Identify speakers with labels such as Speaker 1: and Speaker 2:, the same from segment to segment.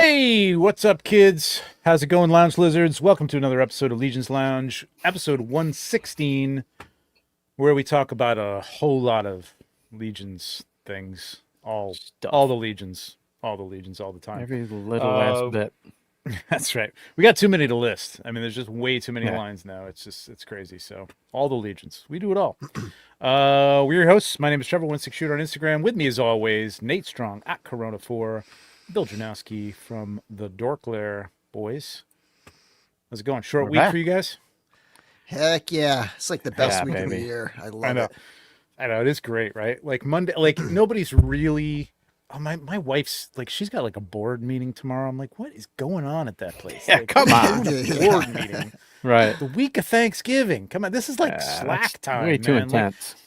Speaker 1: Hey, what's up, kids? How's it going, Lounge Lizards? Welcome to another episode of Legions Lounge, episode 116, where we talk about a whole lot of Legions things, all the Legions, all the time.
Speaker 2: Every little last bit.
Speaker 1: That's right. We got too many to list. I mean, there's just way too many lines now. It's crazy. So all the Legions, we do it all. We're your hosts. My name is Trevor 16Shooter on Instagram. With me, as always, Nate Strong at Corona4. Bill Janowski from the Dorklair boys. How's it going? Short week for you guys?
Speaker 3: Heck yeah. It's like the best week of the year. I love it.
Speaker 1: I know. It is great, right? Like Monday, like nobody's really... Oh, my wife's like, she's got like a board meeting tomorrow. I'm like, what is going on at that place?
Speaker 2: Yeah,
Speaker 1: like,
Speaker 2: come on.
Speaker 1: Board meeting.
Speaker 2: Right.
Speaker 1: The week of Thanksgiving. Come on. This is like slack time.
Speaker 2: Way too intense.
Speaker 1: Like,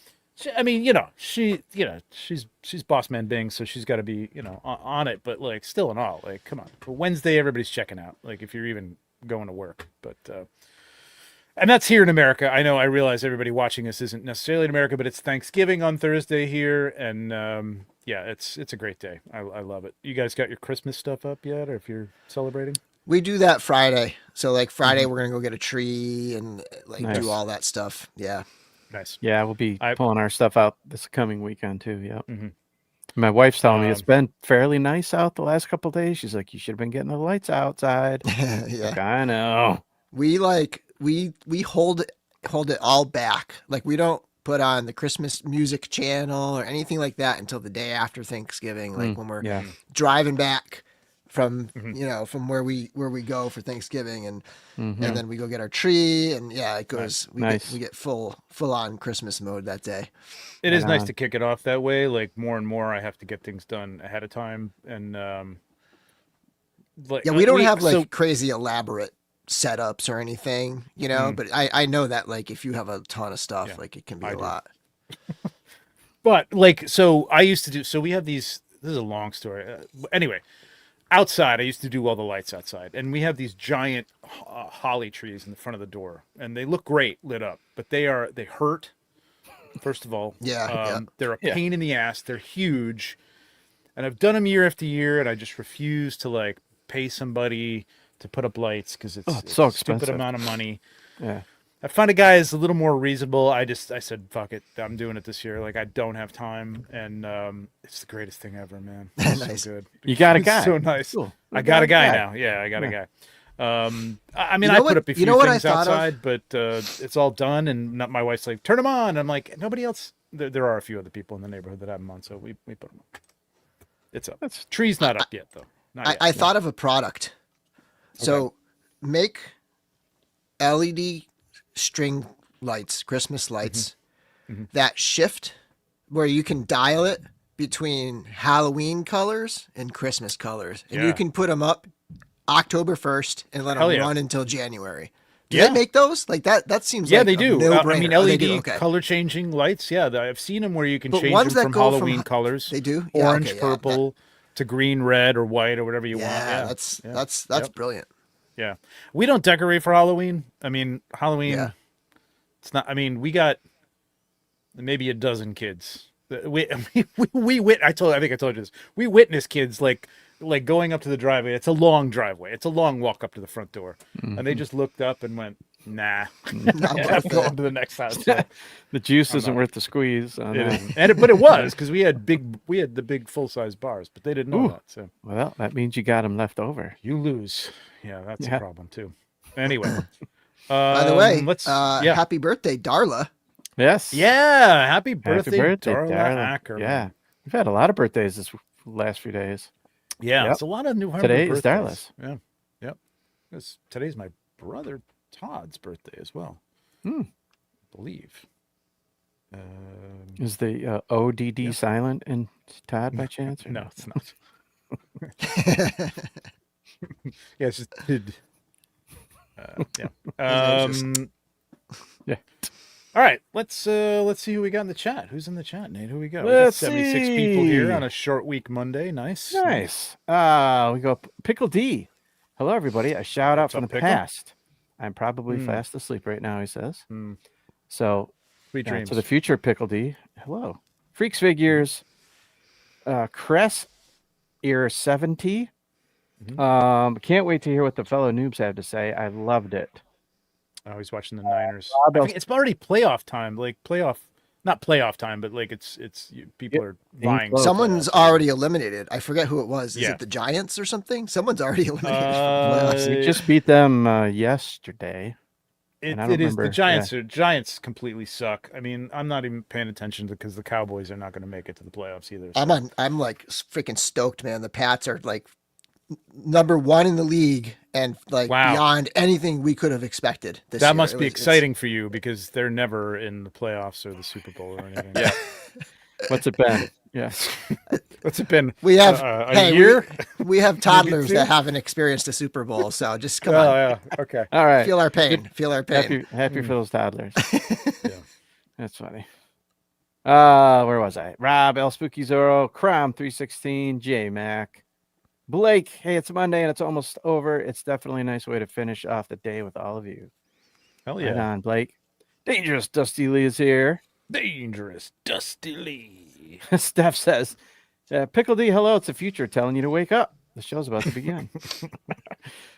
Speaker 1: I mean, she's boss man Bing, so she's got to be, on it. But like, still and all, like, come on. But Wednesday, everybody's checking out. Like, if you're even going to work, but and that's here in America. I realize everybody watching this isn't necessarily in America, but it's Thanksgiving on Thursday here, and it's a great day. I love it. You guys got your Christmas stuff up yet, or if you're celebrating?
Speaker 3: We do that Friday. So like Friday, we're gonna go get a tree and like do all that stuff. Yeah.
Speaker 1: Nice.
Speaker 2: Yeah, we'll be pulling our stuff out this coming weekend too. Yep.
Speaker 1: Mm-hmm.
Speaker 2: My wife's telling me it's been fairly nice out the last couple of days. She's like, you should have been getting the lights outside.
Speaker 3: Yeah.
Speaker 2: Like, I know.
Speaker 3: We hold it all back. Like we don't put on the Christmas music channel or anything like that until the day after Thanksgiving. Like when we're driving back from from where we go for Thanksgiving and then we go get our tree and it goes we get full on Christmas mode that day.
Speaker 1: It is nice to kick it off that way. Like more and more I have to get things done ahead of time, and
Speaker 3: we don't have crazy elaborate setups or anything, but I know that like if you have a ton of stuff, like it can be a lot.
Speaker 1: But like, so I used to do, so we have these, this is a long story. Anyway, outside, I used to do all the lights outside, and we have these giant holly trees in the front of the door, and they look great lit up, but they hurt. First of all, they're a pain in the ass. They're huge, and I've done them year after year, and I just refuse to like pay somebody to put up lights because it's
Speaker 2: so
Speaker 1: a
Speaker 2: expensive.
Speaker 1: stupid amount of money.
Speaker 2: Yeah.
Speaker 1: I found a guy is a little more reasonable. I said, fuck it. I'm doing it this year. Like, I don't have time. And it's the greatest thing ever, man. It's
Speaker 3: nice.
Speaker 1: So good.
Speaker 2: You got a guy.
Speaker 1: It's so nice.
Speaker 2: Cool.
Speaker 1: I got a guy now. Yeah, I got a guy. I mean, I put up a few things outside, but it's all done. And my wife's like, turn them on. I'm like, nobody else. There are a few other people in the neighborhood that have them on, so we put them up. It's up. Tree's not up yet, though.
Speaker 3: I thought of a product. So make LED string lights, Christmas lights that shift where you can dial it between Halloween colors and Christmas colors. And you can put them up October 1st and let them run until January. Do they make those? Like that seems like
Speaker 1: they do.
Speaker 3: no-brainer.
Speaker 1: I mean, LED color changing lights. Yeah, I've seen them where you can change them from Halloween colors.
Speaker 3: They do?
Speaker 1: Orange, purple to green, red, or white, or whatever you want. Yeah,
Speaker 3: that's brilliant.
Speaker 1: Yeah. We don't decorate for Halloween. I mean, Halloween, it's not, I mean, we got maybe a dozen kids. I think I told you this. We witness kids like going up to the driveway. It's a long driveway. It's a long walk up to the front door. And they just looked up and went, nah. I'm going to the next house. So.
Speaker 2: The juice isn't worth the squeeze.
Speaker 1: But it was, because we had the big full-size bars, but they didn't know that. So
Speaker 2: well, that means you got them left over.
Speaker 1: You lose. Yeah, that's a problem too. Anyway,
Speaker 3: by the way, happy birthday, Darla.
Speaker 2: Yes.
Speaker 1: Yeah, happy birthday, Darla Acker.
Speaker 2: Yeah, we've had a lot of birthdays this last few days.
Speaker 1: Yeah, it's a lot of new
Speaker 2: Today
Speaker 1: birthdays.
Speaker 2: Is Darla's.
Speaker 1: Yeah, yep. Today's my brother Todd's birthday as well. I believe.
Speaker 2: Is the ODD silent in Todd by chance?
Speaker 1: No, it's not. Yeah, it's just All right, let's see who we got in the chat. Who's in the chat, Nate? Who we got?
Speaker 2: Let's
Speaker 1: 76 people here on a short week Monday. Nice.
Speaker 2: We go Pickle D. Hello, everybody. A shout out from the past. I'm probably fast asleep right now, he says. So,
Speaker 1: sweet dreams.
Speaker 2: To the future, Pickle D. Hello. Freaks Figures, Cress Ear 70, Can't wait to hear what the fellow noobs have to say. I loved it.
Speaker 1: Oh, he's watching the Niners.
Speaker 2: Rob,
Speaker 1: I think it's already playoff time. Like not playoff time, but like people are vying.
Speaker 2: close.
Speaker 1: for
Speaker 3: Someone's
Speaker 1: playoffs.
Speaker 3: already eliminated. I forget who it was. Is
Speaker 1: Yeah.
Speaker 3: it the Giants or something? Someone's already eliminated from the playoffs.
Speaker 2: We just beat them yesterday. and I don't
Speaker 1: It is the
Speaker 2: remember-
Speaker 1: Giants. Giants completely suck. I mean, I'm not even paying attention because the Cowboys are not going to make it to the playoffs either. So.
Speaker 3: I'm like freaking stoked, man. The Pats are like number 1 in the league and like
Speaker 1: Wow.
Speaker 3: beyond anything we could have expected this year.
Speaker 1: That must be
Speaker 3: It's-
Speaker 1: exciting for you because they're never in the playoffs or the Super Bowl or anything.
Speaker 4: Yeah.
Speaker 2: What's it been? Yeah.
Speaker 1: What's it been?
Speaker 3: We have
Speaker 1: a year.
Speaker 3: We have toddlers
Speaker 1: two?
Speaker 3: that haven't experienced a Super Bowl, so just come
Speaker 1: Oh
Speaker 3: on,
Speaker 1: yeah. Okay.
Speaker 2: All right.
Speaker 3: feel our pain. Feel our pain.
Speaker 2: Happy for those toddlers.
Speaker 1: Yeah.
Speaker 2: That's funny. Where was I? Rob, El Spooky Zorro, Crom 316, J Mac, Blake. Hey, it's Monday and it's almost over. It's definitely a nice way to finish off the day with all of you.
Speaker 1: Hell
Speaker 2: Right
Speaker 1: yeah.
Speaker 2: on, Blake. Dangerous Dusty Lee is here.
Speaker 1: Dangerous Dusty Lee.
Speaker 2: Steph says, Pickle D, hello. It's the future telling you to wake up. The show's about to begin.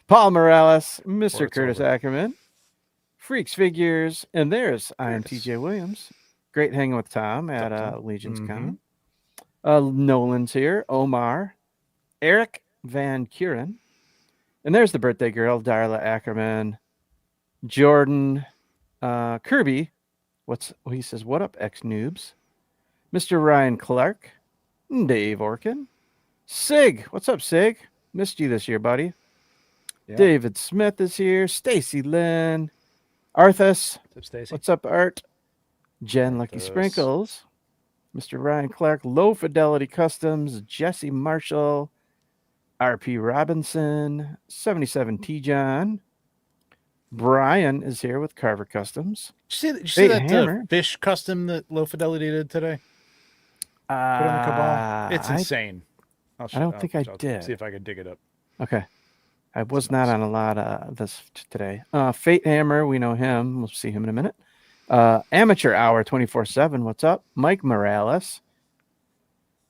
Speaker 2: Paul Morales, Mr.
Speaker 1: it's
Speaker 2: Curtis
Speaker 1: over.
Speaker 2: Ackerman, Freaks Figures, and there's I am
Speaker 1: Curtis.
Speaker 2: TJ Williams. Great hanging with Tom at
Speaker 1: Tom?
Speaker 2: LegionsCon. Nolan's here, Omar, Eric Van Kuren, and there's the birthday girl, Darla Ackerman, Jordan, Kirby. He says, what up, ex-noobs? Mr. Ryan Clark, Dave Orkin, Sig. What's up, Sig? Missed you this year, buddy.
Speaker 1: Yeah.
Speaker 2: David Smith is here. Stacy Lynn, Arthas.
Speaker 1: What's up, Stacey?
Speaker 2: What's up, Art? Jen Lucky
Speaker 1: Arthas.
Speaker 2: Sprinkles, Mr. Ryan Clark, Low Fidelity Customs, Jesse Marshall, RP Robinson, 77 T John. Brian is here with Carver Customs.
Speaker 1: Did you see
Speaker 2: Hey,
Speaker 1: that
Speaker 2: Hammer.
Speaker 1: fish custom that Low Fidelity did today? Put on the cabal. It's insane.
Speaker 2: I don't think I did.
Speaker 1: See if I can dig it up.
Speaker 2: Okay. I was not on a lot of this today. Fate Hammer, we know him. We'll see him in a minute. Amateur Hour 24/7. What's up? Mike Morales.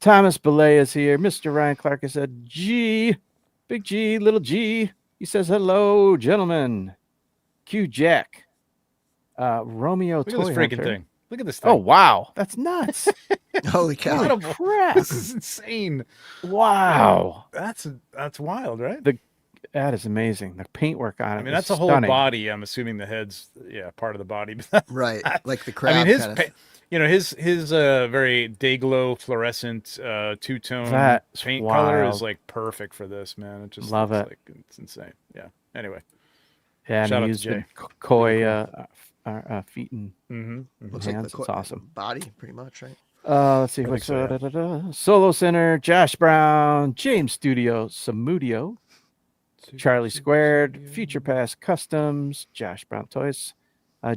Speaker 2: Thomas Belay is here. Mr. Ryan Clark has said, G, big G, little G. He says, hello, gentlemen. Q Jack. Romeo
Speaker 1: Look at
Speaker 2: Toy
Speaker 1: this freaking
Speaker 2: Hunter.
Speaker 1: thing. Look at this thing.
Speaker 2: Oh, wow. That's nuts.
Speaker 3: Holy cow!
Speaker 1: Incredible.
Speaker 2: Crap.
Speaker 1: This is insane.
Speaker 2: Wow.
Speaker 1: That's wild, right?
Speaker 2: That is amazing. The paintwork on it.
Speaker 1: I mean,
Speaker 2: is
Speaker 1: that's a whole
Speaker 2: stunning.
Speaker 1: body. I'm assuming the head's part of the body.
Speaker 3: Right, like the crab.
Speaker 1: I mean, his
Speaker 3: kind of.
Speaker 1: his very day glow fluorescent two-tone
Speaker 2: That's
Speaker 1: paint color is
Speaker 2: wild.
Speaker 1: like perfect for this, man. It just
Speaker 2: Love
Speaker 1: looks
Speaker 2: it.
Speaker 1: like it's insane. Yeah. Anyway.
Speaker 2: Yeah, and
Speaker 1: Shout
Speaker 2: he
Speaker 1: out to
Speaker 2: used the
Speaker 1: Jay.
Speaker 2: koi feet and
Speaker 1: Mm-hmm.
Speaker 3: Looks
Speaker 2: hands.
Speaker 3: like
Speaker 2: It's
Speaker 3: the
Speaker 2: awesome.
Speaker 3: body, pretty much, right?
Speaker 2: Let's see
Speaker 1: I
Speaker 2: what's
Speaker 1: think so,
Speaker 2: Solo Center, Josh Brown, James Studio, Samudio, Charlie Squared, Future Pass Customs, Josh Brown Toys,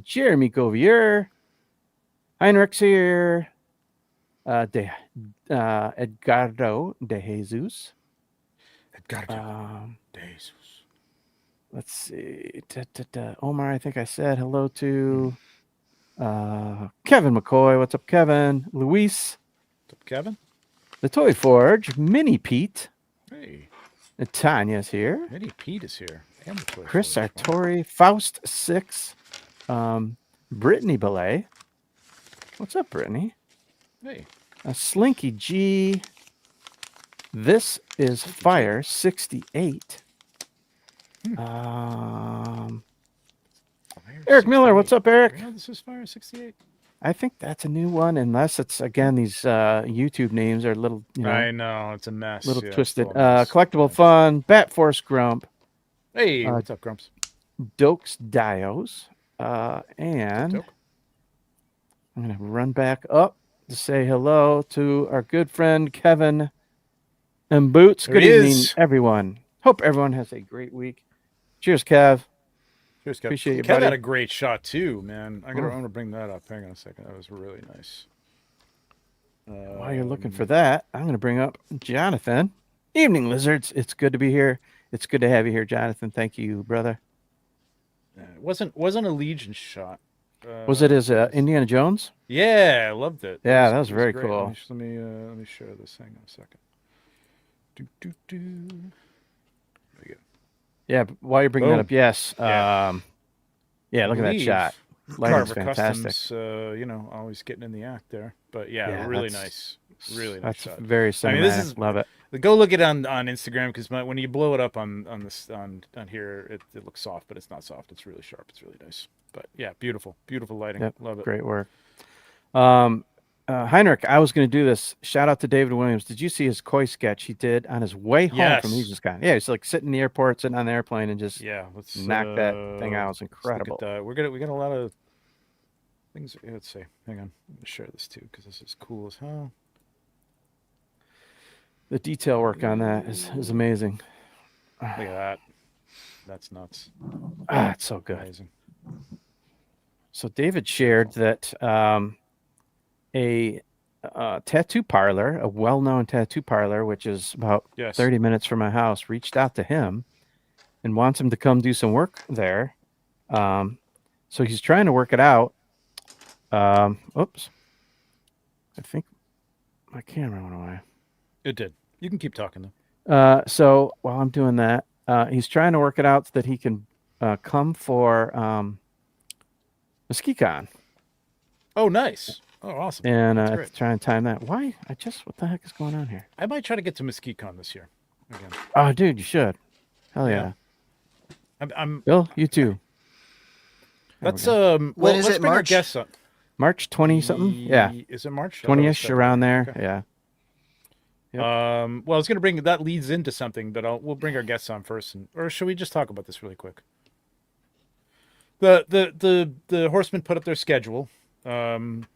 Speaker 2: Jeremy Govier, Heinrich's here, Edgardo de Jesus.
Speaker 1: Jesus.
Speaker 2: Let's see. Omar, I think I said hello to Kevin McCoy. What's up, Kevin? Luis,
Speaker 1: What's up, Kevin?
Speaker 2: the Toy Forge, Mini Pete,
Speaker 1: Hey,
Speaker 2: and Tanya's here.
Speaker 1: Eddie Pete is here. And the Toy
Speaker 2: Chris
Speaker 1: Forge.
Speaker 2: Sartori, Faust 6, Brittany Belay. What's up, Brittany?
Speaker 1: Hey,
Speaker 2: Slinky G. This is Fire 68. Eric Miller, what's up, Eric?
Speaker 1: Yeah, this is Fire 68.
Speaker 2: I think that's a new one, unless it's again these YouTube names are a little,
Speaker 1: I know it's a mess.
Speaker 2: little
Speaker 1: Yeah, it's
Speaker 2: twisted.
Speaker 1: all a mess.
Speaker 2: Collectible Fun, Bat Force Grump,
Speaker 1: Hey, what's up, Grumps?
Speaker 2: Dokes Dios, and
Speaker 1: Dope.
Speaker 2: I'm gonna run back up to say hello to our good friend Kevin and Boots.
Speaker 1: There
Speaker 2: Good
Speaker 1: he
Speaker 2: evening,
Speaker 1: is.
Speaker 2: everyone. Hope everyone has a great week. Cheers, Kev.
Speaker 1: Cheers, Kev.
Speaker 2: Appreciate you,
Speaker 1: Kev
Speaker 2: buddy.
Speaker 1: had a great shot too, man. I'm
Speaker 2: Oh.
Speaker 1: gonna bring that up. Hang on a second. That was really nice.
Speaker 2: While you're looking for that, I'm going to bring up Jonathan. Evening, lizards. It's good to be here. It's good to have you here, Jonathan. Thank you, brother.
Speaker 1: It wasn't a Legion shot.
Speaker 2: Was it his Indiana Jones?
Speaker 1: Yeah, I loved it.
Speaker 2: Yeah, that was
Speaker 1: it
Speaker 2: very
Speaker 1: great.
Speaker 2: cool.
Speaker 1: Let me share this. Hang on a second.
Speaker 2: Yeah, while you're bringing that
Speaker 1: Boom.
Speaker 2: up, yes.
Speaker 1: Yeah.
Speaker 2: Yeah,
Speaker 1: I
Speaker 2: look at that
Speaker 1: believe
Speaker 2: shot. Lighting's
Speaker 1: Carver
Speaker 2: fantastic.
Speaker 1: Customs, always getting in the act there. But yeah,
Speaker 2: Yeah,
Speaker 1: really nice. Really nice
Speaker 2: that's
Speaker 1: shot.
Speaker 2: very
Speaker 1: I mean, this
Speaker 2: cinematic.
Speaker 1: is
Speaker 2: Love it.
Speaker 1: go look it on Instagram because when you blow it up on this on here, it looks soft, but it's not soft. It's really sharp. It's really nice. But yeah, beautiful lighting.
Speaker 2: Yep,
Speaker 1: Love it.
Speaker 2: great work. Heinrich, I was going to do this. Shout out to David Williams. Did you see his koi sketch he did on his way home from
Speaker 1: Yes.
Speaker 2: LegionsCon? Yeah, he's like sitting in the airport, sitting on the airplane, and just
Speaker 1: Yeah. Let's
Speaker 2: knock that thing out. It was
Speaker 1: let's look
Speaker 2: incredible.
Speaker 1: at that. We got a lot of things. Let's see. Hang on. Let me share this too because this is cool as hell.
Speaker 2: The detail work on that is amazing.
Speaker 1: Look at that. That's nuts.
Speaker 2: It's so good.
Speaker 1: Amazing.
Speaker 2: So David shared that a tattoo parlor, a well-known tattoo parlor, which is about
Speaker 1: Yes.
Speaker 2: 30 minutes from my house, reached out to him and wants him to come do some work there. So he's trying to work it out. Oops. I think my camera went away.
Speaker 1: It did. You can keep talking though.
Speaker 2: So while I'm doing that, he's trying to work it out so that he can come for MythicCon.
Speaker 1: Oh, nice. Oh, awesome.
Speaker 2: And
Speaker 1: That's great.
Speaker 2: try and time that. Why? What the heck is going on here?
Speaker 1: I might try to get to MythicCon this year again.
Speaker 2: Oh, dude, you should. Hell yeah.
Speaker 1: I'm
Speaker 2: Bill, you too.
Speaker 1: let's
Speaker 3: When is
Speaker 1: let's
Speaker 3: it,
Speaker 1: bring our
Speaker 3: March?
Speaker 1: guests up.
Speaker 2: March 20 something? Yeah.
Speaker 1: Is it March? I thought it was
Speaker 2: 20ish
Speaker 1: February.
Speaker 2: around there.
Speaker 1: Okay.
Speaker 2: Yeah. Yep.
Speaker 1: Well, I was gonna that leads into something, but we'll bring our guests on first, or should we just talk about this really quick? The Horsemen put up their schedule for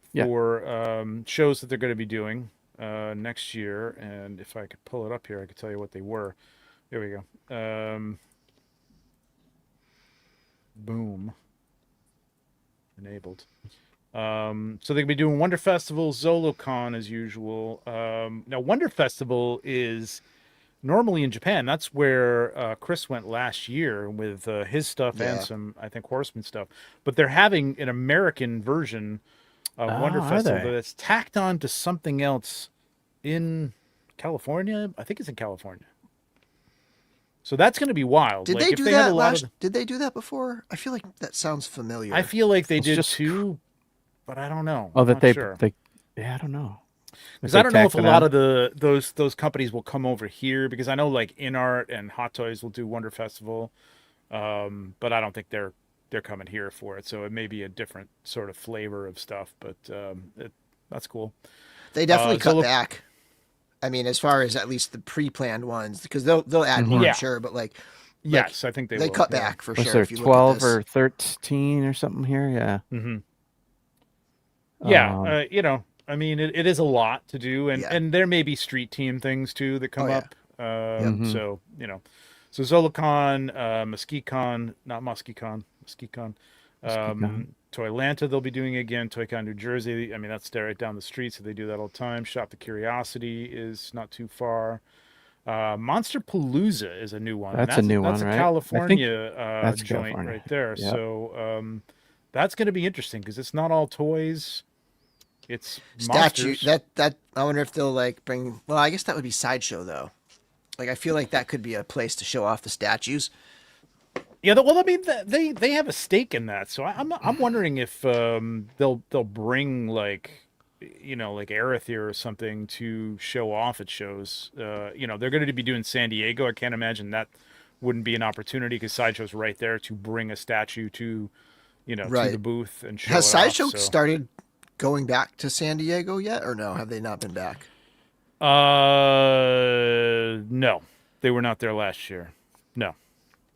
Speaker 1: shows that they're going to be doing next year, and if I could pull it up here, I could tell you what they were. There we go. Boom. Enabled. So they're going to be doing Wonder Festival, ZoloCon as usual. Now, Wonder Festival is normally in Japan. That's where Chris went last year with his stuff and some, I think, Horseman stuff. But they're having an American version of Wonder Festival that's tacked on to something else in California. I think it's in California. So that's going to be wild.
Speaker 3: Did they do that Did they do that before? I feel like that sounds familiar.
Speaker 1: I feel like they did too, but I don't know.
Speaker 2: Oh, that they
Speaker 1: yeah,
Speaker 2: I don't know.
Speaker 1: Because I don't know if a lot of those companies will come over here, because I know like InArt and Hot Toys will do Wonder Festival, but I don't think they're coming here for it. So it may be a different sort of flavor of stuff, but that's cool.
Speaker 3: They definitely cut back. I mean, as far as at least the pre-planned ones, because they'll add more, I'm sure, but
Speaker 1: yes, I think they will.
Speaker 3: cut back for sure.
Speaker 2: Was there 12 or 13 or something here? Yeah.
Speaker 1: Mm-hmm. Yeah, I mean, it is a lot to do, and there may be street team things too that come up. So so ZoloCon, MythicCon, not MythicCon, MythicCon. Toylanta they'll be doing again. ToyCon New Jersey. I mean, that's right down the street, so they do that all the time. Shop the Curiosity is not too far. Monster Palooza is a new one.
Speaker 2: That's a new one, right?
Speaker 1: That's a California
Speaker 2: that's
Speaker 1: joint
Speaker 2: California.
Speaker 1: right there.
Speaker 2: Yep.
Speaker 1: So that's going to be interesting because it's not all toys. It's
Speaker 3: statue.
Speaker 1: monsters.
Speaker 3: That I wonder if they'll bring. Well, I guess that would be Sideshow though. I feel like that could be a place to show off the statues.
Speaker 1: Yeah, well, I mean, they have a stake in that, so I'm wondering if they'll bring like Arethyr or something to show off at shows. They're going to be doing San Diego. I can't imagine that wouldn't be an opportunity because Sideshow's right there to bring a statue to to the booth and show.
Speaker 3: Has Sideshow
Speaker 1: off,
Speaker 3: started going back to San Diego yet, or no? Have they not been back?
Speaker 1: No, they were not there last year.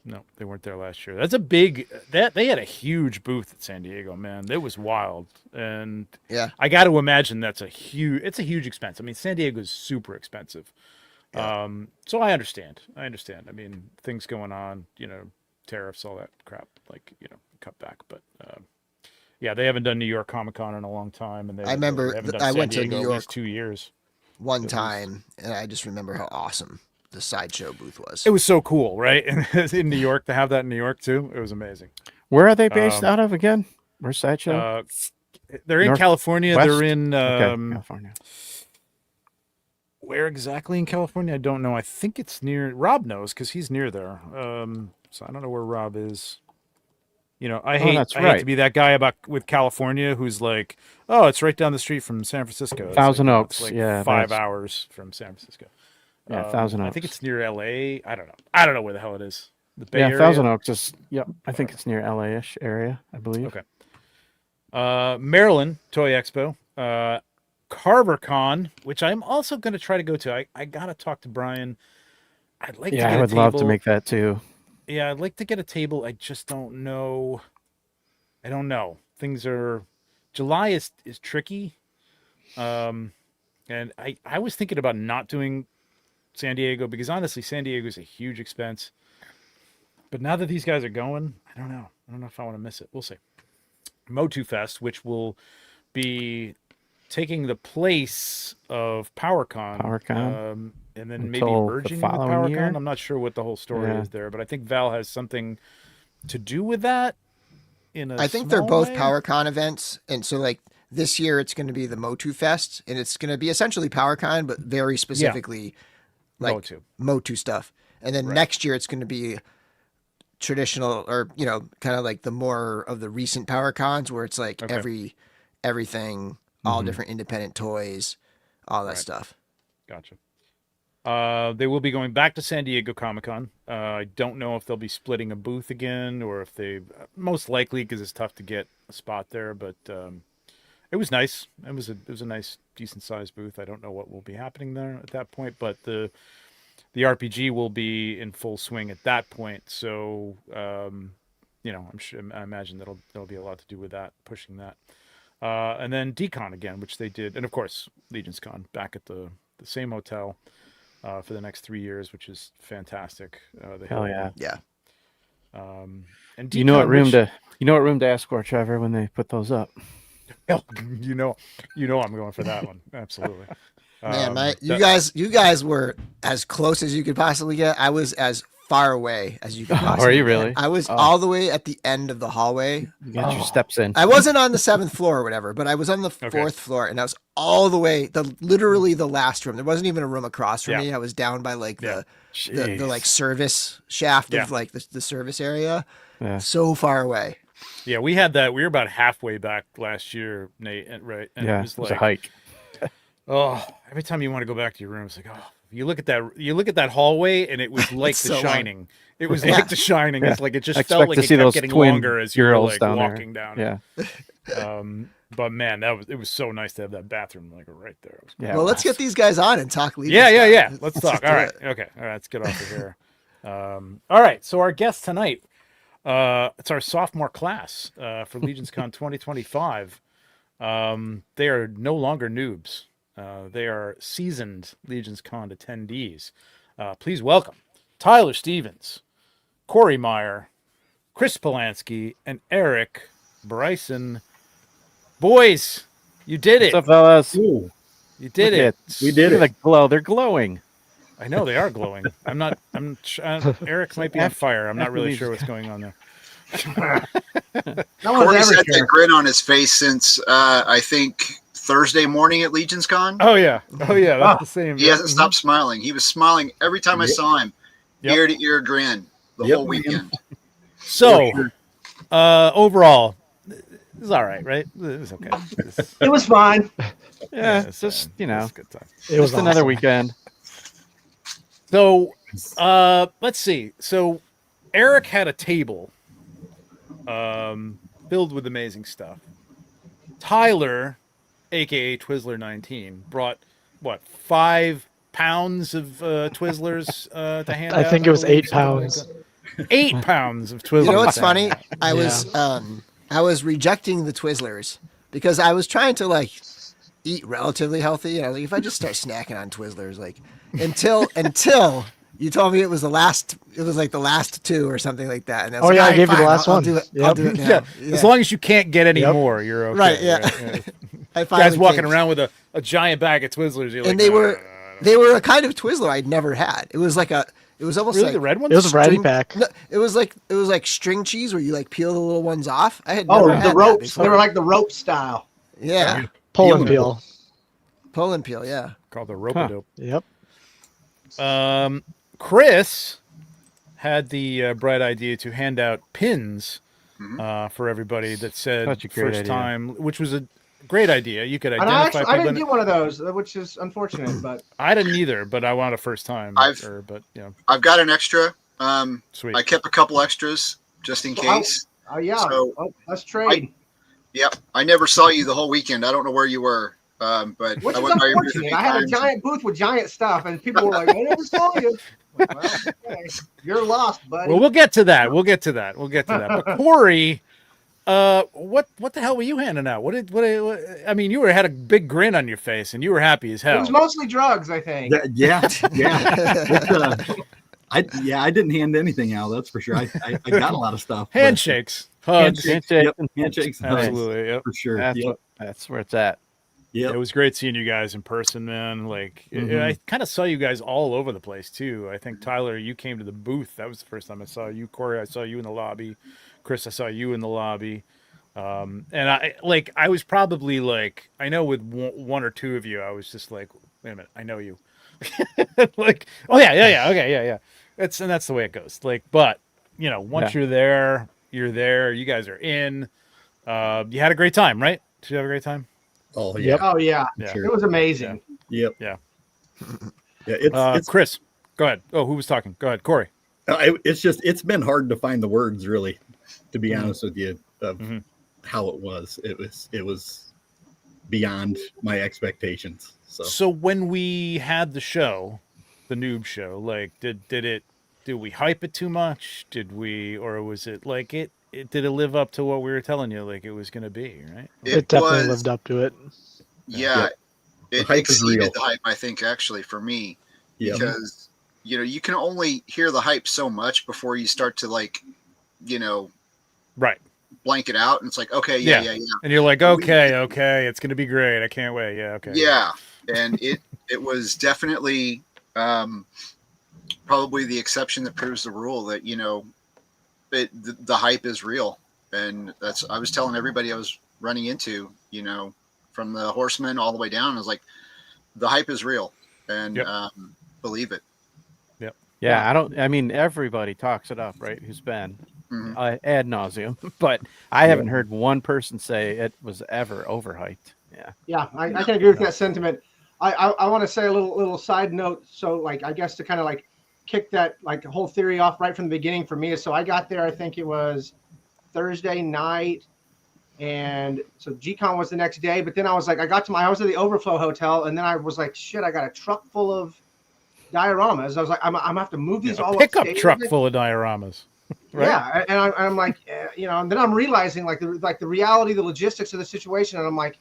Speaker 1: No, they weren't there last year. That's a big they had a huge booth at San Diego, man. It was wild. And I got to imagine it's a huge expense. I mean, San Diego is super expensive. Yeah. So I understand. I mean, things going on, tariffs, all that crap, cut back, but they haven't done New York Comic Con in a long time, and
Speaker 3: I remember I went to New York
Speaker 1: 2 years.
Speaker 3: One time, and I just remember how awesome the Sideshow booth was.
Speaker 1: It was so cool, right? In New York, to have that in New York too, it was amazing.
Speaker 2: Where are they based out of again? Where's Sideshow?
Speaker 1: They're in California.
Speaker 2: West?
Speaker 1: They're in
Speaker 2: California.
Speaker 1: Where exactly in California? I don't know. I think it's near. Rob knows because he's near there. So I don't know where Rob is. You know,
Speaker 2: that's
Speaker 1: I hate
Speaker 2: right.
Speaker 1: to be that guy with California who's like, oh, it's right down the street from San Francisco. It's
Speaker 2: Thousand
Speaker 1: like,
Speaker 2: Oaks,
Speaker 1: it's like
Speaker 2: yeah,
Speaker 1: 5
Speaker 2: that's-
Speaker 1: hours from San Francisco.
Speaker 2: Yeah, Thousand Oaks.
Speaker 1: I think it's near LA. I don't know. I don't know where the hell it is. The Bay
Speaker 2: Yeah,
Speaker 1: Area?
Speaker 2: Thousand Oaks is. Yep, I think it's near LA-ish area, I believe.
Speaker 1: Okay. Maryland Toy Expo. CarverCon, which I'm also going to try to go to. I got to talk to Brian. I'd like to
Speaker 2: Yeah,
Speaker 1: get
Speaker 2: I would
Speaker 1: a
Speaker 2: love to
Speaker 1: table.
Speaker 2: make that too.
Speaker 1: Yeah, I'd like to get a table. I just don't know. I don't know. Things are July is tricky. And I was thinking about not doing San Diego because honestly, San Diego is a huge expense. But now that these guys are going, I don't know. I don't know if I want to miss it. We'll see. Motu Fest, which will be taking the place of PowerCon, and then maybe
Speaker 2: Until the
Speaker 1: merging with
Speaker 2: following
Speaker 1: PowerCon.
Speaker 2: year?
Speaker 1: I'm not sure what the whole story
Speaker 2: Yeah.
Speaker 1: is there, but I think Val has something to do with that.
Speaker 3: I think they're
Speaker 1: small
Speaker 3: both
Speaker 1: way?
Speaker 3: PowerCon events, and so like this year it's going to be the Motu Fest, and it's going to be essentially PowerCon, but very specifically like
Speaker 1: Motu.
Speaker 3: Motu stuff. And then next year it's going to be traditional, or kind of like the more of the recent PowerCons, where it's like everything, all different independent toys, all that stuff.
Speaker 1: Gotcha. They will be going back to San Diego Comic-Con. I don't know if they'll be splitting a booth again or if they most likely because it's tough to get a spot there, but it was nice. It was a nice decent sized booth. I don't know what will be happening there at that point, but the RPG will be in full swing at that point. So I imagine there'll be a lot to do with that, pushing that. And then Decon again, which they did, and of course LegionsCon back at the same hotel for the next 3 years, which is fantastic.
Speaker 2: Hell yeah!
Speaker 3: Yeah.
Speaker 1: And Decon,
Speaker 2: You know what room to ask for, Trevor, when they put those up.
Speaker 1: you know I'm going for that one. Absolutely.
Speaker 3: Man, you guys were as close as you could possibly get. I was as far away as you could possibly
Speaker 2: Are you
Speaker 3: get.
Speaker 2: really?
Speaker 3: I was all the way at the end of the hallway.
Speaker 2: You got your steps in.
Speaker 3: I wasn't on the 7th floor or whatever, but I was on the 4th floor, and I was all the way literally the last room. There wasn't even a room across from me. I was down by like the like service shaft of like the service area.
Speaker 2: Yeah.
Speaker 3: So far away.
Speaker 1: Yeah, we had that. We were about halfway back last year, Nate. Right? And
Speaker 2: Yeah,
Speaker 1: it was like
Speaker 2: a hike.
Speaker 1: Oh, every time you want to go back to your room, it's like, oh, you look at that hallway, and it was like The
Speaker 3: so
Speaker 1: Shining. It was like The Shining. It's like it just
Speaker 2: Expect
Speaker 1: felt like
Speaker 2: to
Speaker 1: it
Speaker 2: see
Speaker 1: kept
Speaker 2: those
Speaker 1: getting
Speaker 2: twin
Speaker 1: longer as you were
Speaker 2: girls
Speaker 1: like
Speaker 2: down there.
Speaker 1: walking down.
Speaker 2: Yeah.
Speaker 1: But man, it was so nice to have that bathroom like right there. It was
Speaker 2: Yeah.
Speaker 3: Well, let's get these guys on and talk Legion.
Speaker 1: Yeah. Let's talk.
Speaker 3: do
Speaker 1: All right.
Speaker 3: it.
Speaker 1: Okay. All right. Let's get off of here. All right. So our guest tonight, it's our sophomore class for LegionsCon 2025. They are no longer noobs. They are seasoned LegionsCon attendees. Please welcome Tyler Stevens, Corey Meyer, Chris Polanski, and Eric Bryson. Boys, you did it.
Speaker 2: What's up, fellas?
Speaker 1: You did it.
Speaker 4: We did
Speaker 2: Look at
Speaker 4: it.
Speaker 2: the glow. They're glowing.
Speaker 1: I know they are glowing. Eric might be on fire. I'm not really sure what's going on there.
Speaker 4: No one's
Speaker 5: Corey's
Speaker 4: ever
Speaker 5: had that
Speaker 4: sure.
Speaker 5: grin on his face since I think Thursday morning at LegionsCon.
Speaker 1: Oh yeah. That's the same.
Speaker 5: He hasn't stopped smiling. He was smiling every time I saw him,
Speaker 1: Yep.
Speaker 5: ear to ear grin the
Speaker 4: Yep.
Speaker 5: whole weekend.
Speaker 1: So, overall, it's all right, right? It was okay.
Speaker 4: It was fine.
Speaker 2: Yeah,
Speaker 1: it's
Speaker 2: just
Speaker 1: it was a good time.
Speaker 4: It was
Speaker 2: just another
Speaker 4: awesome.
Speaker 2: weekend.
Speaker 1: So, let's see. So, Eric had a table filled with amazing stuff. Tyler, aka Twizzler19, brought 5 pounds of Twizzlers to hand out?
Speaker 6: I think it was 8
Speaker 1: Something like
Speaker 6: pounds.
Speaker 1: that. 8 pounds of Twizzlers.
Speaker 3: You know what's
Speaker 1: to hand
Speaker 3: funny?
Speaker 1: out.
Speaker 3: I was rejecting the Twizzlers because I was trying to like eat relatively healthy, and I was like, if I just start snacking on Twizzlers, like until you told me it was like the last 2 or something like that. And I was
Speaker 6: Oh,
Speaker 3: like,
Speaker 6: yeah, I
Speaker 3: "All right,
Speaker 6: gave you the
Speaker 3: fine,
Speaker 6: last
Speaker 3: I'll
Speaker 6: one."
Speaker 3: do it.
Speaker 6: Yep.
Speaker 3: I'll do it now.
Speaker 1: Yeah. As long as you can't get any
Speaker 6: Yep.
Speaker 1: more, you're okay.
Speaker 3: Right, yeah. I finally
Speaker 1: Guys walking
Speaker 3: came.
Speaker 1: around with a giant bag of Twizzlers. You're like,
Speaker 3: And they
Speaker 1: "No,
Speaker 3: were
Speaker 1: no, no, no, no."
Speaker 3: they were a kind of Twizzler I'd never had. It was almost
Speaker 1: Really
Speaker 3: like
Speaker 1: the red ones.
Speaker 6: It was a variety
Speaker 3: string-
Speaker 6: pack.
Speaker 3: No, it was like string cheese where you like peel the little ones off. I had
Speaker 4: Oh,
Speaker 3: never had
Speaker 4: the
Speaker 3: that
Speaker 4: ropes.
Speaker 3: before.
Speaker 4: They were like the rope style.
Speaker 3: Yeah,
Speaker 6: Pull and
Speaker 4: Beautiful.
Speaker 6: peel.
Speaker 3: pull and peel. Yeah,
Speaker 1: called the rope-a-dope.
Speaker 4: Yep.
Speaker 1: Chris had the bright idea to hand out pins for everybody that said
Speaker 2: Such a great
Speaker 1: first
Speaker 2: idea.
Speaker 1: time, which was a great idea. You could
Speaker 6: And
Speaker 1: identify
Speaker 6: I
Speaker 1: people.
Speaker 6: didn't get one of those, which is unfortunate. But
Speaker 1: I didn't either, but I want a first time. But you know,
Speaker 5: I've got an extra.
Speaker 1: sweet.
Speaker 5: I kept a couple extras just in case.
Speaker 6: yeah,
Speaker 5: So,
Speaker 6: let's trade.
Speaker 5: Yep. I never saw you the whole weekend. I don't know where you were, but
Speaker 6: Which
Speaker 5: I
Speaker 6: is
Speaker 5: went by your booth a
Speaker 6: unfortunate.
Speaker 5: few
Speaker 6: I had a
Speaker 5: times.
Speaker 6: giant booth with giant stuff, and people were like, "I never saw you." Like, well, okay. You're lost, buddy.
Speaker 1: Well, we'll get to that. But Corey, what the hell were you handing out? What? I mean, you had a big grin on your face, and you were happy as
Speaker 6: it
Speaker 1: hell.
Speaker 6: was mostly drugs, I think.
Speaker 7: Yeah. I didn't hand anything out. That's for sure. I got a lot of stuff.
Speaker 1: Handshakes, hugs.
Speaker 2: Handshake.
Speaker 7: Handshakes. and hugs,
Speaker 1: Absolutely. Yep.
Speaker 7: for sure.
Speaker 2: That's where it's at.
Speaker 7: Yep.
Speaker 1: It was great seeing you guys in person, man. Like I kind of saw you guys all over the place too. I think Tyler, you came to the booth. That was the first time I saw you. Corey, I saw you in the lobby. Chris, I saw you in the lobby. And I was probably like, I know with one or two of you, I was just like, wait a minute, I know you. Like, oh yeah, okay, yeah. That's the way it goes. Like, but you know, once you're there. You guys are in. You had a great time, right? Did you have a great time?
Speaker 7: Oh
Speaker 4: Yep.
Speaker 6: Oh yeah,
Speaker 1: Yeah.
Speaker 7: Sure.
Speaker 6: it was amazing.
Speaker 7: Yep.
Speaker 1: Yeah.
Speaker 7: Yeah. It's
Speaker 1: Chris, go ahead. Oh, who was talking? Go ahead, Corey.
Speaker 7: it's been hard to find the words, really, to be honest with you, of how it was. It was beyond my expectations.
Speaker 1: So when we had the show, the Noob show, like did we hype it too much? Or was it like did it live up to what we were telling you like it was going to be, right?
Speaker 4: It definitely lived up to it.
Speaker 5: Yeah. It
Speaker 7: hype is real.
Speaker 5: exceeded the hype, I think, actually, for me.
Speaker 7: Yeah.
Speaker 5: Because, you can only hear the hype so much before you start to,
Speaker 1: Right.
Speaker 5: blank it out. And it's like, okay, yeah.
Speaker 1: And you're like, okay, it's going to be great. I can't wait. Yeah, okay.
Speaker 5: Yeah. And it was definitely probably the exception that proves the rule that, the hype is real. And I was telling everybody I was running into, from the Horsemen all the way down. I was like, the hype is real, and believe it.
Speaker 1: Yep.
Speaker 2: Yeah, I mean, everybody talks it up, right? Who's been ad nauseum, but I haven't heard one person say it was ever overhyped.
Speaker 6: Yeah, I can agree with that sentiment. I want to say a little side note. So, like, I guess to kind of like kick that like whole theory off right from the beginning for me. So I got there, I think it was Thursday night. And so G-Con was the next day, but then I was like, I was at the Overflow Hotel, and then I was like, shit, I got a truck full of dioramas. I was like, I'm gonna have to move these all
Speaker 1: pickup
Speaker 6: upstairs.
Speaker 1: truck full of dioramas. Right?
Speaker 6: Yeah, and I'm like, and then I'm realizing like the reality, the logistics of the situation, and I'm like,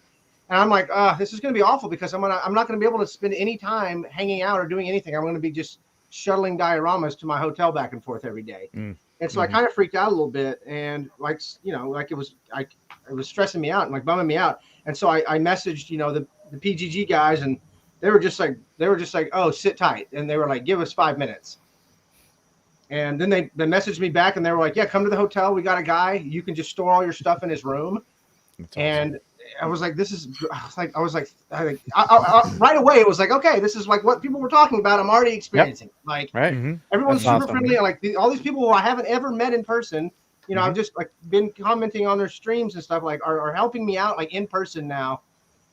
Speaker 6: this is gonna be awful because I'm not gonna be able to spend any time hanging out or doing anything. I'm gonna be just shuttling dioramas to my hotel back and forth every day. And so I kind of freaked out a little bit, and it was stressing me out and like bumming me out. And so I messaged, the PGG guys, and they were just like, oh, sit tight. And they were like, give us 5 minutes. And then they messaged me back, and they were like, yeah, come to the hotel. We got a guy. You can just store all your stuff in his room.
Speaker 1: That's awesome.
Speaker 6: And I was like, right away, it was like, okay, this is like what people were talking about. I'm already experiencing. Like,
Speaker 2: Right.
Speaker 6: everyone's
Speaker 2: That's
Speaker 6: super
Speaker 2: awesome.
Speaker 6: friendly. Like all these people who I haven't ever met in person, I've just like been commenting on their streams and stuff, like are helping me out like in person now.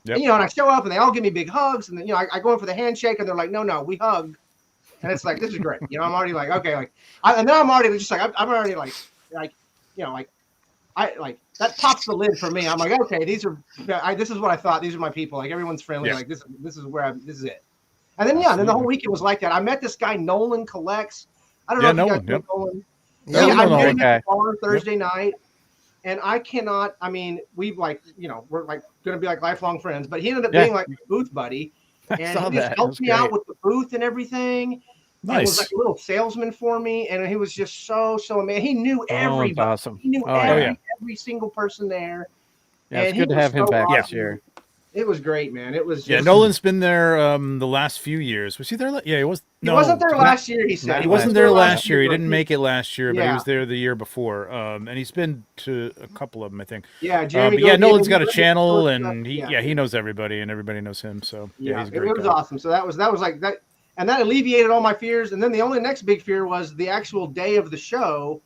Speaker 1: Yep.
Speaker 6: And, and I show up and they all give me big hugs, and then, I go in for the handshake, and they're like, no, we hug. And it's like, this is great. I'm already like, okay, like, and then I'm already just like, I'm already like, that pops the lid for me. I'm like, okay, this is what I thought. These are my people. Like, everyone's friendly.
Speaker 1: Yeah.
Speaker 6: Like this is it. And then, then the whole weekend was like that. I met this guy, Nolan Collects. I don't know if you guys know Nolan.
Speaker 3: Yeah,
Speaker 6: I
Speaker 3: we know
Speaker 6: met him at
Speaker 2: Okay.
Speaker 6: the bar Thursday night. And we've like, we're like going to be like lifelong friends, but he ended up being like a booth buddy. And
Speaker 2: saw
Speaker 6: he just
Speaker 2: that.
Speaker 6: helped me
Speaker 2: That's
Speaker 6: out
Speaker 2: great.
Speaker 6: with the booth and everything. And was
Speaker 1: Nice.
Speaker 6: like a little salesman for me. And he was just so amazing. He knew everybody.
Speaker 2: Awesome.
Speaker 6: He knew
Speaker 2: Oh, yeah.
Speaker 6: every single person there.
Speaker 2: Yeah, it's
Speaker 6: And he
Speaker 2: good to
Speaker 6: was
Speaker 2: have him
Speaker 6: so
Speaker 2: back
Speaker 6: awesome.
Speaker 2: this year.
Speaker 6: It was great, man. It was
Speaker 1: Yeah,
Speaker 6: just,
Speaker 1: Nolan's been there the last few years. Was he there? Yeah, he was.
Speaker 6: he wasn't there
Speaker 1: not-
Speaker 6: last year. He said
Speaker 2: not
Speaker 1: He wasn't there last year. He
Speaker 6: but
Speaker 1: didn't make it last year, but he
Speaker 6: Yeah.
Speaker 1: was there the year before. And he's been to a couple of them, I think.
Speaker 6: Yeah, Jeremy.
Speaker 1: But yeah,
Speaker 6: Gold-
Speaker 1: Nolan's got a
Speaker 6: he-
Speaker 1: channel, and
Speaker 6: yeah.
Speaker 1: he knows everybody, and everybody knows him. So yeah, he's a
Speaker 6: it
Speaker 1: great
Speaker 6: was
Speaker 1: guy.
Speaker 6: awesome. So that was like that, and that alleviated all my fears. And then the only next big fear was the actual day of the show.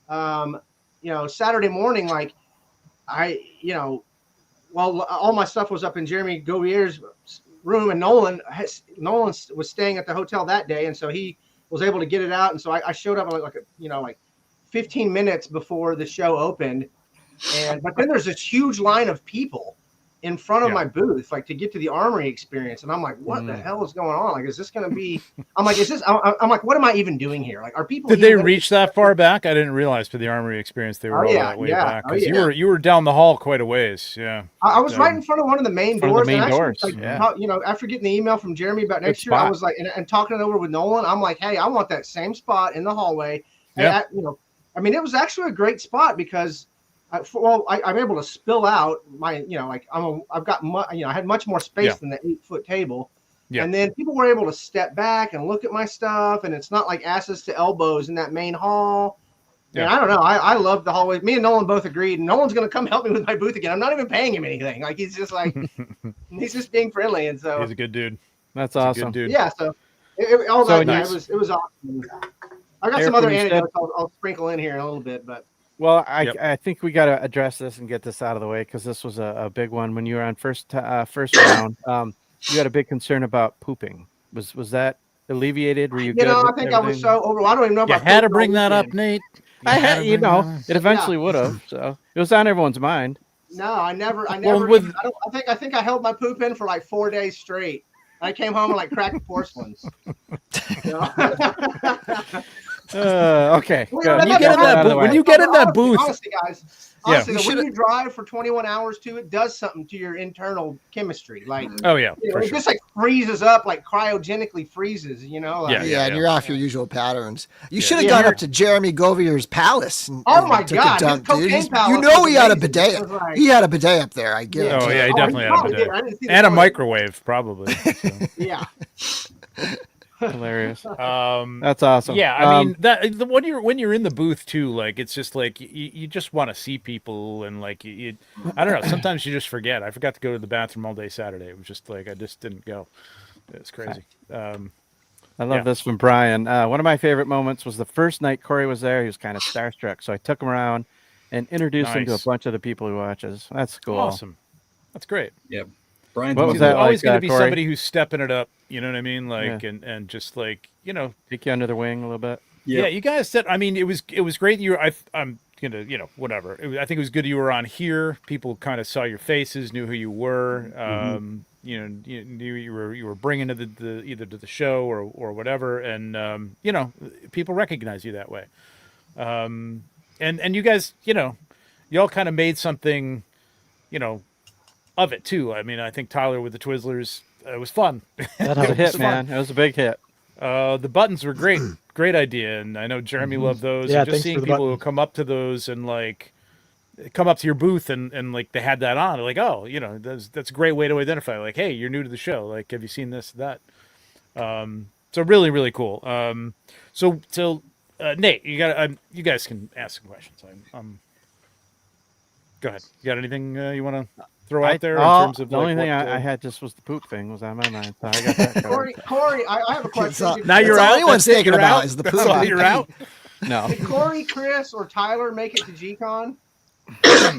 Speaker 6: Saturday morning, like well, all my stuff was up in Jeremy Govier's room, and Nolan was staying at the hotel that day, and so he was able to get it out. And so I showed up like 15 minutes before the show opened, but then there's this huge line of people in front of my booth, like to get to the armory experience. And I'm like, what the hell is going on? Like, is this going to be, I'm like, what am I even doing here? Like, are people,
Speaker 1: Did they reach that far back? I didn't realize for the armory experience they were all that way back. 'Cause you were down the hall quite a ways. Yeah.
Speaker 6: I was right in front of one of the main doors. After getting the email from Jeremy about next year, I was like, and talking it over with Nolan, I'm like, hey, I want that same spot in the hallway.
Speaker 1: Yeah.
Speaker 6: And it was actually a great spot because I'm able to spill out my, I had much more space than the 8-foot table. Yeah. And then people were able to step back and look at my stuff, and it's not like asses to elbows in that main hall. Yeah. And I don't know. I love the hallway. Me and Nolan both agreed, and Nolan's going to come help me with my booth again. I'm not even paying him anything. Like, he's just like, he's just being friendly. And so
Speaker 1: he's a good dude.
Speaker 2: That's awesome.
Speaker 1: Good dude.
Speaker 6: Yeah. So it was awesome. I got some other anecdotes I'll sprinkle in here in a little bit, but.
Speaker 2: Well, I think we got to address this and get this out of the way because this was a big one when you were on first round. You had a big concern about pooping. Was that alleviated? Were you good?
Speaker 6: I think I was so over. I don't even know about.
Speaker 1: You had to bring that up, Nate.
Speaker 2: It eventually would have. So it was on everyone's mind.
Speaker 6: No, I never. I think I held my poop in for like 4 days straight. I came home and like cracked porcelains.
Speaker 2: Okay.
Speaker 1: When you get in that booth,
Speaker 6: honestly, guys, when you drive for 21 hours too, it does something to your internal chemistry. Like, it just like freezes up, like cryogenically freezes.
Speaker 3: And you're off your usual patterns. You should have gone up to Jeremy Govier's palace.
Speaker 6: Oh my God,
Speaker 3: dump,
Speaker 6: dude.
Speaker 3: He had a bidet. He had a bidet up there. I get it.
Speaker 1: Oh yeah, he definitely had a bidet and a microwave, probably. So.
Speaker 6: Yeah.
Speaker 2: Hilarious. That's awesome.
Speaker 1: Yeah, I mean that when you're in the booth too, like it's just like you just want to see people and like you I don't know. Sometimes you just forget. I forgot to go to the bathroom all day Saturday. It was just like I just didn't go. It's crazy.
Speaker 2: I love this from Brian. One of my favorite moments was the first night Corey was there. He was kind of starstruck, so I took him around and introduced him to a bunch of the people he watches. That's cool.
Speaker 1: Awesome. That's great.
Speaker 7: Yeah. Brian's
Speaker 2: what was that
Speaker 1: always going to be
Speaker 2: Corey?
Speaker 1: somebody who's stepping it up, you know what I mean? Like and just like,
Speaker 2: take you under the wing a little bit.
Speaker 1: Yeah, you guys said, I mean, it was great. I'm gonna, whatever. I think it was good you were on here. People kind of saw your faces, knew who you were. You knew you were bringing to the either to the show or whatever, and people recognize you that way. And you guys, y'all kind of made something, of it too. I mean, I think Tyler with the Twizzlers, it was fun.
Speaker 2: That was a hit, man. It was a big hit.
Speaker 1: The buttons were great. Great idea. And I know Jeremy loved those.
Speaker 4: Yeah,
Speaker 1: and just seeing people who come up to those and like come up to your booth and like they had that on. Like, oh, that's a great way to identify. Like, hey, you're new to the show. Like, have you seen this, that? So really, really cool. So Nate, you guys can ask some questions. Go ahead. You got anything you want to throw out there in terms of
Speaker 2: the only thing I had just was the poop thing was on my mind. So I got that
Speaker 6: Corey, I have a question.
Speaker 1: Now you're out.
Speaker 3: Anyone's thinking about is the poop.
Speaker 1: You're out.
Speaker 2: No.
Speaker 6: Did Corey, Chris, or Tyler make it to G-Con?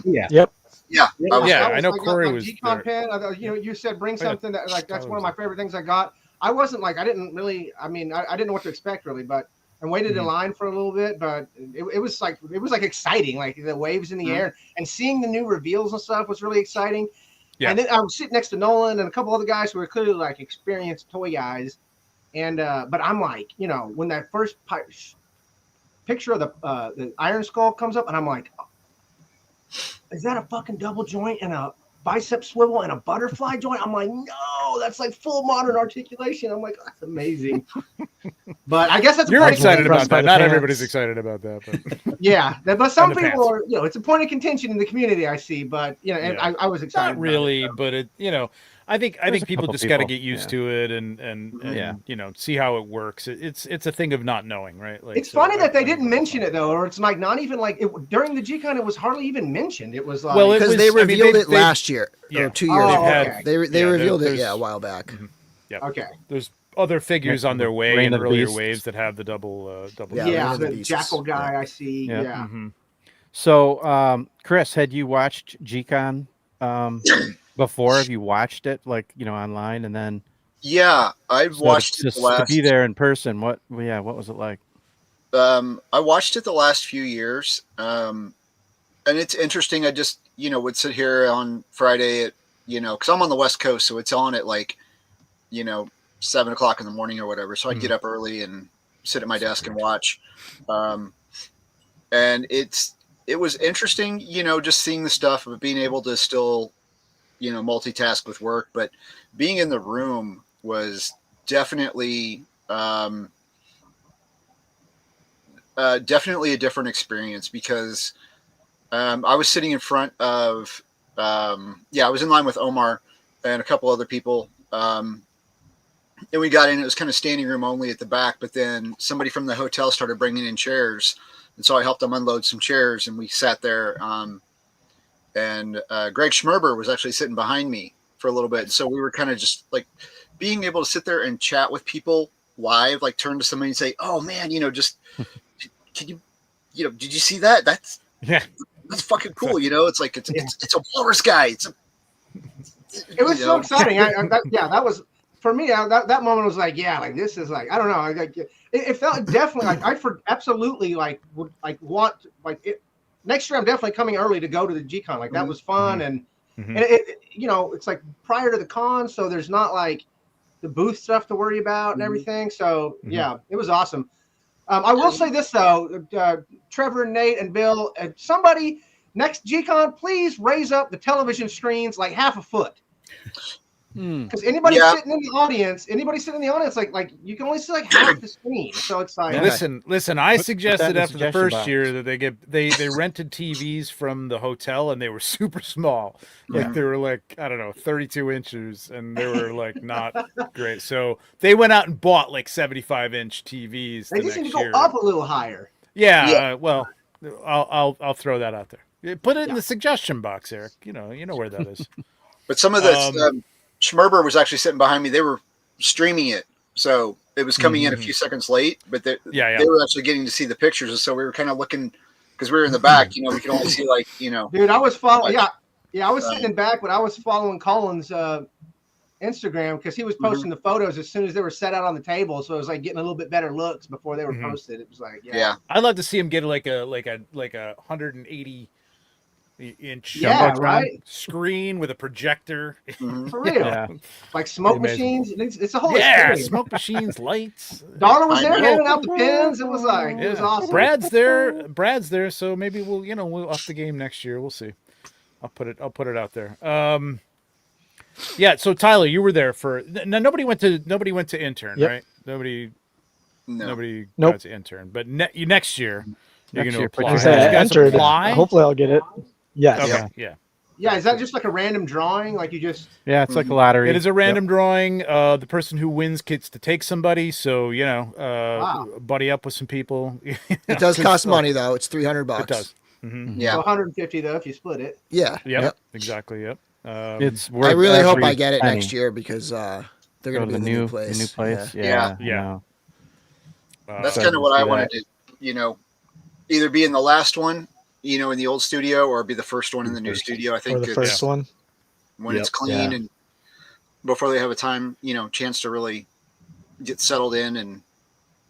Speaker 7: Yeah.
Speaker 4: Yep.
Speaker 5: Yeah.
Speaker 1: I know Corey was
Speaker 6: G-Con
Speaker 1: there.
Speaker 6: pen. You said bring something that like that's one of my favorite things I got. I wasn't like I didn't know what to expect really, but I waited in line for a little bit, but it was like exciting, like the waves in the air and seeing the new reveals and stuff was really exciting. Yeah. And then I was sitting next to Nolan and a couple other guys who were clearly like experienced toy guys, and but I'm like, when that first picture of the Iron Skull comes up, and I'm like, is that a fucking double joint and a bicep swivel and a butterfly joint. I'm like, no, that's like full modern articulation. I'm like, that's amazing. But I guess that's a
Speaker 1: You're
Speaker 6: point of
Speaker 1: excited about
Speaker 4: Impressed by
Speaker 1: that.
Speaker 4: the
Speaker 1: Not
Speaker 4: pants.
Speaker 1: everybody's excited about that, but
Speaker 6: yeah, but some
Speaker 1: the
Speaker 6: people
Speaker 1: pants.
Speaker 6: are, it's a point of contention in the community, I see. But and
Speaker 1: Yeah.
Speaker 6: I was excited.
Speaker 1: not really. But it, I think
Speaker 2: There's a
Speaker 1: people
Speaker 2: couple
Speaker 1: just got to
Speaker 2: people,
Speaker 1: get used
Speaker 2: yeah.
Speaker 1: to it and
Speaker 2: Yeah.
Speaker 1: see how it works. It's a thing of not knowing, right? Like
Speaker 6: It's funny that they
Speaker 1: I think
Speaker 6: didn't
Speaker 1: it'll be
Speaker 6: mention
Speaker 1: fun.
Speaker 6: it though, or it's like not even like it during the G-Con. It was hardly even mentioned. It was like,
Speaker 1: Well, it
Speaker 3: Because
Speaker 1: was-
Speaker 3: they
Speaker 1: I mean,
Speaker 3: revealed it
Speaker 1: they-
Speaker 3: last year
Speaker 1: yeah.
Speaker 3: or 2 years
Speaker 6: Oh,
Speaker 3: ago.
Speaker 6: okay.
Speaker 3: They
Speaker 1: Yeah,
Speaker 3: revealed it
Speaker 1: there's-
Speaker 3: a while back.
Speaker 6: okay,
Speaker 1: There's other figures on their way
Speaker 2: Reign
Speaker 1: in
Speaker 2: of the
Speaker 1: earlier
Speaker 2: Beast.
Speaker 1: waves that have the double
Speaker 3: Yeah,
Speaker 6: yeah,
Speaker 3: Reign of the
Speaker 6: the
Speaker 3: Beasts.
Speaker 6: jackal guy I see.
Speaker 2: Yeah.
Speaker 6: Yeah.
Speaker 1: Mhm.
Speaker 2: So, Chris, had you watched GCon before? Have you watched it online and then
Speaker 5: Yeah, I've
Speaker 2: so
Speaker 5: watched
Speaker 2: to,
Speaker 5: it the
Speaker 2: to
Speaker 5: last.
Speaker 2: be there in person? What was it like?
Speaker 5: I watched it the last few years, and it's interesting. I just would sit here on Friday at because I'm on the West Coast, so it's on at like 7 o'clock in the morning or whatever. So I'd get up early and sit at my desk and watch. And it was interesting, just seeing the stuff, but being able to still multitask with work, but being in the room was definitely definitely a different experience because I was sitting in front of I was in line with Omar and a couple other people, and we got in. It was kind of standing room only at the back, but then somebody from the hotel started bringing in chairs, and so I helped them unload some chairs, and we sat there. And Greg Schmerber was actually sitting behind me for a little bit. So we were kind of just like being able to sit there and chat with people live, like turn to somebody and say, "Oh man, just can you, did you see that? That's fucking cool." It's like it's a walrus guy.
Speaker 6: It was so exciting. That was for me. That moment was like, this is like, I don't know. It felt definitely like absolutely would want it. Next year, I'm definitely coming early to go to the G-Con. Like that was fun, and it it's like prior to the con, so there's not like the booth stuff to worry about and everything. So yeah, it was awesome. I will say this though, Trevor, Nate, and Bill, somebody next G-Con, please raise up the television screens like half a foot. Because anybody sitting in the audience, like you can only see like half the screen. So it's like
Speaker 1: Listen. I suggested
Speaker 2: in the
Speaker 1: after the
Speaker 2: suggestion
Speaker 1: first
Speaker 2: box.
Speaker 1: year that they rented TVs from the hotel and they were super small, like they were like 32 inches, and they were like not great. So they went out and bought like 75-inch TVs.
Speaker 6: they
Speaker 1: the
Speaker 6: just need
Speaker 1: next
Speaker 6: to go
Speaker 1: year.
Speaker 6: up a little higher.
Speaker 1: Yeah. Well, I'll throw that out there. Put it in the suggestion box, Eric. You know where that is.
Speaker 5: But some of the Schmerber was actually sitting behind me. They were streaming it, so it was coming in a few seconds late. But they were actually getting to see the pictures, and so we were kind of looking because we were in the back. We could only see
Speaker 6: Dude, I was following. I was sitting in back, but I was following Colin's Instagram because he was posting the photos as soon as they were set out on the table. So it was like getting a little bit better looks before they were posted. It was like
Speaker 1: I'd love to see him get like a 180 inch screen with a projector.
Speaker 6: For real. Like smoke machines. It's a whole experience.
Speaker 1: Smoke machines, lights.
Speaker 6: Dollar was there handing out the pins. It was like it was awesome.
Speaker 1: Brad's there, so maybe we'll up the game next year. We'll see. I'll put it out there. So Tyler, you were there for nobody went to intern, right? Nobody got to intern, but next year you're going to apply.
Speaker 4: Like I said, I entered. Hopefully I'll get it. Yes.
Speaker 1: Okay. Yeah.
Speaker 6: Is that just like a random drawing? Like you just
Speaker 2: it's like a lottery.
Speaker 1: It is a random drawing. The person who wins gets to take somebody. So buddy up with some people.
Speaker 3: It does cost money though. It's $300.
Speaker 1: It does.
Speaker 6: So 150 though if you split it.
Speaker 3: Yeah.
Speaker 1: Yep. Exactly. Yep.
Speaker 2: It's worth
Speaker 3: I really hope
Speaker 2: every
Speaker 3: I get it
Speaker 2: penny.
Speaker 3: next year because they're going
Speaker 2: Go
Speaker 3: to
Speaker 2: to
Speaker 3: be in the new place.
Speaker 2: The new place.
Speaker 5: Yeah.
Speaker 2: Yeah.
Speaker 5: That's
Speaker 2: So
Speaker 5: kind of what I
Speaker 2: do
Speaker 5: wanted to, either be in the last one, in the old studio, or be the first one in the new studio. I think
Speaker 4: Or the first one.
Speaker 5: when it's clean and before they have a chance to really get settled in and,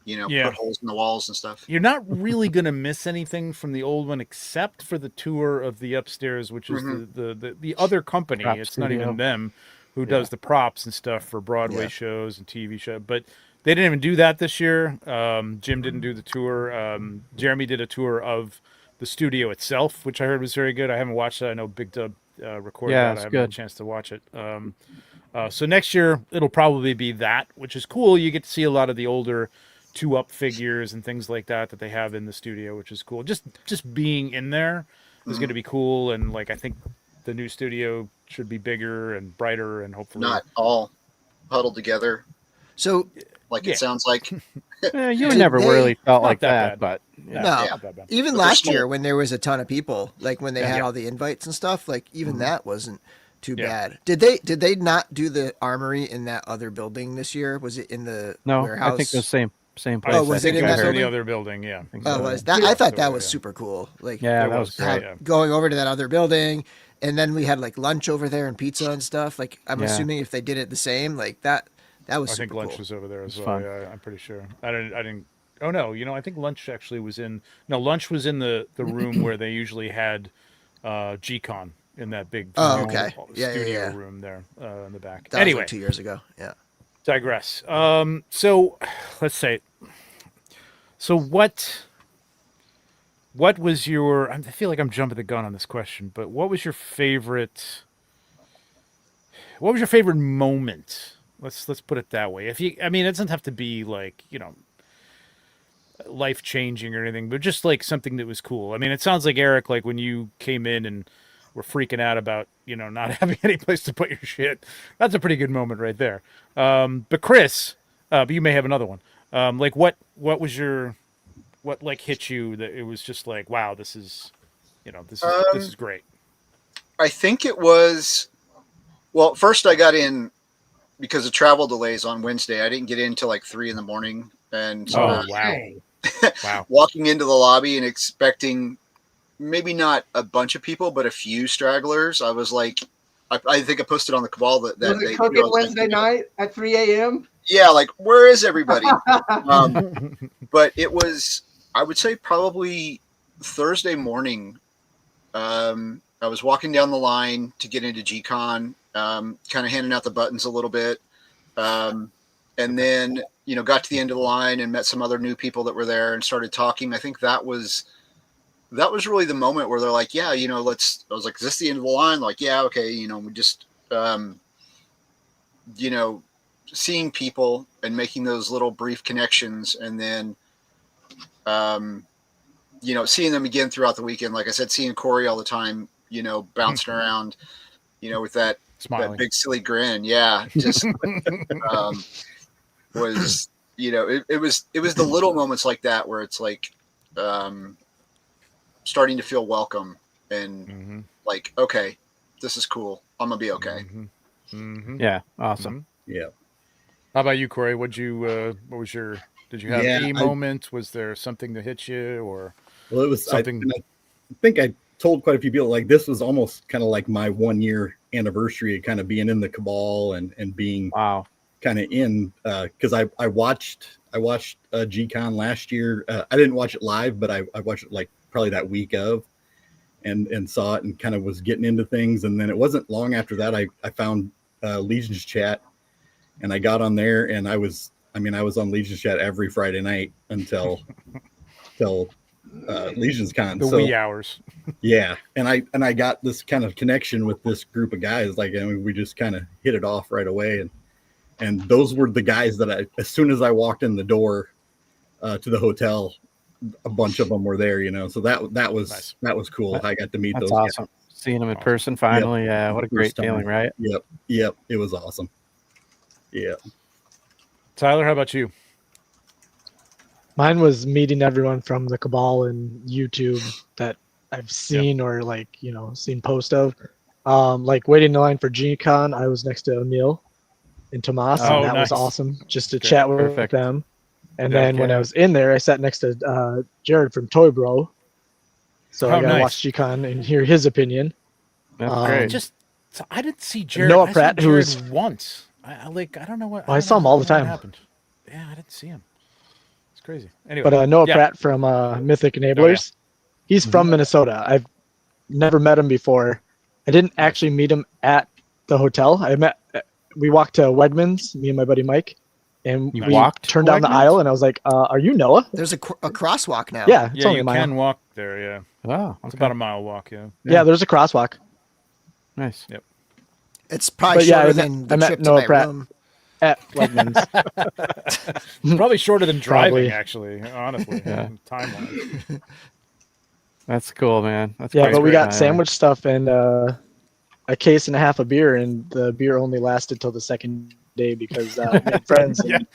Speaker 5: put holes in the walls and stuff.
Speaker 1: You're not really going to miss anything from the old one except for the tour of the upstairs, which is the other company.
Speaker 2: Prop
Speaker 1: It's not
Speaker 2: studio.
Speaker 1: even them who does the props and stuff for Broadway shows and TV shows. But they didn't even do that this year. Jim didn't do the tour. Jeremy did a tour of the studio itself, which I heard was very good. I haven't watched that. I know Big Dub recorded
Speaker 2: Yeah,
Speaker 1: that. I
Speaker 2: it's
Speaker 1: haven't had a
Speaker 2: good.
Speaker 1: chance to watch it. So next year it'll probably be that, which is cool. You get to see a lot of the older 2-up figures and things like that they have in the studio, which is cool. Just being in there is going to be cool, and like I think the new studio should be bigger and brighter, and hopefully
Speaker 5: Not all huddled together
Speaker 3: So
Speaker 5: like
Speaker 1: Yeah.
Speaker 5: it sounds like.
Speaker 2: You
Speaker 3: Did
Speaker 2: never
Speaker 3: they-
Speaker 2: really felt
Speaker 1: Not
Speaker 2: like
Speaker 1: that
Speaker 2: that, but
Speaker 1: No,
Speaker 2: yeah.
Speaker 3: No.
Speaker 5: Yeah.
Speaker 1: not that bad.
Speaker 3: even
Speaker 5: But they're
Speaker 3: last year
Speaker 5: small.
Speaker 3: when there was a ton of people, like when they had
Speaker 1: Yeah.
Speaker 3: all the invites and stuff, like even that wasn't too
Speaker 1: Yeah.
Speaker 3: bad. Did they not do the armory in that other building this year? Was it in the
Speaker 2: No,
Speaker 3: warehouse?
Speaker 2: I think the same place.
Speaker 3: Oh, was
Speaker 2: I
Speaker 3: it
Speaker 2: think
Speaker 3: in
Speaker 1: it
Speaker 3: that
Speaker 1: was in
Speaker 3: building?
Speaker 1: the other building? Yeah.
Speaker 2: think
Speaker 3: Oh,
Speaker 2: so.
Speaker 3: was that?
Speaker 1: Yeah.
Speaker 3: I thought that
Speaker 1: So,
Speaker 3: was
Speaker 1: yeah.
Speaker 3: super cool. Like
Speaker 2: Yeah,
Speaker 1: It
Speaker 2: that
Speaker 1: was
Speaker 2: was
Speaker 1: great,
Speaker 2: great.
Speaker 1: yeah.
Speaker 3: going over to that other building, and then we had like lunch over there and pizza and stuff. Like I'm
Speaker 2: Yeah.
Speaker 3: assuming if they did it the same, like that was
Speaker 1: I
Speaker 3: super
Speaker 1: think lunch
Speaker 3: cool.
Speaker 1: was over there as
Speaker 2: It's
Speaker 1: well.
Speaker 2: fun.
Speaker 1: Yeah, I'm pretty sure. I didn't. Oh no, I think lunch actually was in. No, lunch was in the room where they usually had G-Con in that big
Speaker 3: Oh,
Speaker 1: huge
Speaker 3: okay. Yeah,
Speaker 1: studio
Speaker 3: yeah.
Speaker 1: room there in the back.
Speaker 3: That was
Speaker 1: Anyway,
Speaker 3: like 2 years ago. Yeah.
Speaker 1: digress. So let's say. So what was your? I feel like I'm jumping the gun on this question, but what was your favorite? What was your favorite moment? Let's put it that way. I mean, it doesn't have to be like life changing or anything, but just like something that was cool. I mean, it sounds like Eric, like when you came in and were freaking out about not having any place to put your shit. That's a pretty good moment right there. But Chris, but you may have another one. Like what was your what like hit you that it was just like, wow, this is this is great.
Speaker 5: I think it was. Well, first I got in because of travel delays on Wednesday. I didn't get in till like 3 a.m, and
Speaker 1: Oh wow, wow.
Speaker 5: walking into the lobby and expecting maybe not a bunch of people, but a few stragglers. I was like, I think I posted on the Cabal that
Speaker 6: Was
Speaker 5: day.
Speaker 6: it cooking
Speaker 5: I was like,
Speaker 6: Wednesday night at 3 a.m.?
Speaker 5: Yeah, like where is everybody? But it was, I would say, probably Thursday morning. I was walking down the line to get into G-Con, kind of handing out the buttons a little bit. And then, got to the end of the line and met some other new people that were there and started talking. I think that was really the moment where they're like, yeah, I was like, is this the end of the line? Like, yeah, okay. We just, seeing people and making those little brief connections, and then, seeing them again throughout the weekend. Like I said, seeing Corey all the time, bouncing around, with that big silly grin. Yeah. Just, was, it was the little moments like that where it's like, starting to feel welcome and like, okay, this is cool. I'm gonna be okay.
Speaker 2: Yeah, awesome.
Speaker 7: Yeah.
Speaker 1: How about you, Corey? What was your? Did you have a moment? Was there something that hit you, or
Speaker 7: Well, it was
Speaker 1: something?
Speaker 7: I think I told quite a few people like this was almost kind of like my 1 year anniversary of kind of being in the Cabal and being
Speaker 2: Wow.
Speaker 7: kind of in because I watched G-Con last year. I didn't watch it live, but I watched it like probably that week of and saw it and kind of was getting into things. And then it wasn't long after that I found Legions Chat, and I got on there, and I was on Legions Chat every Friday night until LegionsCon.
Speaker 1: The wee hours.
Speaker 7: Yeah, and I got this kind of connection with this group of guys. Like, we just kind of hit it off right away, and those were the guys that as soon as I walked in the door to the hotel, a bunch of them were there. So that was
Speaker 1: Nice.
Speaker 7: That was cool. I got to meet
Speaker 2: That's
Speaker 7: those
Speaker 2: awesome. Seeing them in person finally. Yeah, what a great
Speaker 7: First time.
Speaker 2: feeling, right?
Speaker 7: Yep, it was awesome. Yeah.
Speaker 1: Tyler, how about you?
Speaker 4: Mine was meeting everyone from the Cabal and YouTube that I've seen or seen post of. Like waiting in line for G-Con, I was next to Emil and Tomas,
Speaker 1: Oh,
Speaker 4: and that
Speaker 1: nice.
Speaker 4: was awesome just to
Speaker 1: Okay,
Speaker 4: chat with
Speaker 2: perfect.
Speaker 4: them. And
Speaker 1: Yeah,
Speaker 4: then when
Speaker 2: okay.
Speaker 4: I was in there, I sat next to Jared from Toy Bro. So
Speaker 1: Oh,
Speaker 4: I got to
Speaker 1: nice.
Speaker 4: watch G-Con and hear his opinion.
Speaker 2: That's great.
Speaker 1: I didn't see Jared.
Speaker 4: Noah
Speaker 1: I saw
Speaker 4: Pratt,
Speaker 1: Jared
Speaker 4: who's-
Speaker 1: once. I don't know what.
Speaker 4: I
Speaker 1: don't
Speaker 4: saw
Speaker 1: know
Speaker 4: him all the
Speaker 1: what
Speaker 4: time.
Speaker 1: happened. Yeah, I didn't see him. It's crazy. Anyway,
Speaker 4: But Noah
Speaker 1: yeah.
Speaker 4: Pratt from Mythic Enablers, he's from Minnesota. I've never met him before. I didn't actually meet him at the hotel. We walked to Wegmans, me and my buddy Mike, and
Speaker 2: You
Speaker 4: we
Speaker 2: walked
Speaker 4: turned
Speaker 2: to
Speaker 4: down the
Speaker 2: Wegmans?
Speaker 4: aisle, and I was like, "Are you Noah?"
Speaker 3: There's a crosswalk now.
Speaker 4: Yeah, it's
Speaker 1: Yeah,
Speaker 4: only
Speaker 1: you
Speaker 4: a mile.
Speaker 1: can walk there. Yeah,
Speaker 2: Oh,
Speaker 1: it's
Speaker 2: okay.
Speaker 1: about a mile walk. Yeah.
Speaker 4: Yeah, there's a crosswalk.
Speaker 2: Nice.
Speaker 3: It's probably
Speaker 4: But yeah,
Speaker 3: shorter
Speaker 4: I
Speaker 3: than the
Speaker 4: met
Speaker 3: trip to
Speaker 4: Noah
Speaker 3: my
Speaker 4: Pratt.
Speaker 3: room.
Speaker 4: At Wegmans.
Speaker 1: It's probably shorter than driving,
Speaker 4: Probably.
Speaker 1: actually, honestly,
Speaker 2: Yeah.
Speaker 1: time-wise.
Speaker 2: That's cool, man. That's
Speaker 4: Yeah,
Speaker 2: quite
Speaker 4: but we
Speaker 2: great,
Speaker 4: got
Speaker 2: man.
Speaker 4: sandwich stuff and a case and a half of beer, and the beer only lasted till the second day because I made friends.
Speaker 1: Yeah.
Speaker 4: And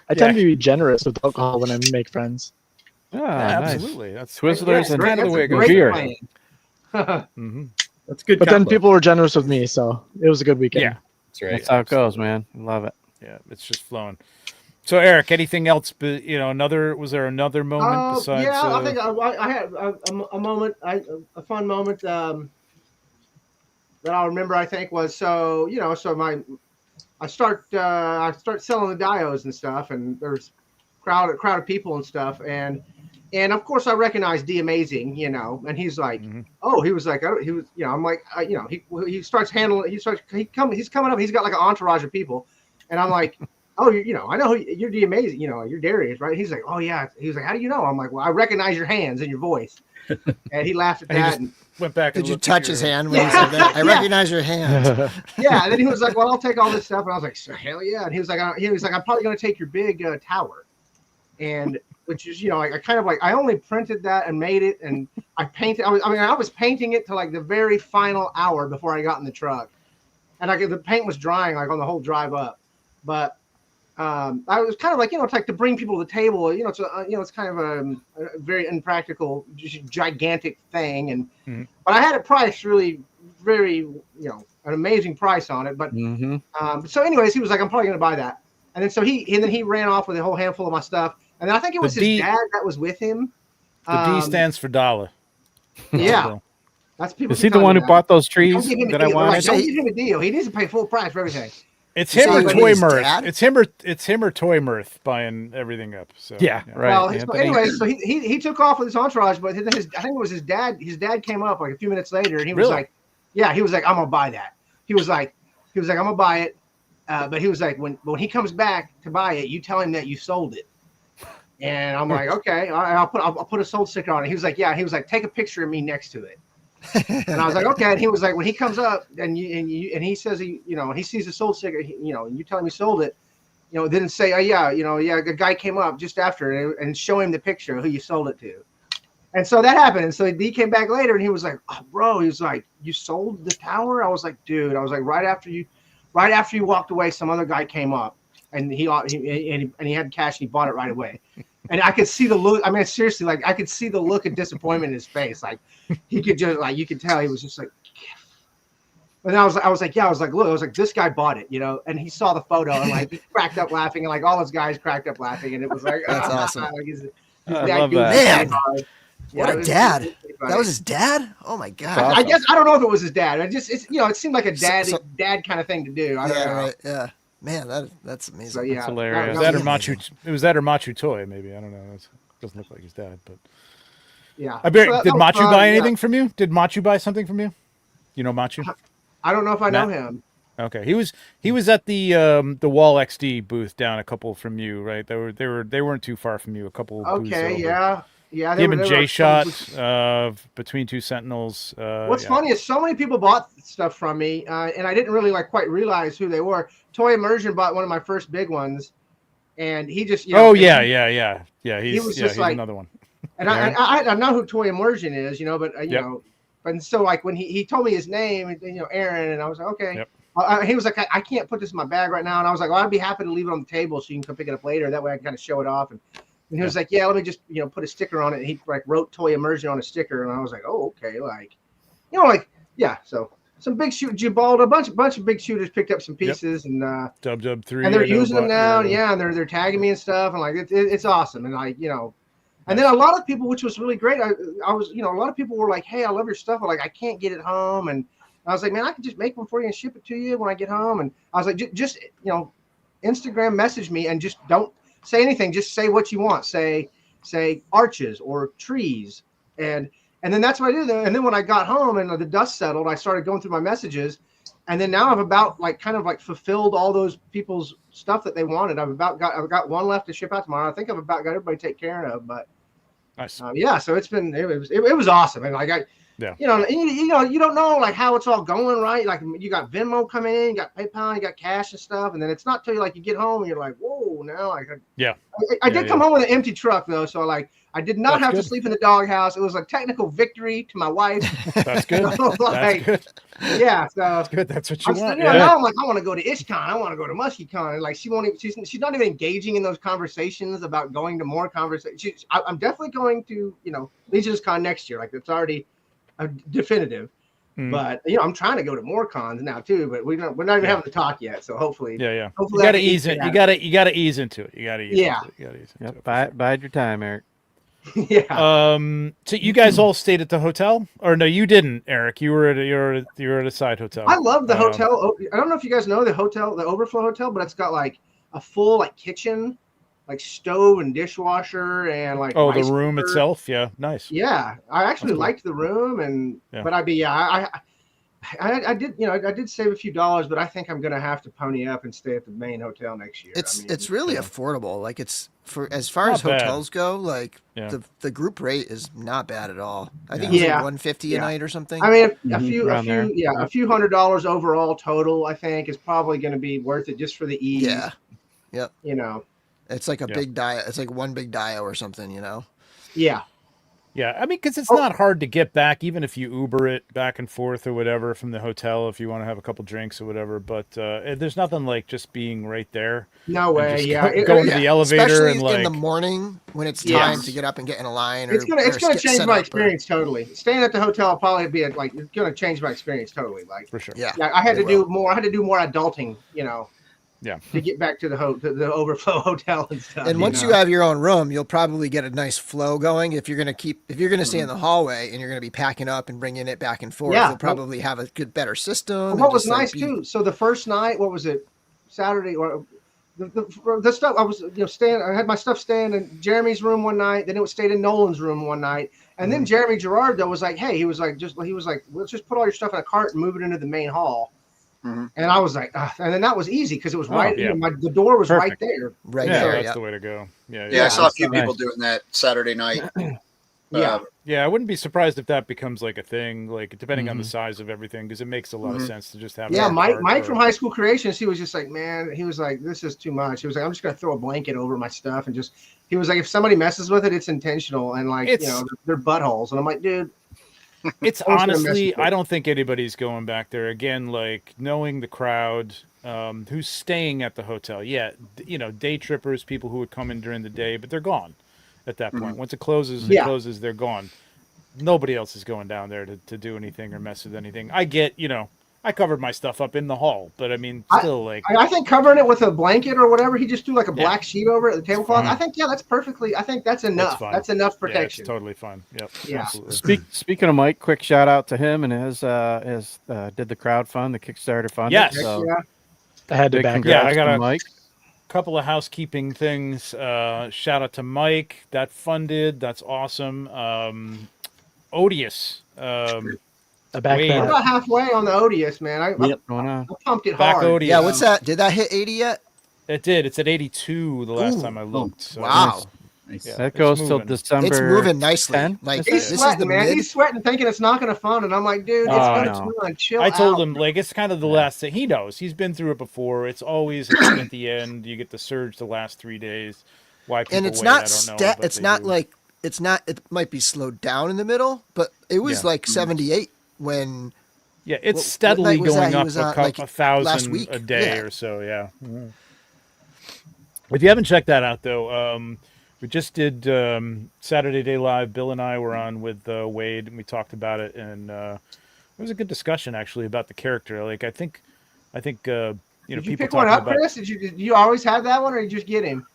Speaker 4: I tend to be generous with alcohol when I make friends.
Speaker 2: Ah,
Speaker 1: Yeah,
Speaker 2: nice.
Speaker 1: absolutely. That's
Speaker 2: Twizzlers and
Speaker 1: kind of the way it goes.
Speaker 6: great
Speaker 2: beer.
Speaker 6: plan.
Speaker 1: hmm
Speaker 7: That's a good.
Speaker 4: But then
Speaker 7: combo.
Speaker 4: people were generous with me, so it was a good weekend.
Speaker 1: Yeah.
Speaker 7: That's right.
Speaker 2: That's how it goes, man. Love it.
Speaker 1: Yeah, it's just flowing. So, Eric, anything else? But was there another moment besides?
Speaker 6: Yeah, I think I had a moment, a fun moment that I'll remember. I think was I start selling the diodes and stuff, and there's crowd of people and stuff, and of course I recognize D Amazing, and he's like, oh, he was like, I'm like, he starts handling, he's coming up, he's got like an entourage of people, and I'm like, oh, I know you're D Amazing, you're Darius, right? He's like, oh yeah, he was like, how do you know? I'm like, well, I recognize your hands and your voice, and he laughed at
Speaker 1: And he
Speaker 6: that.
Speaker 1: just
Speaker 6: And
Speaker 1: went back.
Speaker 3: Did
Speaker 1: and
Speaker 3: you
Speaker 1: looked at
Speaker 3: touch his
Speaker 1: your-
Speaker 3: hand when he said that? I recognize your hand.
Speaker 6: yeah, and then he was like, well, I'll take all this stuff, and I was like, hell yeah, and he was like, I'm probably going to take your big tower, and which is, I kind of like, I only printed that and made it, and I painted. I was painting it to like the very final hour before I got in the truck, and the paint was drying like on the whole drive up, but I was kind of like, it's like to bring people to the table. It's kind of a very impractical, just gigantic thing, and but I had it priced really, very, an amazing price on it. But so, anyways, he was like, I'm probably going to buy that, and then he ran off with a whole handful of my stuff. And then I think it was his dad that was with him.
Speaker 1: The D stands for dollar.
Speaker 6: Yeah, that's people.
Speaker 2: Is he the one who bought those trees that I wanted?
Speaker 6: Don't give him a deal. He needs to pay full price for everything.
Speaker 1: It's him or
Speaker 3: saying
Speaker 1: Toy
Speaker 3: his
Speaker 1: Mirth.
Speaker 3: dad?
Speaker 1: It's him or Toy Mirth buying everything up. So
Speaker 2: Yeah, right.
Speaker 6: Well, so
Speaker 2: Anthony.
Speaker 6: anyway, so he took off with his entourage, but I think it was his dad. His dad came up like a few minutes later, and he was like, "Yeah," he was like, "I'm gonna buy that." He was like, "I'm gonna buy it," but he was like, "When he comes back to buy it, you tell him that you sold it." And I'm like, okay, I'll put a sold sticker on it. He was like, yeah. He was like, take a picture of me next to it. And I was like, okay. And he was like, when he comes up and he says he sees the sold sticker, and you tell him he sold it, didn't say, oh yeah, a guy came up just after and show him the picture of who you sold it to. And so that happened. And so he came back later and he was like, oh, bro, he was like, you sold the tower? I was like, dude, right after you walked away, some other guy came up. And he had cash and he bought it right away. And I could see the look. I mean, seriously, like I could see the look of disappointment in his face. Like he could just you could tell he was just like. And I was like, this guy bought it, and he saw the photo and like he cracked up laughing and like all his guys cracked up laughing and it was like,
Speaker 3: That's awesome.
Speaker 6: Like, his
Speaker 2: I
Speaker 6: dad
Speaker 2: love
Speaker 6: goes
Speaker 2: that.
Speaker 6: pretty hard.
Speaker 3: What
Speaker 6: Yeah,
Speaker 3: a
Speaker 6: it was
Speaker 3: dad.
Speaker 6: pretty funny.
Speaker 3: That was his dad? Oh my god.
Speaker 6: I guess I don't know if it was his dad. It seemed like a dad
Speaker 3: So-
Speaker 6: kind of thing to do. I don't know.
Speaker 3: Right. Yeah. Man, that's amazing.
Speaker 6: So yeah,
Speaker 2: That's hilarious.
Speaker 1: Was that or
Speaker 3: amazing.
Speaker 1: Machu? It was that or Machu Toy, maybe. I don't know. It doesn't look like his dad, but
Speaker 6: Yeah.
Speaker 1: I bet.
Speaker 6: So that
Speaker 1: Did
Speaker 6: was
Speaker 1: Machu
Speaker 6: fun,
Speaker 1: buy
Speaker 6: yeah.
Speaker 1: anything from you? Did Machu buy something from you? You know Machu?
Speaker 6: I don't know if I know
Speaker 1: Matt?
Speaker 6: him.
Speaker 1: Okay, he was at the Wall XD booth down a couple from you, right? They weren't too far from you. A couple. booths
Speaker 6: Okay,
Speaker 1: over.
Speaker 6: yeah.
Speaker 1: Him and
Speaker 6: they
Speaker 1: Jay
Speaker 6: were-
Speaker 1: shot Between Two Sentinels.
Speaker 6: What's
Speaker 1: yeah.
Speaker 6: funny is so many people bought stuff from me, and I didn't really quite realize who they were. Toy Immersion bought one of my first big ones, and he just
Speaker 1: Oh yeah. He's
Speaker 6: like-
Speaker 1: another one.
Speaker 6: And I know who Toy Immersion is, but
Speaker 1: Yep.
Speaker 6: but so like when he told me his name, Aaron, and I was like, okay.
Speaker 1: Yep.
Speaker 6: He was like, I can't put this in my bag right now, and I was like, well, I'd be happy to leave it on the table so you can come pick it up later. That way I can kind of show it off. And he was like, yeah, let me just put a sticker on it. And he wrote Toy Immersion on a sticker, and I was like, oh, okay, yeah. So some big shoot, Jubald, a bunch of big shooters picked up some pieces, and
Speaker 1: Dub 3.
Speaker 6: and they're
Speaker 1: I know
Speaker 6: using them now,
Speaker 1: bought,
Speaker 6: and they're tagging me and stuff, and like it's awesome, and and then a lot of people, which was really great. I was, a lot of people were like, hey, I love your stuff, but like I can't get it home, and I was like, man, I can just make one for you and ship it to you when I get home, and I was like, just Instagram message me and just don't say anything, just say what you want, say arches or trees, and then that's what I do. And then when I got home and the dust settled, I started going through my messages. And then now I've about fulfilled all those people's stuff that they wanted. I've got one left to ship out tomorrow. I think I've about got everybody taken care of. But
Speaker 1: Nice.
Speaker 6: yeah, so it was awesome. And
Speaker 1: Yeah.
Speaker 6: You know, and you don't know like how it's all going, right? Like you got Venmo coming in, you got PayPal, you got cash and stuff, and then it's not till like you get home and you're like, whoa, now like
Speaker 1: Yeah.
Speaker 6: I did come home with an empty truck though, so like I did not
Speaker 1: That's
Speaker 6: have to
Speaker 1: good.
Speaker 6: sleep in the doghouse. It was a technical victory to my wife.
Speaker 1: That's good.
Speaker 6: So, like,
Speaker 1: That's good.
Speaker 6: Yeah, so
Speaker 1: That's good. That's what you
Speaker 6: I'm
Speaker 1: want.
Speaker 6: still,
Speaker 1: Yeah.
Speaker 6: now I'm like, I want to go to IshCon. I want to go to MuskieCon. And like, she won't. She's not even engaging in those conversations about going to more conversations. I'm definitely going to, LegionsCon next year. Like, it's already definitive.
Speaker 1: Mm.
Speaker 6: But I'm trying to go to more cons now too. But we're not even having the talk yet. So hopefully,
Speaker 1: Yeah.
Speaker 6: hopefully
Speaker 1: You
Speaker 6: I
Speaker 1: got to
Speaker 6: can
Speaker 1: ease
Speaker 6: get
Speaker 1: it.
Speaker 6: that.
Speaker 1: You got to ease into it. You got to ease
Speaker 6: Yeah.
Speaker 1: into it. You got to ease into
Speaker 2: Yep.
Speaker 1: it. for sure.
Speaker 2: Bide your time, Eric.
Speaker 6: Yeah.
Speaker 1: So you guys all stayed at the hotel, or no? You didn't, Eric. You were at a side hotel.
Speaker 6: I love the hotel. I don't know if you guys know the hotel, the Overflow Hotel, but it's got like a full like kitchen, like stove and dishwasher and like.
Speaker 1: Oh, the
Speaker 6: rice
Speaker 1: room
Speaker 6: cooker.
Speaker 1: itself. Yeah, nice.
Speaker 6: Yeah, I actually
Speaker 1: That's cool.
Speaker 6: liked the room, but I did, I did save a few dollars, but I think I'm gonna have to pony up and stay at the main hotel next year.
Speaker 3: It's really affordable. Like it's for as far
Speaker 1: Not
Speaker 3: as
Speaker 1: bad.
Speaker 3: hotels go, like
Speaker 1: Yeah.
Speaker 3: the group rate is not bad at all. I think
Speaker 6: Yeah.
Speaker 3: it's like
Speaker 6: Yeah.
Speaker 3: 150 a night or something.
Speaker 6: I mean, a
Speaker 2: Mhm,
Speaker 6: few,
Speaker 2: around there.
Speaker 6: a few $100 overall total. I think is probably going to be worth it just for the ease.
Speaker 3: Yeah. Yep. It's like a
Speaker 1: Yeah.
Speaker 3: big dia. It's like one big dia or something,
Speaker 6: Yeah.
Speaker 1: Yeah, I mean, because it's not hard to get back, even if you Uber it back and forth or whatever from the hotel, if you want to have a couple drinks or whatever. But there's nothing like just being right there.
Speaker 6: No way.
Speaker 1: just
Speaker 6: Yeah.
Speaker 1: going to the elevator
Speaker 3: Especially
Speaker 1: and like
Speaker 3: in the morning when it's
Speaker 6: Yes.
Speaker 3: time to get up and get in a line. Or,
Speaker 6: It's gonna
Speaker 3: get
Speaker 6: change
Speaker 3: set
Speaker 6: my
Speaker 3: up or-
Speaker 6: experience totally. Staying at the hotel will probably be it's gonna change my experience totally. Like
Speaker 1: for sure.
Speaker 3: Yeah.
Speaker 6: I had to
Speaker 3: it
Speaker 6: do
Speaker 3: will.
Speaker 6: more. I had to do more adulting.
Speaker 1: Yeah.
Speaker 6: To get back to the Overflow Hotel and stuff.
Speaker 3: And once you have your own room, you'll probably get a nice flow going. If you're gonna stay in the hallway and you're gonna be packing up and bringing it back and forth,
Speaker 6: Yeah.
Speaker 3: you'll probably have a better system.
Speaker 6: Well,
Speaker 3: and
Speaker 6: what was
Speaker 3: just, like,
Speaker 6: nice
Speaker 3: be-
Speaker 6: too. So the first night, what was it? Saturday or the stuff I was staying. I had my stuff staying in Jeremy's room one night. Then it was stayed in Nolan's room one night. And then Jeremy Gerard though was like, hey, he was like, let's just put all your stuff in a cart and move it into the main hall.
Speaker 5: Mhm.
Speaker 6: And I was like, and then that was easy because it was
Speaker 1: Oh,
Speaker 6: right.
Speaker 1: yeah.
Speaker 6: The door was right
Speaker 1: Perfect.
Speaker 6: there.
Speaker 3: right
Speaker 1: Yeah,
Speaker 3: there.
Speaker 1: that's
Speaker 3: Yeah.
Speaker 1: the way to go. Yeah,
Speaker 5: Yeah, I saw a few
Speaker 2: nice.
Speaker 5: people doing that Saturday night.
Speaker 6: Yeah.
Speaker 1: Yeah, I wouldn't be surprised if that becomes like a thing, like depending on the
Speaker 2: Mhm.
Speaker 1: size of everything, because it makes a lot of sense to just have.
Speaker 6: Yeah,
Speaker 1: a
Speaker 6: Mike
Speaker 1: cart
Speaker 6: from
Speaker 1: or-
Speaker 6: High School Creations, he was just like, man, he was like, this is too much. He was like, I'm just gonna throw a blanket over my stuff and just. He was like, if somebody messes with it, it's intentional and like they're buttholes. And I'm like, dude.
Speaker 1: It's
Speaker 6: I was gonna mess
Speaker 1: honestly,
Speaker 6: with it.
Speaker 1: I don't think anybody's going back there again. Like knowing the crowd, who's staying at the hotel. Yeah, day trippers, people who would come in during the day, but they're gone at that point. Once it closes,
Speaker 6: Yeah.
Speaker 1: it closes. They're gone. Nobody else is going down there to do anything or mess with anything. I get, I covered my stuff up in the hall, but I mean, still, like,
Speaker 6: I think covering it with a blanket or whatever, he just threw like a
Speaker 1: Yeah.
Speaker 6: black sheet over it, the tablecloth.
Speaker 1: fine.
Speaker 6: I think, that's perfectly. I think that's enough.
Speaker 1: fine.
Speaker 6: That's enough
Speaker 1: yeah,
Speaker 6: protection.
Speaker 1: it's totally fine. Yep.
Speaker 6: Yeah.
Speaker 1: Absolutely.
Speaker 2: Speaking of Mike, quick shout out to him and his did the crowdfund, the Kickstarter fund.
Speaker 1: Yes.
Speaker 2: So
Speaker 6: Yeah.
Speaker 4: I had to
Speaker 2: big
Speaker 4: back
Speaker 2: congrats
Speaker 1: Yeah, I got
Speaker 2: to
Speaker 1: a-
Speaker 2: Mike.
Speaker 1: Couple of housekeeping things. Shout out to Mike. That funded. That's awesome. Odious.
Speaker 4: I back
Speaker 1: Wait.
Speaker 6: I'm
Speaker 4: that.
Speaker 6: about halfway on the Odious, man. I
Speaker 2: Going on.
Speaker 6: pumped it
Speaker 1: Back
Speaker 6: hard.
Speaker 1: Odious.
Speaker 3: Yeah, what's that? Did that hit 80 yet?
Speaker 1: It did. It's at 82 the last
Speaker 3: Ooh.
Speaker 1: time I looked. So
Speaker 3: Wow.
Speaker 7: Nice.
Speaker 1: Yeah.
Speaker 2: That
Speaker 1: it's
Speaker 2: goes till
Speaker 1: moving.
Speaker 2: December.
Speaker 3: It's moving nicely.
Speaker 2: 10?
Speaker 3: Like
Speaker 6: He's
Speaker 3: this is
Speaker 6: sweating,
Speaker 3: the
Speaker 6: man.
Speaker 3: mid.
Speaker 6: He's sweating, thinking it's not going to fund, and I'm like, dude, it's
Speaker 1: Oh,
Speaker 6: going
Speaker 2: I
Speaker 6: to
Speaker 2: know.
Speaker 6: fund. Chill
Speaker 1: I told
Speaker 6: out.
Speaker 1: him, like, it's kind of the last thing. He knows. He's been through it before. It's always at the end. You get the surge the last 3 days. Why people
Speaker 3: And it's
Speaker 1: wait,
Speaker 3: not
Speaker 1: I don't know, but
Speaker 3: it's
Speaker 1: they
Speaker 3: not
Speaker 1: do.
Speaker 3: like it's not it might be slowed down in the middle, but it was
Speaker 1: Yeah.
Speaker 3: like 78 when
Speaker 1: Yeah, it's
Speaker 3: what
Speaker 1: steadily
Speaker 3: night was that?
Speaker 1: going
Speaker 3: He
Speaker 1: up
Speaker 3: was,
Speaker 1: a
Speaker 3: like, last
Speaker 1: 1,000
Speaker 3: week.
Speaker 1: a day
Speaker 3: Yeah.
Speaker 1: or so. Yeah. If you haven't checked that out, though, we just did Saturday Day Live. Bill and I were on with Wade, and we talked about it, and it was a good discussion actually about the character. Like, I think
Speaker 6: Did
Speaker 1: people
Speaker 6: you pick
Speaker 1: talking
Speaker 6: one up,
Speaker 1: about.
Speaker 6: Chris? Did you always have that one, or did you just get him?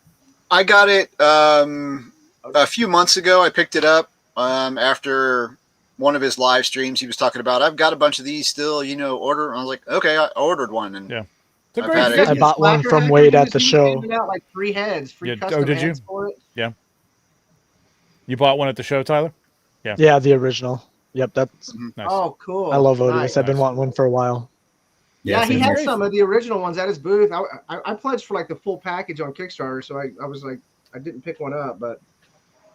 Speaker 5: I got it a few months ago. I picked it up after one of his live streams. He was talking about, I've got a bunch of these still, order. And I was like, okay, I ordered one. And
Speaker 1: Yeah. It's a
Speaker 5: I've
Speaker 1: great
Speaker 5: had it.
Speaker 1: figure.
Speaker 4: I bought one
Speaker 6: Splatter
Speaker 4: from
Speaker 6: head,
Speaker 4: Wade
Speaker 6: he
Speaker 4: at
Speaker 6: was
Speaker 4: the show.
Speaker 6: handing out like free heads, free
Speaker 1: Yeah.
Speaker 6: custom
Speaker 1: Oh, did you?
Speaker 6: heads for it.
Speaker 1: You bought one at the show, Tyler?
Speaker 4: Yeah, the original. Yep, that's.
Speaker 1: Nice.
Speaker 6: Oh, cool.
Speaker 4: I love Odious.
Speaker 6: Nice.
Speaker 4: I've been wanting one for a while.
Speaker 6: Yeah, he
Speaker 7: same
Speaker 6: had
Speaker 7: here.
Speaker 6: some of the original ones at his booth. I pledged for like the full package on Kickstarter, so I was like, I didn't pick one up, but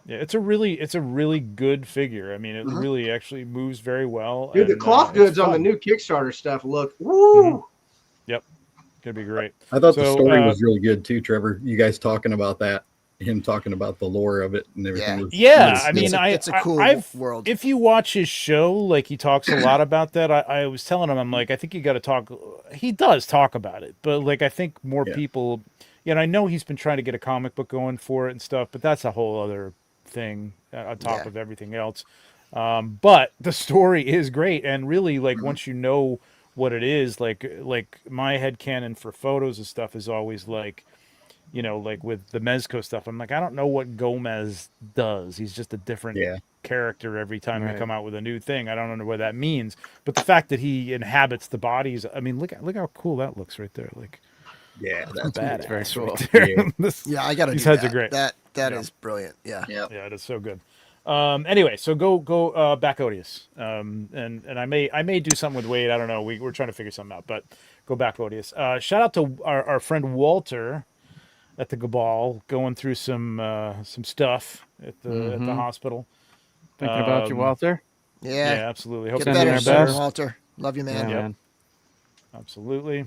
Speaker 1: Yeah, it's a really good figure. I mean, it
Speaker 3: Mhm.
Speaker 1: really actually moves very well.
Speaker 6: Dude, the
Speaker 1: and,
Speaker 6: cloth
Speaker 1: it's
Speaker 6: goods on the
Speaker 1: fun.
Speaker 6: new Kickstarter stuff look woo.
Speaker 1: Yep, gonna be great.
Speaker 7: I thought the
Speaker 1: So,
Speaker 7: story was really good too, Trevor. You guys talking about that, him talking about the lore of it and everything
Speaker 3: Yeah.
Speaker 7: was
Speaker 1: Yeah,
Speaker 7: really
Speaker 1: I
Speaker 7: cool.
Speaker 1: mean,
Speaker 3: it's a cool
Speaker 1: I've
Speaker 3: world.
Speaker 1: if you watch his show, like he talks a lot about that. I was telling him, I'm like, I think you got to talk. He does talk about it, but like I think more
Speaker 7: Yeah.
Speaker 1: people. I know he's been trying to get a comic book going for it and stuff, but that's a whole other thing on top
Speaker 3: Yeah.
Speaker 1: of everything else. But the story is great, and really, like
Speaker 3: Mhm.
Speaker 1: once you know what it is, like my headcanon for photos and stuff is always like like with the Mezco stuff, I'm like, I don't know what Gomez does. He's just a different
Speaker 7: Yeah.
Speaker 1: character every time they
Speaker 2: Right.
Speaker 1: come out with a new thing. I don't know what that means. But the fact that he inhabits the bodies, I mean, look how cool that looks right there. Like
Speaker 7: Yeah, that's
Speaker 1: badass
Speaker 2: very cool.
Speaker 1: right there.
Speaker 7: Yeah.
Speaker 1: This-
Speaker 3: Yeah, I got to
Speaker 1: these
Speaker 3: do
Speaker 1: heads
Speaker 3: that.
Speaker 1: are great.
Speaker 3: That
Speaker 1: Yeah.
Speaker 3: is brilliant. Yeah.
Speaker 5: Yeah.
Speaker 1: Yeah, it is so good. Anyway, so go back Odious. And I may do something with Wade. I don't know. We're trying to figure something out, but go back Odious. Shout out to our friend Walter at the Cabal, going through some stuff at the
Speaker 2: Mhm.
Speaker 1: hospital.
Speaker 2: Thinking about you, Walter.
Speaker 3: Yeah.
Speaker 1: Yeah, absolutely. Hope
Speaker 3: Get
Speaker 1: you're
Speaker 2: Sending
Speaker 3: better
Speaker 1: doing
Speaker 2: our
Speaker 3: soon,
Speaker 2: best.
Speaker 3: Walter. Love you, man.
Speaker 2: Yeah,
Speaker 1: Yep.
Speaker 2: man.
Speaker 1: Absolutely.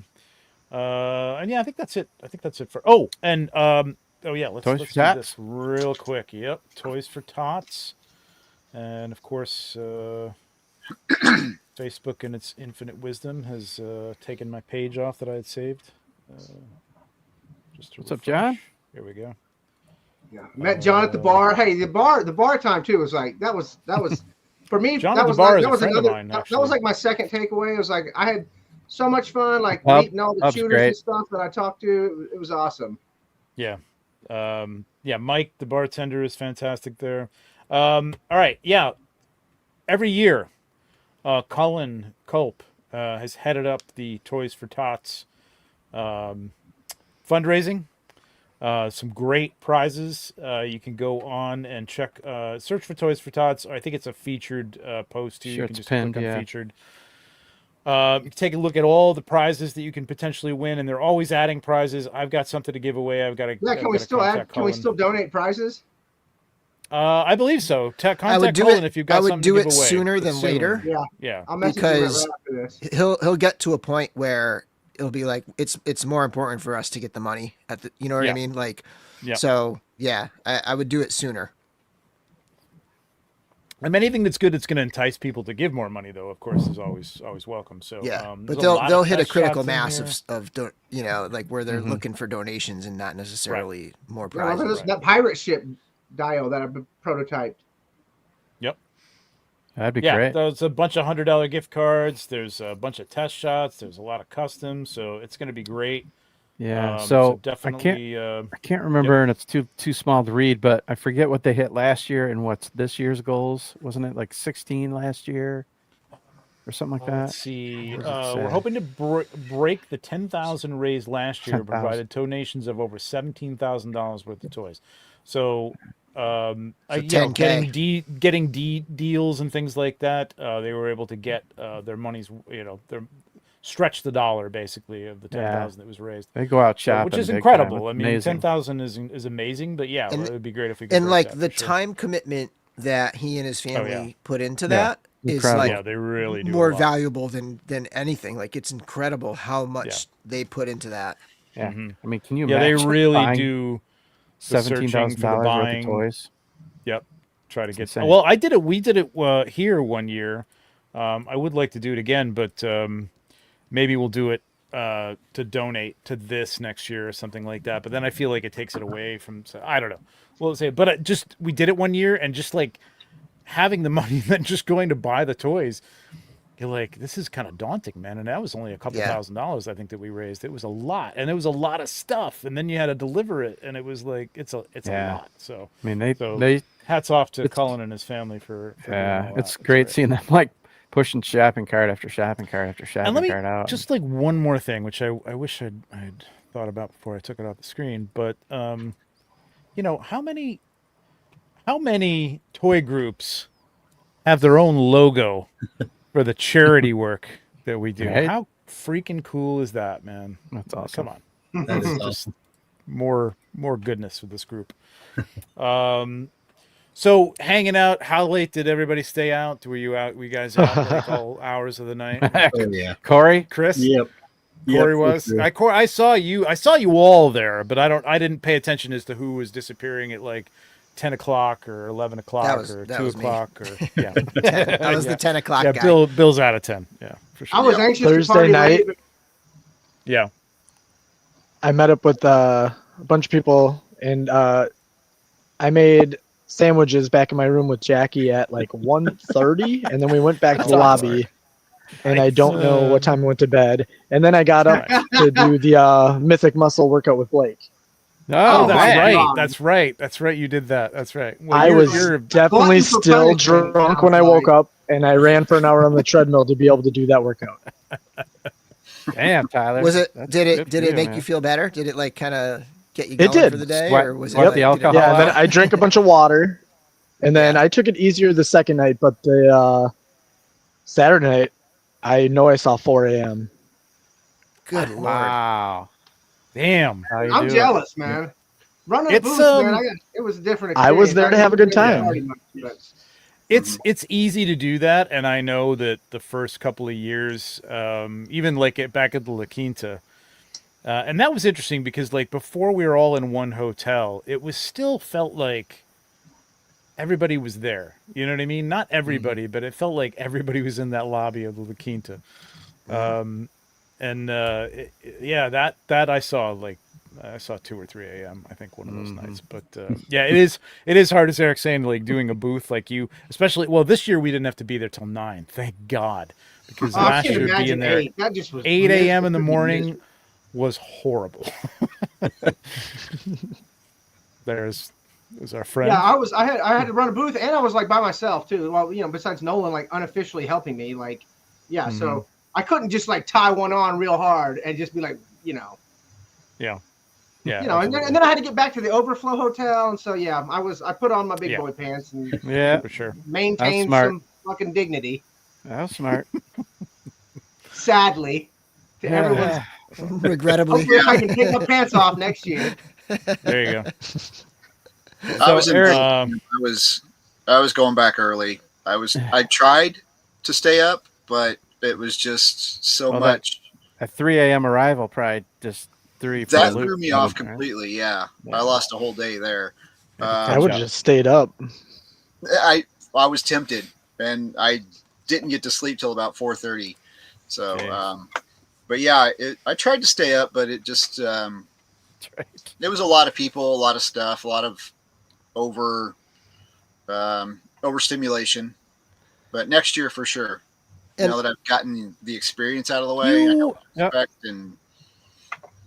Speaker 1: And yeah, I think that's it. For. Oh, and let's
Speaker 2: Toys
Speaker 1: let's
Speaker 2: for
Speaker 1: do
Speaker 2: Tots?
Speaker 1: this real quick. Yep, Toys for Tots, and of course, Facebook in its infinite wisdom has taken my page off that I had saved. Just to
Speaker 2: What's up,
Speaker 1: refresh.
Speaker 2: John?
Speaker 1: Here we go.
Speaker 6: Yeah, met John at the bar. Hey, the bar time too was like that was for me.
Speaker 1: John
Speaker 6: that
Speaker 1: at the
Speaker 6: was
Speaker 1: bar
Speaker 6: like
Speaker 1: is
Speaker 6: that
Speaker 1: a
Speaker 6: was
Speaker 1: friend of
Speaker 6: another.
Speaker 1: mine,
Speaker 6: That was
Speaker 1: actually.
Speaker 6: like my second takeaway. It was like I had so much fun, like
Speaker 2: Pub-
Speaker 6: meeting all the
Speaker 2: pub's
Speaker 6: shooters
Speaker 2: great.
Speaker 6: and stuff that I talked to. It was awesome.
Speaker 1: Yeah. Mike, the bartender, is fantastic there. All right. Yeah. Every year, Colin Culp has headed up the Toys for Tots fundraising. Some great prizes. You can go on and check, search for Toys for Tots. I think it's a featured post too.
Speaker 2: Sure,
Speaker 1: You can
Speaker 2: it's
Speaker 1: just
Speaker 2: pinned,
Speaker 1: click on
Speaker 2: yeah.
Speaker 1: featured. You can take a look at all the prizes that you can potentially win, and they're always adding prizes. I've got something to give away.
Speaker 6: Yeah,
Speaker 1: I've
Speaker 6: can
Speaker 1: got
Speaker 6: we
Speaker 1: to
Speaker 6: still
Speaker 1: contact
Speaker 6: add? Can we
Speaker 1: Colin.
Speaker 6: still donate prizes?
Speaker 1: I believe so.
Speaker 3: I would
Speaker 1: Contact
Speaker 3: do
Speaker 1: Colin
Speaker 3: it.
Speaker 1: if you've got
Speaker 3: I would
Speaker 1: something
Speaker 3: do
Speaker 1: to
Speaker 3: it
Speaker 1: give away.
Speaker 3: sooner
Speaker 1: but
Speaker 3: than later.
Speaker 6: Yeah,
Speaker 1: Yeah.
Speaker 6: I'll message you right
Speaker 3: Because
Speaker 6: after this.
Speaker 3: he'll get to a point where it'll be like it's more important for us to get the money at the you know what
Speaker 1: Yeah.
Speaker 3: I mean, like
Speaker 1: Yeah.
Speaker 3: so yeah, I would do it sooner.
Speaker 1: I mean, anything that's good that's going to entice people to give more money, though, of course, is always welcome. So
Speaker 3: Yeah,
Speaker 1: there's
Speaker 3: but
Speaker 1: a lot
Speaker 3: they'll
Speaker 1: of
Speaker 3: hit a
Speaker 1: test
Speaker 3: critical
Speaker 1: shots in
Speaker 3: mass
Speaker 1: here.
Speaker 3: of like where they're looking for donations and not necessarily more
Speaker 6: Yeah, remember
Speaker 3: prizes.
Speaker 6: this, that pirate ship dial that I prototyped.
Speaker 2: That'd be
Speaker 1: Yeah,
Speaker 2: great.
Speaker 1: there's a bunch of $100 gift cards. There's a bunch of test shots. There's a lot of customs, so it's going to be great.
Speaker 2: Yeah.
Speaker 1: So
Speaker 2: So
Speaker 1: definitely.
Speaker 2: I can't remember, and it's too small to read. But I forget what they hit last year and what's this year's goals. Wasn't it like 16 last year, or something like
Speaker 1: Let's
Speaker 2: that?
Speaker 1: see.
Speaker 2: What does it
Speaker 1: We're
Speaker 2: say?
Speaker 1: hoping to break the 10,000 raised last year,
Speaker 2: 10,000.
Speaker 1: provided donations of over $17,000 worth of toys. So,
Speaker 3: So 10K.
Speaker 1: getting deals and things like that, they were able to get their money's, their stretch the dollar basically of the 10,000 that was raised,
Speaker 2: They go out shopping,
Speaker 1: which is
Speaker 2: big
Speaker 1: incredible.
Speaker 2: time.
Speaker 1: I
Speaker 2: It's
Speaker 1: mean,
Speaker 2: amazing.
Speaker 1: 10,000 is amazing, but yeah,
Speaker 3: And-
Speaker 1: it would be great if we could.
Speaker 3: And
Speaker 1: break
Speaker 3: like
Speaker 1: that
Speaker 3: the
Speaker 1: for sure.
Speaker 3: time commitment that he and his family put into
Speaker 2: Yeah.
Speaker 3: that is
Speaker 2: Incredible.
Speaker 3: like
Speaker 1: yeah, they really do a
Speaker 3: more
Speaker 1: lot.
Speaker 3: valuable than anything. Like it's incredible how much
Speaker 1: Yeah.
Speaker 3: they put into that.
Speaker 2: Yeah.
Speaker 1: Mhm.
Speaker 2: I mean, can you
Speaker 1: Yeah, they
Speaker 2: imagine
Speaker 1: really
Speaker 2: buying
Speaker 1: do. the searching for the
Speaker 2: $17,000 worth
Speaker 1: buying.
Speaker 2: of toys?
Speaker 1: Yep. Try to get.
Speaker 2: insane.
Speaker 1: Well, I did it. We did it here one year. I would like to do it again, but maybe we'll do it to donate to this next year or something like that. But then I feel like it takes it away from. So I don't know. Well, say, but we did it one year, and just like having the money, then just going to buy the toys. You're like, this is kind of daunting, man. And that was only a couple
Speaker 3: Yeah.
Speaker 1: $1,000s, I think, that we raised. It was a lot, and it was a lot of stuff. And then you had to deliver it, and it was like it's a
Speaker 2: Yeah.
Speaker 1: lot. So
Speaker 2: I mean,
Speaker 1: So,
Speaker 2: they
Speaker 1: hats off to
Speaker 2: It's-
Speaker 1: Cullen and his family for doing
Speaker 2: yeah,
Speaker 1: all
Speaker 2: it's
Speaker 1: that.
Speaker 2: great seeing them like pushing shopping cart after shopping cart after shopping
Speaker 1: And let me
Speaker 2: cart out.
Speaker 1: just like one more thing, which I wish I'd thought about before I took it off the screen. But how many toy groups have their own logo for the charity work that we do?
Speaker 2: Right.
Speaker 1: How freaking cool is that, man?
Speaker 2: That's awesome.
Speaker 1: Come on.
Speaker 7: That is
Speaker 1: Just more goodness with this group. So hanging out, how late did everybody stay out? Were you out? Were you guys out like all hours of the night?
Speaker 7: Oh yeah.
Speaker 2: Corey.
Speaker 1: Chris,
Speaker 7: Yep.
Speaker 1: Corey
Speaker 7: Yep,
Speaker 1: was.
Speaker 7: for sure.
Speaker 1: I saw you. I saw you all there, but I didn't pay attention as to who was disappearing at like 10 o'clock or 11 o'clock
Speaker 3: was-
Speaker 1: or
Speaker 3: that
Speaker 1: 2
Speaker 3: was me.
Speaker 1: o'clock or yeah.
Speaker 3: I was
Speaker 1: Yeah.
Speaker 3: the 10 o'clock
Speaker 1: Yeah,
Speaker 3: guy.
Speaker 1: Bill's out of 10. Yeah, for sure.
Speaker 6: I was
Speaker 5: Yeah.
Speaker 6: anxious to
Speaker 4: Thursday
Speaker 6: party
Speaker 4: night.
Speaker 6: late, but
Speaker 1: Yeah.
Speaker 4: I met up with a bunch of people, and I made sandwiches back in my room with Jackie at like 1:30, and then we went back to the lobby. And I don't know what time I went to bed. And then I got up to do the Mythic Muscle workout with Blake.
Speaker 1: Oh,
Speaker 6: Oh,
Speaker 1: that's
Speaker 6: man.
Speaker 1: right. That's right. That's right. You did that. That's right. Well,
Speaker 4: I was
Speaker 1: you're
Speaker 4: definitely
Speaker 6: glutton for
Speaker 4: still
Speaker 6: punishment.
Speaker 4: drunk when I woke up, and I ran for an hour on the treadmill to be able to do that workout.
Speaker 2: Damn, Tyler.
Speaker 3: Was it?
Speaker 2: That's
Speaker 3: Did
Speaker 2: good
Speaker 3: it?
Speaker 2: for
Speaker 3: Did it make
Speaker 2: man.
Speaker 3: you feel better? Did it like kind of get you
Speaker 4: It
Speaker 3: going
Speaker 4: did.
Speaker 3: for the day,
Speaker 2: Sweat-
Speaker 3: or was it?
Speaker 2: sweat
Speaker 3: like,
Speaker 2: the
Speaker 3: did it-
Speaker 2: alcohol
Speaker 4: Yeah, and then
Speaker 2: out?
Speaker 4: I drank a bunch of water, and then
Speaker 3: Yeah.
Speaker 4: I took it easier the second night, but the Saturday night, I know I saw 4 a.m.
Speaker 3: Good lord.
Speaker 2: Wow.
Speaker 1: damn.
Speaker 2: How you
Speaker 6: I'm
Speaker 2: doing?
Speaker 6: jealous, man. Running a
Speaker 1: It's,
Speaker 6: booth, man, it was a different experience.
Speaker 4: I was there to have a good
Speaker 6: didn't
Speaker 4: time.
Speaker 6: party much, but-
Speaker 1: It's easy to do that, and I know that the first couple of years, even like back at the La Quinta, and that was interesting because like before we were all in one hotel, it was still felt like everybody was there. You know what I mean? Not everybody, but it felt like everybody was in that lobby of the La Quinta. Yeah, that I saw like I saw 2 or 3 a.m. I think one of those nights. But yeah, it is hard as Eric's saying, like doing a booth like you, especially this year we didn't have to be there till 9. Thank God, because
Speaker 6: Oh, I
Speaker 1: last
Speaker 6: can't
Speaker 1: year being
Speaker 6: imagine
Speaker 1: there
Speaker 6: 8. That just was
Speaker 1: 8 a.m. in the
Speaker 6: miserable.
Speaker 1: morning was horrible. There's our friend.
Speaker 6: Yeah, I had to run a booth, and I was like by myself too. Well, besides Nolan like unofficially helping me, like, yeah. So I couldn't just like tie one on real hard and just be like,
Speaker 1: Yeah.
Speaker 6: and then I had to get back to the Overflow Hotel, and so yeah, I put on my big boy pants and
Speaker 2: Yeah,
Speaker 1: for sure.
Speaker 6: maintained
Speaker 2: smart.
Speaker 6: some fucking dignity.
Speaker 2: that was smart.
Speaker 6: Sadly, to everyone's.
Speaker 3: Regrettably.
Speaker 6: Hopefully, I can take my pants off next year.
Speaker 1: There you go.
Speaker 5: I was in
Speaker 2: Eric-
Speaker 5: Vegas. I was going back early. I tried to stay up, but it was just so
Speaker 2: Well,
Speaker 5: much.
Speaker 2: A 3 a.m. arrival probably just threw you for
Speaker 5: That
Speaker 2: a loop.
Speaker 5: threw me off
Speaker 2: Right?
Speaker 5: completely. Yeah, I lost a whole day there.
Speaker 4: I would have just stayed up.
Speaker 5: I was tempted, and I didn't get to sleep till about 4:30. So,
Speaker 1: Okay.
Speaker 5: but yeah, I tried to stay up, but it just
Speaker 2: That's right.
Speaker 5: there was a lot of people, a lot of stuff, a lot of overstimulation. But next year for sure.
Speaker 3: And-
Speaker 5: now that I've gotten the experience out of the way, I know what to
Speaker 2: Yep.
Speaker 5: expect, and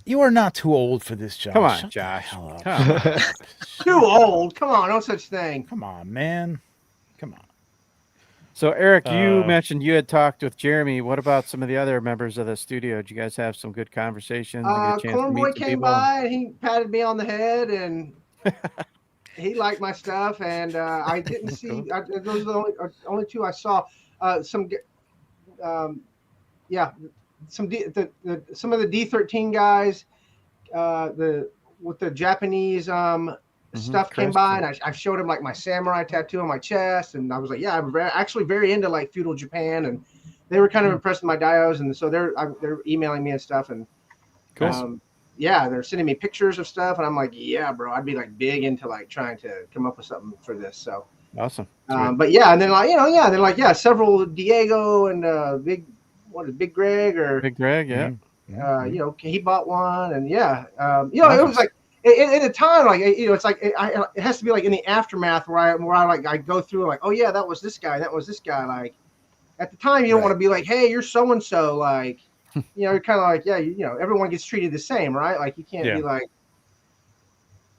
Speaker 1: You are not too old for this, Josh.
Speaker 2: Come on,
Speaker 1: Shut the
Speaker 2: Josh.
Speaker 1: hell up.
Speaker 2: Come on.
Speaker 6: Too old. Come on, no such thing.
Speaker 1: Come on, man. Come on.
Speaker 2: So, Eric, you
Speaker 1: Uh,
Speaker 2: mentioned you had talked with Jeremy. What about some of the other members of the studio? Did you guys have some good conversations? and get a chance to meet
Speaker 6: Cornboy
Speaker 2: some
Speaker 6: came
Speaker 2: people?
Speaker 6: by and he patted me on the head and he liked my stuff. And I didn't see those are the only two I saw. Some of the D13 guys, with the Japanese stuff came
Speaker 2: Chris,
Speaker 6: by, and I showed him like my samurai tattoo on my chest, and I was like, yeah, I'm actually very into like feudal Japan, and they were kind of impressed with my dios, and so they're emailing me and stuff, and
Speaker 2: Cool.
Speaker 6: yeah, they're sending me pictures of stuff, and I'm like, yeah, bro, I'd be like big into like trying to come up with something for this, so.
Speaker 2: Awesome.
Speaker 6: But yeah, and then like several Diego and Big Greg or
Speaker 2: Big Greg, yeah.
Speaker 6: he bought one, and yeah, it was like at a time like it's like it has to be like in the aftermath where I go through like, oh yeah, that was this guy, like at the time you don't want to be like, hey, you're so and so, like you're kind of like, yeah, everyone gets treated the same, right? Like you can't be like.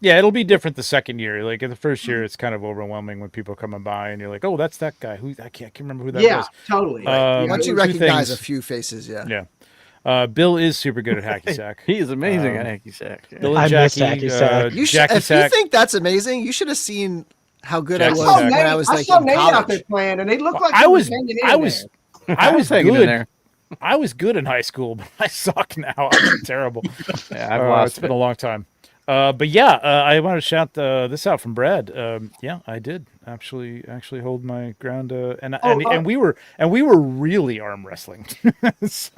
Speaker 1: Yeah, it'll be different the second year. Like in the first year, it's kind of overwhelming when people coming by and you're like, "Oh, that's that guy." Who I can't remember who that
Speaker 6: Yeah,
Speaker 1: was.
Speaker 6: totally.
Speaker 3: Once you
Speaker 1: two
Speaker 3: recognize
Speaker 1: things.
Speaker 3: a few faces, yeah.
Speaker 1: Yeah. Bill is super good at hacky sack.
Speaker 2: He is amazing at Hacky Sack. Yeah.
Speaker 1: Bill
Speaker 4: I
Speaker 1: and
Speaker 4: miss
Speaker 1: Jackie.
Speaker 4: hacky sack.
Speaker 3: You should,
Speaker 1: Jackie
Speaker 3: if you
Speaker 1: Sack.
Speaker 3: think that's amazing, you should have seen how good I
Speaker 1: Jackie
Speaker 3: was
Speaker 1: Sack.
Speaker 3: when I was like
Speaker 6: saw
Speaker 3: in
Speaker 6: Nate out there
Speaker 3: college.
Speaker 6: playing, and they looked like
Speaker 1: I
Speaker 6: he
Speaker 1: was
Speaker 6: hanging in
Speaker 1: I was
Speaker 6: there.
Speaker 1: I was
Speaker 2: hanging in
Speaker 1: good.
Speaker 2: there.
Speaker 1: I was good in high school, but I suck now. I'm terrible.
Speaker 2: Yeah, I've lost
Speaker 1: It's been a long time. But yeah, I want to shout this out from Brad. Yeah, I did actually hold my ground, and we were really arm wrestling. So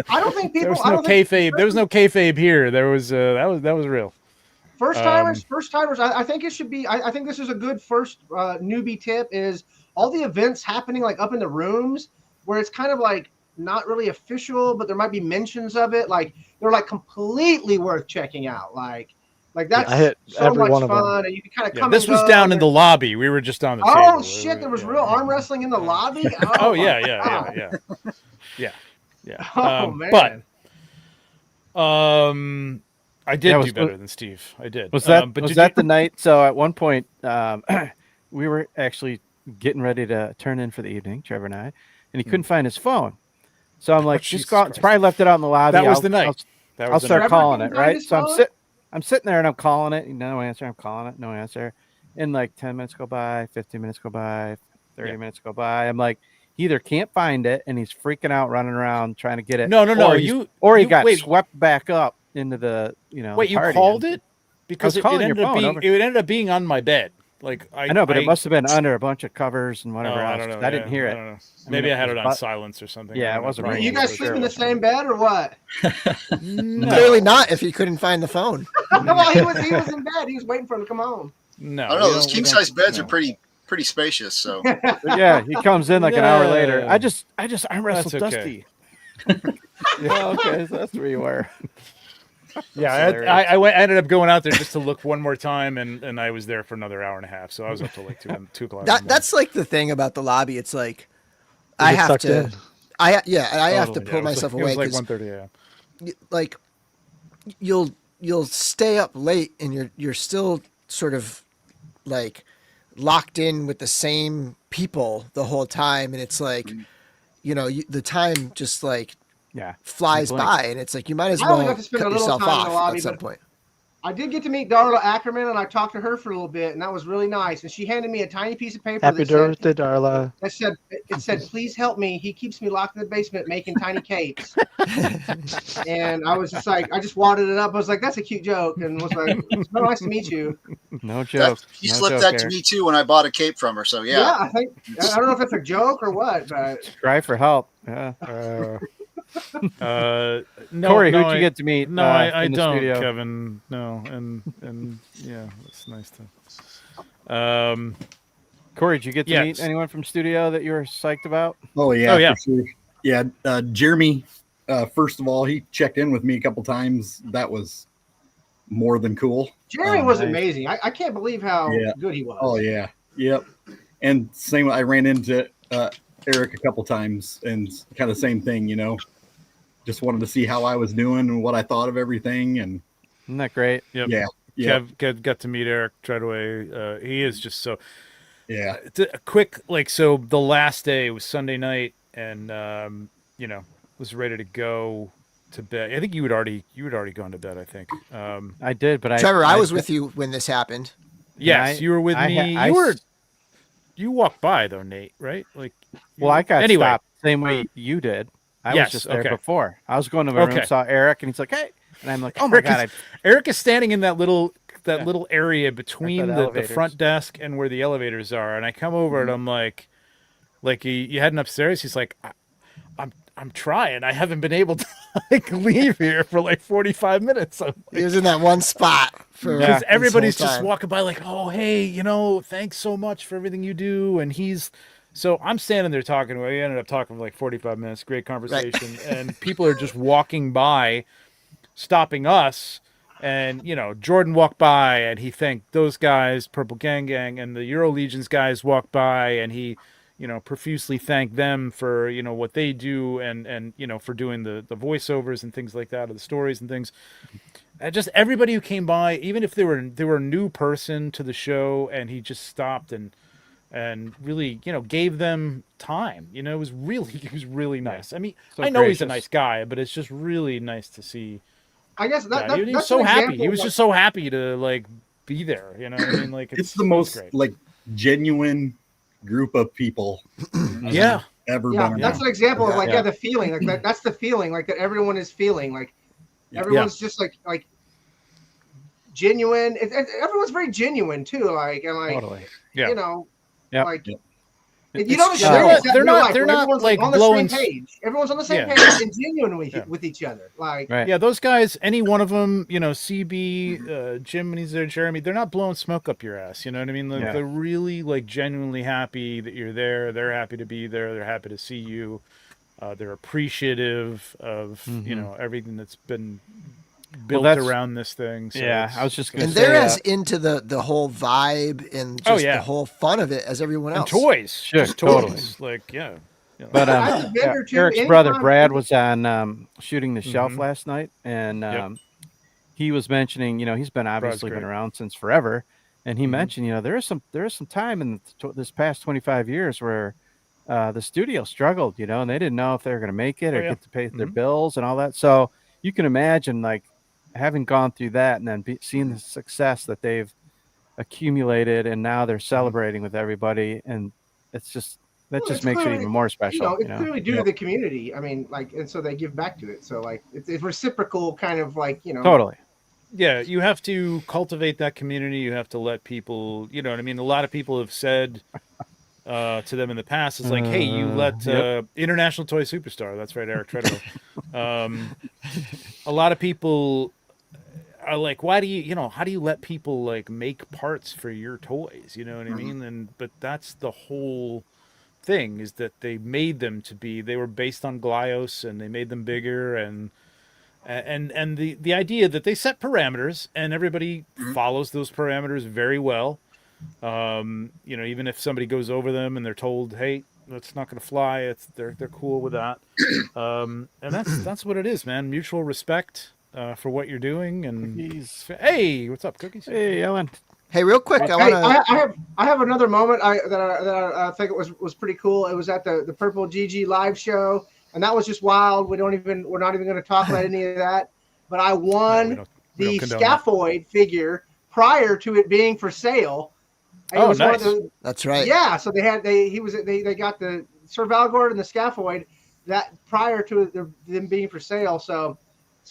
Speaker 6: I don't think
Speaker 1: there
Speaker 6: people.
Speaker 1: was
Speaker 6: I
Speaker 1: no
Speaker 6: don't think
Speaker 1: kayfabe. There was no kayfabe here. There was that was real.
Speaker 6: first timers. I think it should be. I think this is a good first newbie tip. Is all the events happening like up in the rooms where it's kind of like not really official, but there might be mentions of it. Like they're like completely worth checking out. Like that's
Speaker 4: I hit
Speaker 6: so
Speaker 4: every
Speaker 6: much
Speaker 4: one of them.
Speaker 6: fun, and you can kind of
Speaker 1: Yeah,
Speaker 6: come.
Speaker 1: this
Speaker 6: and
Speaker 1: was
Speaker 6: go,
Speaker 1: down in
Speaker 6: and
Speaker 1: the lobby. We were just on the
Speaker 6: oh
Speaker 1: table.
Speaker 6: shit! There was
Speaker 1: Yeah,
Speaker 6: real arm wrestling in the lobby.
Speaker 1: Oh
Speaker 6: my
Speaker 1: yeah,
Speaker 6: God.
Speaker 1: yeah.
Speaker 6: Oh man.
Speaker 1: But I did
Speaker 2: Yeah,
Speaker 1: do better than Steve. I did.
Speaker 2: Was that
Speaker 1: But
Speaker 2: was
Speaker 1: did
Speaker 2: that
Speaker 1: you,
Speaker 2: the night? So at one point, we were actually getting ready to turn in for the evening, Trevor and I, and he couldn't find his phone. So I'm like,
Speaker 1: Jesus
Speaker 2: just go.
Speaker 1: Christ.
Speaker 2: Probably left it out in the lobby.
Speaker 1: That was the night. That
Speaker 2: I'll
Speaker 1: was the
Speaker 2: start
Speaker 1: night.
Speaker 6: Trevor
Speaker 2: calling
Speaker 6: couldn't
Speaker 2: it,
Speaker 6: find
Speaker 2: right?
Speaker 6: his
Speaker 2: So
Speaker 6: phone?
Speaker 2: I'm sitting there and I'm calling it. No answer. I'm calling it. No answer. And like 10 minutes go by, 15 minutes go by, 30 minutes go by. I'm like, he either can't find it and he's freaking out, running around trying to get it.
Speaker 1: No.
Speaker 2: Or he
Speaker 1: you-
Speaker 2: got
Speaker 1: wait,
Speaker 2: swept back up into the
Speaker 1: Wait, you
Speaker 2: party.
Speaker 1: called it? Because
Speaker 2: I was calling
Speaker 1: ended
Speaker 2: your
Speaker 1: up
Speaker 2: phone
Speaker 1: being
Speaker 2: over.
Speaker 1: it ended up being on my bed. Like
Speaker 2: I know, but it must have been under a bunch of covers and whatever
Speaker 1: I
Speaker 2: else.
Speaker 1: don't know.
Speaker 2: 'Cause I didn't hear
Speaker 1: I
Speaker 2: it.
Speaker 1: don't know.
Speaker 2: I mean,
Speaker 1: Maybe I had
Speaker 2: was
Speaker 1: it on silence or something.
Speaker 2: Yeah,
Speaker 1: I
Speaker 2: it
Speaker 1: don't know.
Speaker 2: wasn't
Speaker 1: Probably
Speaker 6: You
Speaker 2: ringing.
Speaker 6: guys
Speaker 1: for
Speaker 6: sleep
Speaker 1: sure.
Speaker 6: in the same bed or what?
Speaker 1: No.
Speaker 3: Clearly not. If he couldn't find the phone.
Speaker 6: Well, he was in bed. He was waiting for him to come home.
Speaker 1: No.
Speaker 5: I don't
Speaker 1: we
Speaker 5: know. Those
Speaker 1: we
Speaker 5: king
Speaker 1: don't-
Speaker 5: size beds
Speaker 1: no.
Speaker 5: are pretty spacious. So
Speaker 2: But yeah, he comes in like an hour later.
Speaker 1: No.
Speaker 2: I just arm wrestled
Speaker 1: That's okay.
Speaker 2: Dusty. Yeah, okay, so that's where you were.
Speaker 1: Yeah,
Speaker 2: hilarious.
Speaker 1: I ended up going out there just to look one more time, and I was there for another hour and a half. So I was up till like 2 o'clock. in the morning.
Speaker 3: That's like the thing about the lobby. It's like
Speaker 4: You
Speaker 3: I
Speaker 4: get
Speaker 3: have
Speaker 4: sucked
Speaker 3: to.
Speaker 4: in.
Speaker 3: I have to
Speaker 1: Totally,
Speaker 3: pull
Speaker 1: it was
Speaker 3: myself
Speaker 1: like,
Speaker 3: away
Speaker 1: It was
Speaker 3: because
Speaker 1: like 1:30 a.m.
Speaker 3: like you'll stay up late and you're still sort of like locked in with the same people the whole time, and it's like the time just like
Speaker 2: Yeah.
Speaker 3: flies
Speaker 2: Blink.
Speaker 3: by, and it's like you might as
Speaker 6: I only
Speaker 3: well
Speaker 6: got to spend
Speaker 3: cut
Speaker 6: a little
Speaker 3: yourself
Speaker 6: time in the
Speaker 3: off
Speaker 6: lobby,
Speaker 3: at some
Speaker 6: but-
Speaker 3: point.
Speaker 6: I did get to meet Darla Ackerman, and I talked to her for a little bit, and that was really nice. And she handed me a tiny piece of paper
Speaker 4: Happy
Speaker 6: that said,
Speaker 4: birthday, Darla.
Speaker 6: it said, please help me. He keeps me locked in the basement making tiny capes. And I was just like, I just wadded it up. I was like, that's a cute joke. And was like, it's so nice to meet you.
Speaker 2: No joke.
Speaker 5: he
Speaker 2: no
Speaker 5: slipped
Speaker 2: joke,
Speaker 5: that to
Speaker 2: Eric.
Speaker 5: me too when I bought a cape from her. So yeah.
Speaker 6: I think, I don't know if it's a joke or what, but
Speaker 2: Cry for help. Yeah.
Speaker 1: No,
Speaker 2: Corey,
Speaker 1: no,
Speaker 2: who'd you get to meet?
Speaker 1: No, I
Speaker 2: in the
Speaker 1: don't,
Speaker 2: studio?
Speaker 1: Kevin. No, and yeah, it's nice to.
Speaker 2: Corey, did you get to
Speaker 1: Yes.
Speaker 2: meet anyone from studio that you were psyched about?
Speaker 7: Oh yeah,
Speaker 1: Oh, yeah.
Speaker 7: for sure. Yeah, Jeremy. First of all, he checked in with me a couple times. That was more than cool.
Speaker 6: Jeremy was
Speaker 2: nice.
Speaker 6: amazing. I can't believe how
Speaker 7: Yeah.
Speaker 6: good he was.
Speaker 7: Oh yeah, yep. And same. I ran into Eric a couple times, and kind of same thing. Just wanted to see how I was doing and what I thought of everything, and
Speaker 2: Isn't that great?
Speaker 1: Yep.
Speaker 7: yeah, yeah,
Speaker 1: Kev got to meet Eric Treadway. He is just so.
Speaker 7: yeah.
Speaker 1: A quick so the last day was Sunday night, and was ready to go to bed. I think you had already gone to bed. I think.
Speaker 2: I did, but
Speaker 3: Trevor, I was with you when this happened.
Speaker 1: Yes, you were with me. You walked by though, Nate, right? Like,
Speaker 2: Well, I got
Speaker 1: anyway.
Speaker 2: stopped the same way you did. I
Speaker 1: Yes,
Speaker 2: was just there
Speaker 1: okay.
Speaker 2: before. I was going to my room,
Speaker 1: Okay.
Speaker 2: saw Eric, and he's like, "Hey," and I'm like, "Oh my
Speaker 1: Eric
Speaker 2: god!"
Speaker 1: Eric is standing in that little area between
Speaker 2: the
Speaker 1: the
Speaker 2: elevators.
Speaker 1: front desk and where the elevators are, and I come over and I'm like you heading upstairs? He's like, I'm trying. I haven't been able to leave here for like 45 minutes.
Speaker 3: He was in that one spot for
Speaker 1: Because
Speaker 3: this
Speaker 1: everybody's
Speaker 3: whole
Speaker 1: just
Speaker 3: time.
Speaker 1: walking by like, oh, hey, thanks so much for everything you do. And so I'm standing there talking. We ended up talking for like 45 minutes. Great conversation. And people are just walking by, stopping us. And, Jordan walked by and he thanked those guys, Purple Gang, and the Euro Legions guys walked by and he, profusely thanked them for, what they do and for doing the voiceovers and things like that, of the stories and things. And just everybody who came by, even if they were a new person to the show, and he just stopped and really, gave them time. It was really nice. I mean,
Speaker 2: So
Speaker 1: I know he's a
Speaker 2: gracious.
Speaker 1: nice guy, but it's just really nice to see
Speaker 6: I guess
Speaker 1: that.
Speaker 6: that
Speaker 1: He was
Speaker 6: that's
Speaker 1: so
Speaker 6: an
Speaker 1: happy.
Speaker 6: example
Speaker 1: He
Speaker 6: of,
Speaker 1: was
Speaker 6: like,
Speaker 1: just so happy to be there. You know what I mean? Like
Speaker 7: It's the most
Speaker 1: great.
Speaker 7: like genuine group of people
Speaker 1: Yeah.
Speaker 7: ever
Speaker 6: yeah,
Speaker 7: been
Speaker 6: that's
Speaker 7: around.
Speaker 6: an example of
Speaker 2: Yeah.
Speaker 6: the feeling that's the feeling like that everyone is feeling like everyone's just like genuine. Everyone's very genuine too. Like, and like,
Speaker 2: Totally.
Speaker 1: Yeah.
Speaker 6: you know,
Speaker 2: Yep.
Speaker 6: like.
Speaker 7: Yep.
Speaker 6: You
Speaker 7: It's-
Speaker 6: don't
Speaker 1: they're
Speaker 6: experience
Speaker 1: not-
Speaker 6: that
Speaker 1: they're
Speaker 6: in real
Speaker 1: not-
Speaker 6: life,
Speaker 1: they're
Speaker 6: where
Speaker 1: not,
Speaker 6: everyone's
Speaker 1: like,
Speaker 6: on the
Speaker 1: blowing
Speaker 6: same page. Everyone's on the same
Speaker 1: Yeah.
Speaker 6: page and genuine
Speaker 1: Yeah.
Speaker 6: with each other. Like,
Speaker 2: Right.
Speaker 1: Yeah, those guys, any one of them, you know, CB, Jim when he's there, Jeremy, they're not blowing smoke up your ass. You know what I mean? Like,
Speaker 2: Yeah.
Speaker 1: they're really like genuinely happy that you're there. They're happy to be there. They're happy to see you. They're appreciative of you
Speaker 2: Mhm.
Speaker 1: know everything that's been built
Speaker 2: that's-
Speaker 1: around this thing. So
Speaker 2: Yeah,
Speaker 1: it's-
Speaker 2: I was just gonna
Speaker 3: And
Speaker 2: say,
Speaker 3: they're as into the whole vibe and just
Speaker 1: yeah.
Speaker 3: the whole fun of it as everyone
Speaker 1: and
Speaker 3: else.
Speaker 1: toys,
Speaker 2: Sure,
Speaker 1: just toys.
Speaker 2: totally.
Speaker 1: Like yeah, you know.
Speaker 2: But
Speaker 6: As a vendor, too,
Speaker 2: Eric's
Speaker 6: anytime-
Speaker 2: brother Brad was on shooting the shelf
Speaker 1: Mhm.
Speaker 2: last night, and
Speaker 1: Yep.
Speaker 2: he was mentioning, you know, he's been obviously been
Speaker 1: great.
Speaker 2: around since forever, and he
Speaker 1: Mhm.
Speaker 2: mentioned, you know, there is some time in this past 25 years where the studio struggled, you know, and they didn't know if they were going to make it or
Speaker 1: yeah.
Speaker 2: get to pay their
Speaker 1: Mhm.
Speaker 2: bills and all that. So you can imagine, like, having gone through that and then seeing the success that they've accumulated, and now they're celebrating with everybody, and it's just that
Speaker 6: Well,
Speaker 2: just
Speaker 6: it's
Speaker 2: makes it
Speaker 6: clearly-
Speaker 2: even more
Speaker 6: you
Speaker 2: special.
Speaker 6: know, it's
Speaker 2: You know?
Speaker 6: clearly due to the community. I mean, like, and so they give back to it. So like, it's reciprocal, kind of like, you know.
Speaker 2: Totally.
Speaker 1: Yeah, you have to cultivate that community. You have to let people, you know what I mean? A lot of people have said to them in the past, it's like, hey, you let International Toy Superstar, that's right, Eric Treadwell. A lot of people are like, why do you know, how do you let people like make parts for your toys? You know what I mean? But that's the whole thing, is that they made them to be, they were based on Glyos and they made them bigger, and the idea that they set parameters and everybody follows those parameters very well. You know, even if somebody goes over them and they're told, hey, that's not going to fly, they're cool with that. And that's what it is, man. Mutual respect for what you're doing. And hey, what's up, Cookies?
Speaker 2: Hey, Ellen.
Speaker 3: Hey, real quick, I
Speaker 6: Hey,
Speaker 3: want to.
Speaker 6: I have another moment that I think it was pretty cool. It was at the Purple GG live show, and that was just wild. We're not even going to talk about any of that. But I won
Speaker 1: we don't
Speaker 6: the
Speaker 1: condone
Speaker 6: scaphoid figure prior to it being for sale. And
Speaker 1: Oh,
Speaker 6: it was one
Speaker 1: nice.
Speaker 6: of the,
Speaker 3: That's right.
Speaker 6: yeah. So they got the Sir Valgord and the scaphoid that prior to them being for sale. So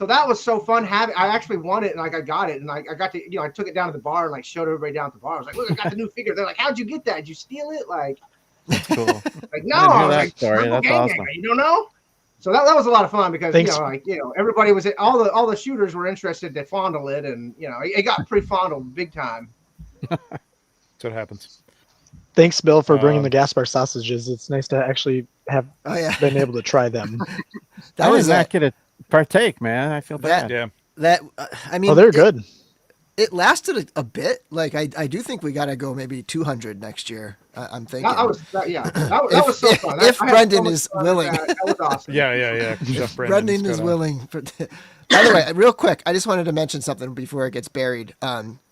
Speaker 6: that was so fun having. I actually won it, and like I got it, and I got to, you know, I took it down to the bar and like showed everybody down at the bar. I was like, look, I got the new figure. They're like, how'd you get that? Did you steal it? Like,
Speaker 2: That's cool.
Speaker 6: like no,
Speaker 2: I didn't hear
Speaker 6: I was
Speaker 2: that
Speaker 6: like,
Speaker 2: story.
Speaker 6: Purple
Speaker 2: That's
Speaker 6: Gang
Speaker 2: awesome.
Speaker 6: Gang, you don't know. So that was a lot of fun because
Speaker 4: Thanks.
Speaker 6: you know, like, you know, everybody was all the shooters were interested to fondle it, and you know, it got pre-fondled big time.
Speaker 1: That's what happens.
Speaker 4: Thanks, Bill, for bringing the Gaspar sausages. It's nice to actually have
Speaker 3: Oh yeah.
Speaker 4: been able to try them.
Speaker 3: That
Speaker 2: I
Speaker 3: was
Speaker 2: did not get to partake, man. I feel bad.
Speaker 1: Yeah.
Speaker 3: that. I mean,
Speaker 4: Oh, they're good.
Speaker 3: It lasted a bit. Like I do think we got to go maybe 200 next year. I'm thinking.
Speaker 6: That was so fun.
Speaker 3: If
Speaker 6: I had
Speaker 3: Brendan
Speaker 6: so much
Speaker 3: is
Speaker 6: fun with
Speaker 3: willing.
Speaker 6: that was awesome.
Speaker 1: Yeah. Chef
Speaker 3: Brendan is willing. By the way, real quick, I just wanted to mention something before it gets buried.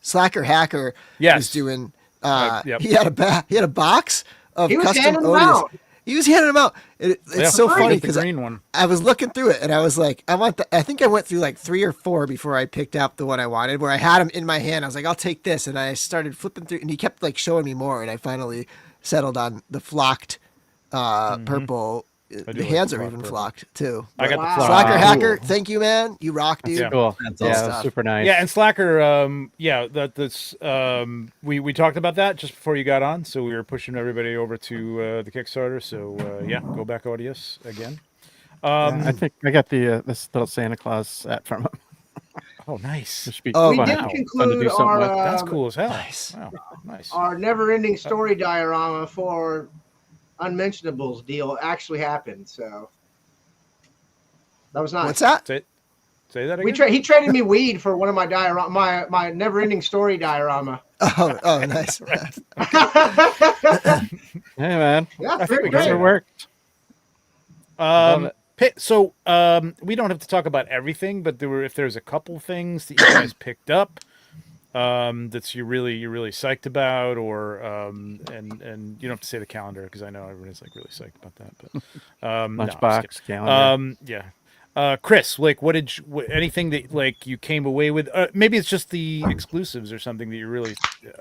Speaker 3: Slacker Hacker was doing.
Speaker 1: Yep.
Speaker 3: He had a box of
Speaker 6: He was
Speaker 3: custom
Speaker 6: handing them
Speaker 3: Odies.
Speaker 6: out.
Speaker 3: He was handing them out. It's so funny
Speaker 1: the
Speaker 3: because
Speaker 1: green one.
Speaker 3: I was looking through it and I was like, I think I went through like 3 or 4 before I picked out the one I wanted, where I had him in my hand. I was like, I'll take this. And I started flipping through and he kept like showing me more. And I finally settled on the flocked purple.
Speaker 1: do
Speaker 3: The
Speaker 1: like
Speaker 3: hands
Speaker 1: the
Speaker 3: are
Speaker 1: flocked
Speaker 3: even
Speaker 1: purple.
Speaker 3: flocked too.
Speaker 1: I got
Speaker 6: Wow.
Speaker 1: the flock.
Speaker 3: Slacker
Speaker 2: Wow.
Speaker 3: Hacker, thank you, man. You rock, dude.
Speaker 1: Yeah.
Speaker 2: Cool.
Speaker 7: That's
Speaker 2: Yeah,
Speaker 7: awesome.
Speaker 2: that's super nice.
Speaker 1: Yeah, and Slacker, that's we talked about that just before you got on, so we were pushing everybody over to the Kickstarter. So go back audience again.
Speaker 2: I think I got this little Santa Claus set from him.
Speaker 1: Oh, nice.
Speaker 2: It should be
Speaker 3: Oh,
Speaker 6: We
Speaker 2: fun,
Speaker 6: did
Speaker 2: fun to do
Speaker 6: conclude
Speaker 2: something
Speaker 6: our
Speaker 2: with.
Speaker 1: That's cool as hell.
Speaker 3: Nice.
Speaker 1: Wow, nice.
Speaker 6: our never-ending story diorama for Unmentionables deal actually happened. So that was nice.
Speaker 3: What's that?
Speaker 1: Say that again.
Speaker 6: He traded me weed for one of my diorama, my never-ending story diorama.
Speaker 3: Oh, nice.
Speaker 2: Hey, man.
Speaker 6: Yeah,
Speaker 1: I think
Speaker 6: very
Speaker 1: we got
Speaker 6: great.
Speaker 2: Never worked. Love it.
Speaker 1: So we don't have to talk about everything, but if there's a couple things that you guys picked up that's you're really psyched about, or and you don't have to say the calendar because I know everybody's like really psyched about that. But no, I'm just
Speaker 2: Lunchbox
Speaker 1: kidding.
Speaker 2: calendar.
Speaker 1: Yeah. Chris, like, anything that like you came away with? Maybe it's just the exclusives or something that you're really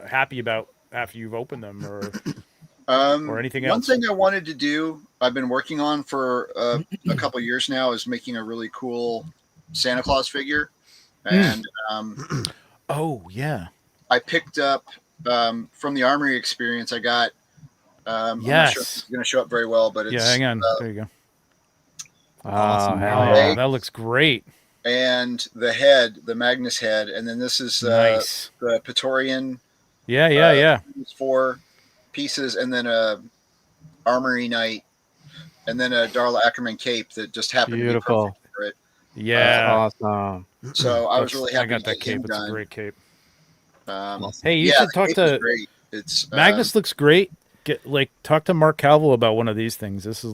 Speaker 1: happy about after you've opened them, or anything else.
Speaker 5: One thing I wanted to do, I've been working on for a couple years now, is making a really cool Santa Claus figure. And
Speaker 1: Oh yeah.
Speaker 5: I picked up from the armory experience. I got. I'm not sure if
Speaker 1: Yes.
Speaker 5: it's going to show up very well, but it's
Speaker 1: Yeah. Hang on. There you go.
Speaker 2: Oh, hell
Speaker 1: Oh,
Speaker 2: yeah.
Speaker 1: that looks great.
Speaker 5: and the head, the Magnus head, and then this is
Speaker 1: Nice.
Speaker 5: the Praetorian.
Speaker 1: Yeah. Yeah. Yeah.
Speaker 5: 4 pieces, and then a armory knight, and then a Darla Ackerman cape that just happened
Speaker 2: Beautiful.
Speaker 5: to be perfect for it.
Speaker 1: Yeah.
Speaker 2: That's awesome.
Speaker 5: So I was really happy.
Speaker 1: I got
Speaker 5: to
Speaker 1: that
Speaker 5: get him
Speaker 1: cape. It's a
Speaker 5: done.
Speaker 1: great cape.
Speaker 5: Um,
Speaker 1: Hey, you
Speaker 5: yeah,
Speaker 1: should
Speaker 5: the
Speaker 1: talk
Speaker 5: cape is
Speaker 1: to
Speaker 5: great. It's
Speaker 1: Magnus. Looks great. Talk to Mark Calvo about one of these things. This is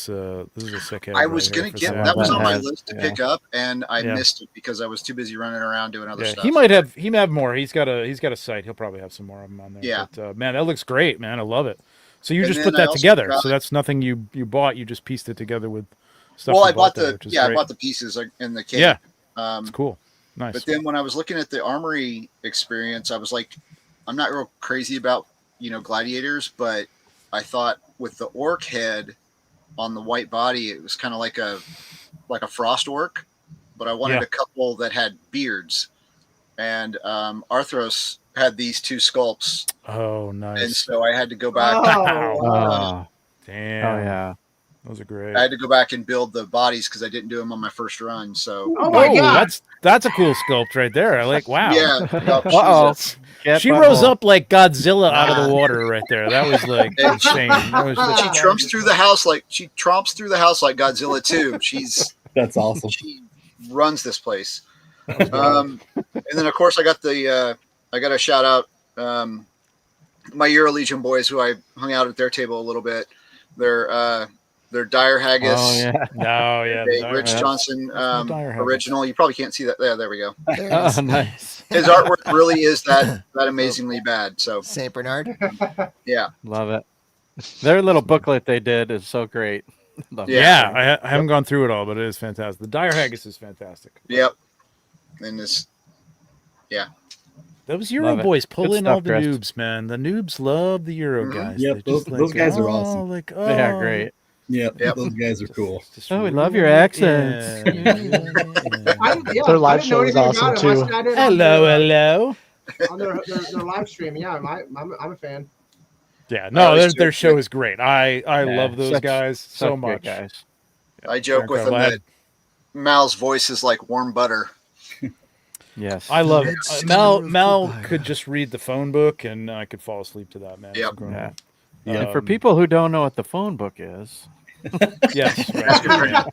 Speaker 1: a sick head.
Speaker 5: I was
Speaker 1: right here
Speaker 5: gonna
Speaker 1: for
Speaker 5: get
Speaker 1: sale.
Speaker 5: that was
Speaker 2: that
Speaker 5: on my
Speaker 2: has-
Speaker 5: list to
Speaker 2: yeah.
Speaker 5: pick up, and I
Speaker 1: Yeah.
Speaker 5: missed it because I was too busy running around doing other
Speaker 1: Yeah,
Speaker 5: stuff.
Speaker 1: he might have more. He's got a site. He'll probably have some more of them on there.
Speaker 5: Yeah.
Speaker 1: But man, that looks great, man. I love it. So you
Speaker 5: And
Speaker 1: just
Speaker 5: then
Speaker 1: put
Speaker 5: I
Speaker 1: that
Speaker 5: also
Speaker 1: together.
Speaker 5: got-
Speaker 1: So that's nothing you bought. You just pieced it together with stuff.
Speaker 5: Well,
Speaker 1: you
Speaker 5: I bought
Speaker 1: there,
Speaker 5: the
Speaker 1: which is
Speaker 5: I
Speaker 1: great.
Speaker 5: bought the pieces in the cape.
Speaker 1: Yeah.
Speaker 5: Um,
Speaker 1: It's cool. Nice.
Speaker 5: But then when I was looking at the armory experience, I was like, I'm not real crazy about gladiators, but I thought with the orc head on the white body, it was kind of like a frost orc, but I wanted
Speaker 1: Yeah.
Speaker 5: a couple that had beards, and Arthros had these 2 sculpts,
Speaker 1: Oh,
Speaker 5: and
Speaker 1: nice.
Speaker 5: so I had to go back.
Speaker 6: Oh,
Speaker 2: Oh,
Speaker 1: Damn.
Speaker 2: oh yeah.
Speaker 1: Those are great.
Speaker 5: I had to go back and build the bodies because I didn't do them on my first run. So
Speaker 6: Oh my God.
Speaker 1: That's a cool sculpt right there. I like. Wow.
Speaker 5: yeah, no,
Speaker 2: Uh-oh. Get
Speaker 1: She
Speaker 2: butthole.
Speaker 1: rose up like Godzilla out of the water right there. That was like
Speaker 5: And she-
Speaker 1: insane. That was
Speaker 5: she trumps through the house like Godzilla too.
Speaker 7: That's awesome.
Speaker 5: She runs this place. And then of course I got a shout out my Euro Legion boys who I hung out at their table a little bit. They're Dire Haggis.
Speaker 2: Oh yeah.
Speaker 1: no, yeah.
Speaker 5: a
Speaker 1: the
Speaker 5: Rich
Speaker 1: Dire-
Speaker 5: Johnson
Speaker 1: Dire Haggis.
Speaker 5: original. You probably can't see that. There we go.
Speaker 3: There it
Speaker 2: Oh,
Speaker 3: is.
Speaker 2: nice.
Speaker 5: His artwork really is that amazingly bad. So
Speaker 3: Saint Bernard.
Speaker 5: yeah,
Speaker 2: Love it. Their little booklet they did is so great. Love it.
Speaker 1: Yeah, I haven't gone through it all, but it is fantastic. The Dire Haggis is fantastic.
Speaker 5: yep. And this,
Speaker 1: Those Euro
Speaker 2: Love it.
Speaker 1: boys pull
Speaker 2: Good
Speaker 1: in all
Speaker 2: stuff,
Speaker 1: the
Speaker 2: Chris.
Speaker 1: noobs, man. The noobs love the Euro
Speaker 5: Mhm.
Speaker 1: guys.
Speaker 7: Yep,
Speaker 1: They're just
Speaker 7: those guys are
Speaker 1: oh,
Speaker 7: awesome.
Speaker 1: Like,
Speaker 2: They are
Speaker 1: oh.
Speaker 2: great.
Speaker 7: Yep,
Speaker 5: Yep.
Speaker 7: those guys are cool.
Speaker 1: Just
Speaker 2: Oh, we love your
Speaker 1: really-
Speaker 2: accents.
Speaker 1: yeah, yeah, yeah.
Speaker 6: I
Speaker 4: Their live
Speaker 6: didn't know
Speaker 4: show is
Speaker 6: anything
Speaker 4: awesome,
Speaker 6: about it.
Speaker 4: too.
Speaker 6: I didn't
Speaker 1: Hello, hello.
Speaker 6: on their live stream. Yeah, I'm a fan.
Speaker 1: Yeah, no,
Speaker 5: was
Speaker 1: their
Speaker 5: joking
Speaker 1: show
Speaker 5: with-
Speaker 1: is great. I
Speaker 2: Yeah,
Speaker 1: love those
Speaker 2: such-
Speaker 1: guys so
Speaker 2: Such great
Speaker 1: much.
Speaker 2: guys.
Speaker 5: I joke with him
Speaker 1: incredible. I
Speaker 5: that
Speaker 1: had-
Speaker 5: Mal's voice is like warm butter.
Speaker 2: Yes.
Speaker 1: I love it.
Speaker 3: Red
Speaker 1: Mel
Speaker 3: Star of
Speaker 1: Mel
Speaker 3: Goodbye.
Speaker 1: could just read the phone book, and I could fall asleep to that, man. It's
Speaker 5: Yep.
Speaker 1: incredible.
Speaker 2: Yeah. And for
Speaker 1: Um,
Speaker 2: people who don't know what the phone book is,
Speaker 1: yes, right.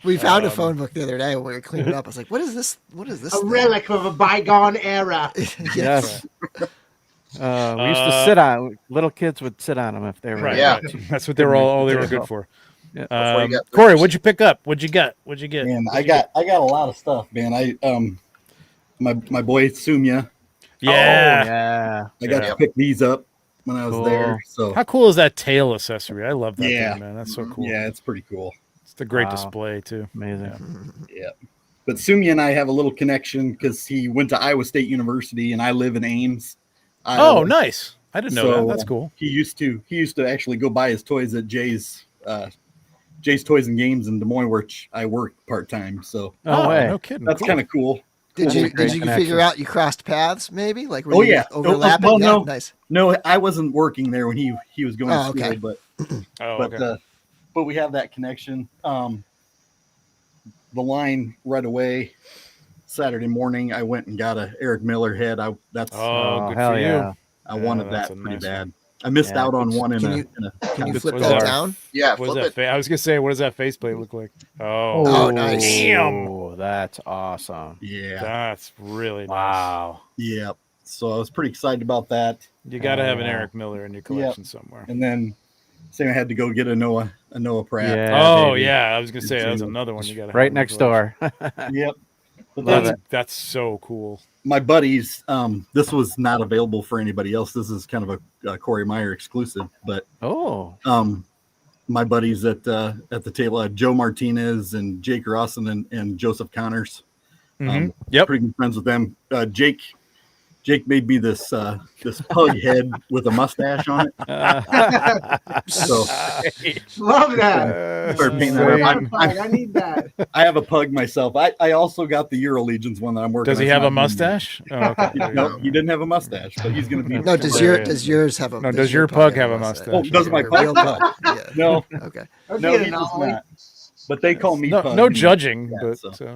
Speaker 3: We found a
Speaker 1: Um,
Speaker 3: phone book the other day when we were cleaning up. I was like, "What is this? What is this?"
Speaker 6: A
Speaker 3: thing?"
Speaker 6: relic of a bygone era.
Speaker 2: yes. We used to
Speaker 1: Uh,
Speaker 2: sit on. Little kids would sit on them if they were.
Speaker 1: Right,
Speaker 5: Yeah.
Speaker 1: right. That's what they were all they were good for.
Speaker 2: Yeah.
Speaker 5: Before you got
Speaker 1: Corey,
Speaker 5: pictures.
Speaker 1: what'd you pick up? What'd you get?
Speaker 7: Man, I got a lot of stuff, man. My boy Sumya,
Speaker 1: Yeah.
Speaker 2: Oh, yeah.
Speaker 7: I got
Speaker 1: Yeah.
Speaker 7: to pick these up when I was
Speaker 2: Cool.
Speaker 7: there. So
Speaker 1: How cool is that tail accessory? I love that
Speaker 7: Yeah.
Speaker 1: thing, man. That's so cool.
Speaker 7: yeah, it's pretty cool.
Speaker 1: It's a great
Speaker 2: Wow.
Speaker 1: display too.
Speaker 2: Amazing.
Speaker 7: Yeah. But Sumya and I have a little connection because he went to Iowa State University and I live in Ames.
Speaker 1: Oh,
Speaker 7: Iowa.
Speaker 1: nice. I didn't know
Speaker 7: So,
Speaker 1: that. That's cool.
Speaker 7: He used to actually go buy his toys at Jay's Toys and Games in Des Moines, where I work part time. So
Speaker 2: No way.
Speaker 1: No kidding.
Speaker 7: that's
Speaker 1: Cool.
Speaker 7: kind of cool.
Speaker 3: Did
Speaker 2: That's
Speaker 3: you
Speaker 2: a great
Speaker 3: did you
Speaker 2: connection.
Speaker 3: figure out you crossed paths? Maybe like were
Speaker 7: Oh,
Speaker 3: you
Speaker 7: yeah.
Speaker 3: overlapping.
Speaker 7: Well,
Speaker 3: Yeah,
Speaker 7: no.
Speaker 3: nice.
Speaker 7: No, I wasn't working there when he was going
Speaker 3: Oh,
Speaker 7: to school,
Speaker 3: okay.
Speaker 7: but
Speaker 1: Oh,
Speaker 7: but
Speaker 1: okay.
Speaker 7: but we have that connection. The line right away. Saturday morning, I went and got a Eric Miller head. I
Speaker 1: Oh, good
Speaker 2: hell
Speaker 1: for you.
Speaker 2: yeah.
Speaker 7: wanted
Speaker 1: that's
Speaker 7: that
Speaker 1: a
Speaker 7: pretty
Speaker 1: nice
Speaker 7: bad. I missed
Speaker 2: Yeah.
Speaker 7: out on one in
Speaker 3: Can
Speaker 7: a.
Speaker 3: you-
Speaker 7: in a
Speaker 3: Can you
Speaker 1: What
Speaker 3: flip
Speaker 1: is
Speaker 3: that
Speaker 1: that?
Speaker 3: down?
Speaker 5: Yeah,
Speaker 1: What is
Speaker 5: flip
Speaker 1: that?
Speaker 5: it.
Speaker 1: I was gonna say, what does that faceplate look like? Oh,
Speaker 3: Oh, nice.
Speaker 1: Damn.
Speaker 2: Oh, that's awesome.
Speaker 7: yeah,
Speaker 1: That's really nice.
Speaker 2: Wow.
Speaker 7: yeah. So I was pretty excited about that.
Speaker 1: You got to have an
Speaker 2: Yeah.
Speaker 1: Eric Miller in your collection somewhere.
Speaker 7: And then same, I had to go get a Noah Pratt.
Speaker 2: Yeah.
Speaker 1: Oh
Speaker 2: baby.
Speaker 1: yeah, I was gonna say
Speaker 7: It's
Speaker 1: that's
Speaker 7: in-
Speaker 1: another one you got to
Speaker 2: Right next door.
Speaker 7: Yep. But
Speaker 2: Love
Speaker 7: then
Speaker 2: it.
Speaker 1: That's so cool.
Speaker 7: my buddies, this was not available for anybody else. This is kind of a Corey Meyer exclusive, but
Speaker 2: Oh.
Speaker 7: my buddies at the table, Joe Martinez and Jake Rawson and Joseph Connors.
Speaker 1: Mhm. Yep.
Speaker 7: Pretty good friends with them. Jake made me this pug head with a mustache on it. So
Speaker 6: Love that.
Speaker 7: start painting that
Speaker 1: Same.
Speaker 7: up.
Speaker 6: I need that.
Speaker 7: I have a pug myself. I also got the Euro Legions one that I'm working.
Speaker 1: Does he
Speaker 7: on.
Speaker 1: have
Speaker 7: It's
Speaker 1: a
Speaker 7: not done yet.
Speaker 1: mustache? Oh, okay. There you
Speaker 7: No,
Speaker 1: go.
Speaker 7: he didn't have a mustache, but he's gonna be.
Speaker 3: No, does yours have a?
Speaker 1: No, does your pug have a mustache?
Speaker 7: Oh, does my
Speaker 3: Your
Speaker 7: pug?
Speaker 3: real pug? Yeah.
Speaker 7: No,
Speaker 3: Okay.
Speaker 6: That'd
Speaker 7: no,
Speaker 6: be an
Speaker 7: he does
Speaker 6: anomaly.
Speaker 7: not. But they call me
Speaker 1: No,
Speaker 7: pug.
Speaker 1: no
Speaker 7: you know.
Speaker 1: judging,
Speaker 7: Yeah,
Speaker 1: but
Speaker 7: so.
Speaker 1: yeah.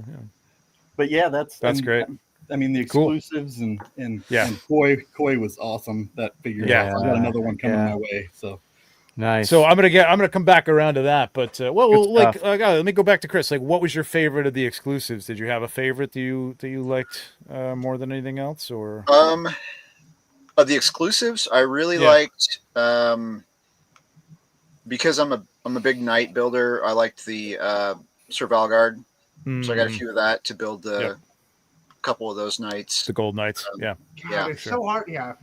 Speaker 7: But yeah, that's
Speaker 1: great.
Speaker 7: I mean, the
Speaker 1: Cool.
Speaker 7: exclusives and
Speaker 1: Yeah.
Speaker 7: and Koi was awesome. That figure.
Speaker 1: Yeah.
Speaker 7: I got another one coming
Speaker 2: Yeah.
Speaker 7: my way. So
Speaker 2: Nice.
Speaker 1: So I'm gonna come back around to that, but
Speaker 2: Good
Speaker 1: like,
Speaker 2: stuff.
Speaker 1: let me go back to Chris. Like, what was your favorite of the exclusives? Did you have a favorite that you liked more than anything else, or?
Speaker 5: Of the exclusives, I really
Speaker 1: Yeah.
Speaker 5: liked because I'm a big knight builder. I liked the Sir Valgard, so I got a few of that to build the
Speaker 1: Yep.
Speaker 5: couple of those knights.
Speaker 1: The Gold Knights. Yeah.
Speaker 6: God,
Speaker 5: Yeah,
Speaker 6: it's
Speaker 1: sure.
Speaker 6: so hard. Yeah.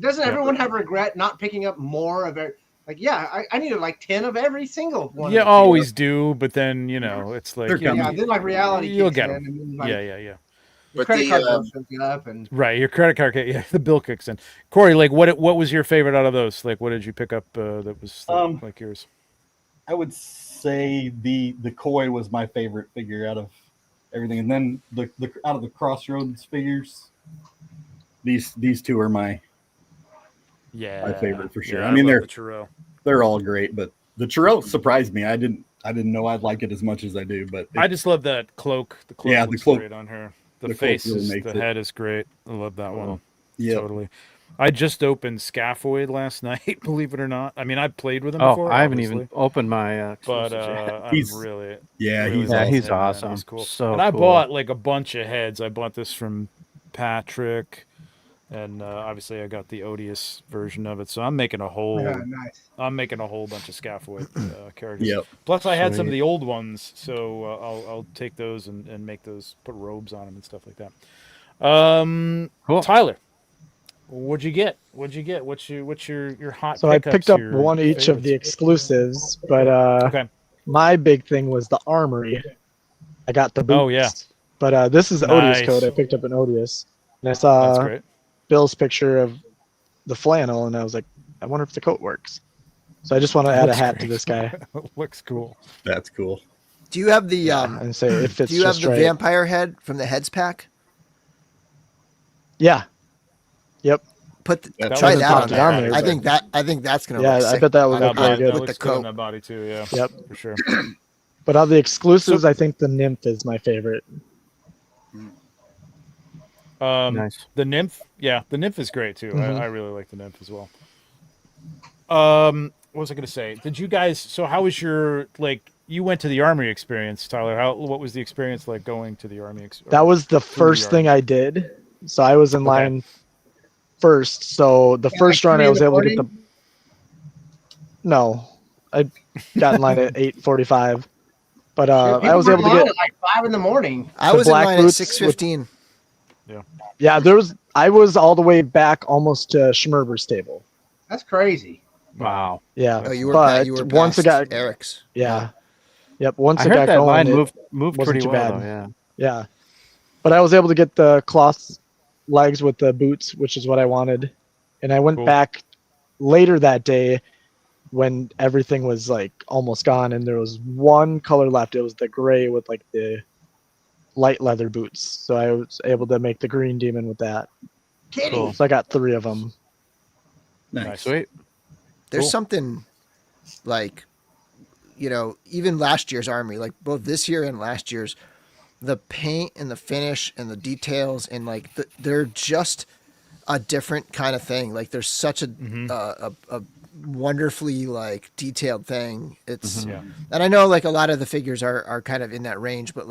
Speaker 6: Doesn't everyone have regret not picking up more of it? Like, yeah, I needed like 10 of every single one.
Speaker 1: You
Speaker 6: of the
Speaker 1: always do, but then it's like
Speaker 7: They're
Speaker 1: you know,
Speaker 6: yeah, then like reality
Speaker 1: You'll
Speaker 6: kicks
Speaker 1: get
Speaker 6: in,
Speaker 1: 'em.
Speaker 6: and then, like,
Speaker 1: yeah.
Speaker 6: your
Speaker 5: But
Speaker 6: credit
Speaker 5: the,
Speaker 6: card bill shows up, and
Speaker 1: Right, your credit card. Yeah, the bill kicks in. Corey, like, what was your favorite out of those? Like, what did you pick up that was like yours?
Speaker 7: I would say the Koi was my favorite figure out of everything, and then the out of the Crossroads figures, these two are my favorite for sure.
Speaker 1: Yeah,
Speaker 7: I mean,
Speaker 1: love
Speaker 7: they're
Speaker 1: the Churro.
Speaker 7: they're all great, but the Churro surprised me. I didn't know I'd like it as much as I do, but
Speaker 1: I just love that cloak. The cloak
Speaker 7: Yeah, the
Speaker 1: looks
Speaker 7: cloak-
Speaker 1: great on her. The
Speaker 7: the cloak
Speaker 1: face
Speaker 7: really
Speaker 1: is,
Speaker 7: makes
Speaker 1: the
Speaker 7: it.
Speaker 1: head is great. I love that one.
Speaker 7: yeah,
Speaker 1: Totally. I just opened Scaphoid last night, believe it or not. I mean, I've played with him
Speaker 2: Oh,
Speaker 1: before.
Speaker 2: I haven't
Speaker 1: obviously,
Speaker 2: even opened my
Speaker 1: But
Speaker 2: exclusives yet.
Speaker 1: I'm
Speaker 7: He's-
Speaker 1: really,
Speaker 7: yeah,
Speaker 1: really
Speaker 7: he's
Speaker 2: Yeah,
Speaker 1: loving
Speaker 2: he's
Speaker 1: him, man.
Speaker 2: awesome.
Speaker 1: He's cool.
Speaker 2: So
Speaker 1: and I
Speaker 2: cool.
Speaker 1: bought like a bunch of heads. I bought this from Patrick, and obviously I got the odious version of it. So I'm making a whole,
Speaker 6: nice.
Speaker 1: I'm making a whole bunch of Scaphoid characters.
Speaker 7: Yep.
Speaker 1: Plus, I had some of
Speaker 2: Sweet.
Speaker 1: the old ones, so I'll take those and make those, put robes on them and stuff like that.
Speaker 2: Cool.
Speaker 1: Tyler, what'd you get? What's your hot?
Speaker 4: So I
Speaker 1: pickups,
Speaker 4: picked up
Speaker 1: your
Speaker 4: one each of the
Speaker 1: favorites?
Speaker 4: exclusives, but
Speaker 1: Okay.
Speaker 4: my big thing was the armory. I got the boots.
Speaker 1: Oh, yeah.
Speaker 4: But this is the Odious
Speaker 1: Nice.
Speaker 4: code. I picked up an Odious. And I
Speaker 1: That's
Speaker 4: saw
Speaker 1: great.
Speaker 4: Bill's picture of the flannel, and I was like, I wonder if the coat works. So I just want to add a
Speaker 1: Looks
Speaker 4: hat to
Speaker 1: great.
Speaker 4: this guy.
Speaker 1: Looks cool.
Speaker 7: that's cool.
Speaker 3: Do you have the
Speaker 4: And say it fits
Speaker 3: do you have
Speaker 4: just
Speaker 3: the
Speaker 4: right.
Speaker 3: vampire head from the heads pack?
Speaker 4: Yeah. Yep.
Speaker 1: That
Speaker 3: Try
Speaker 1: was
Speaker 3: that
Speaker 1: top
Speaker 3: on
Speaker 1: to
Speaker 3: there.
Speaker 1: body,
Speaker 3: I think that's gonna
Speaker 4: Yeah,
Speaker 3: look
Speaker 4: I
Speaker 3: sick
Speaker 4: bet that would
Speaker 3: on
Speaker 4: look
Speaker 3: the-
Speaker 4: really good.
Speaker 3: with the
Speaker 1: looks good on
Speaker 3: coat.
Speaker 1: that body too. Yeah.
Speaker 4: Yep.
Speaker 1: For sure.
Speaker 4: But of the exclusives, I think the nymph is my favorite.
Speaker 2: Nice.
Speaker 1: The nymph, yeah, the nymph is great too.
Speaker 4: Mhm.
Speaker 1: I really like the nymph as well. What was I going to say? Did you guys? So how was your You went to the army experience, Tyler? What was the experience like going to the army?
Speaker 4: That was the
Speaker 1: through
Speaker 4: first thing I did. So I was in line first. So the first run, I was able to get the. No, I got in line at 8:45. But I was able to get
Speaker 6: at like 5 in the morning.
Speaker 3: I
Speaker 4: the
Speaker 3: was in
Speaker 4: black
Speaker 3: line at
Speaker 4: boots
Speaker 3: 6:15.
Speaker 4: Yeah, I was all the way back almost to Schmerber's table.
Speaker 6: That's crazy.
Speaker 2: Wow.
Speaker 4: Yeah.
Speaker 3: Oh, you were
Speaker 4: but
Speaker 3: you were
Speaker 4: once it
Speaker 3: past
Speaker 4: got
Speaker 3: Eric's.
Speaker 4: yeah. Yep. Once
Speaker 2: I
Speaker 4: it
Speaker 2: heard
Speaker 4: got
Speaker 2: that
Speaker 4: going,
Speaker 2: line
Speaker 4: it
Speaker 2: moved
Speaker 4: wasn't
Speaker 2: pretty
Speaker 4: too
Speaker 2: well,
Speaker 4: bad.
Speaker 2: though, yeah.
Speaker 4: Yeah. But I was able to get the cloth legs with the boots, which is what I wanted. And I went
Speaker 1: Cool.
Speaker 4: back later that day when everything was like almost gone and there was one color left. It was the gray with like the light leather boots. So I was able to make the green demon with that.
Speaker 6: Kitty.
Speaker 2: Cool.
Speaker 4: So I got 3 of them.
Speaker 7: Nice.
Speaker 2: Sweet.
Speaker 3: There's
Speaker 1: Cool.
Speaker 3: something like, even last year's army, like both this year and last year's, the paint and the finish and the details and they're just a different kind of thing. Like there's such a wonderfully detailed thing. It's
Speaker 1: Yeah.
Speaker 3: and I know a lot of the figures are kind of in that range, but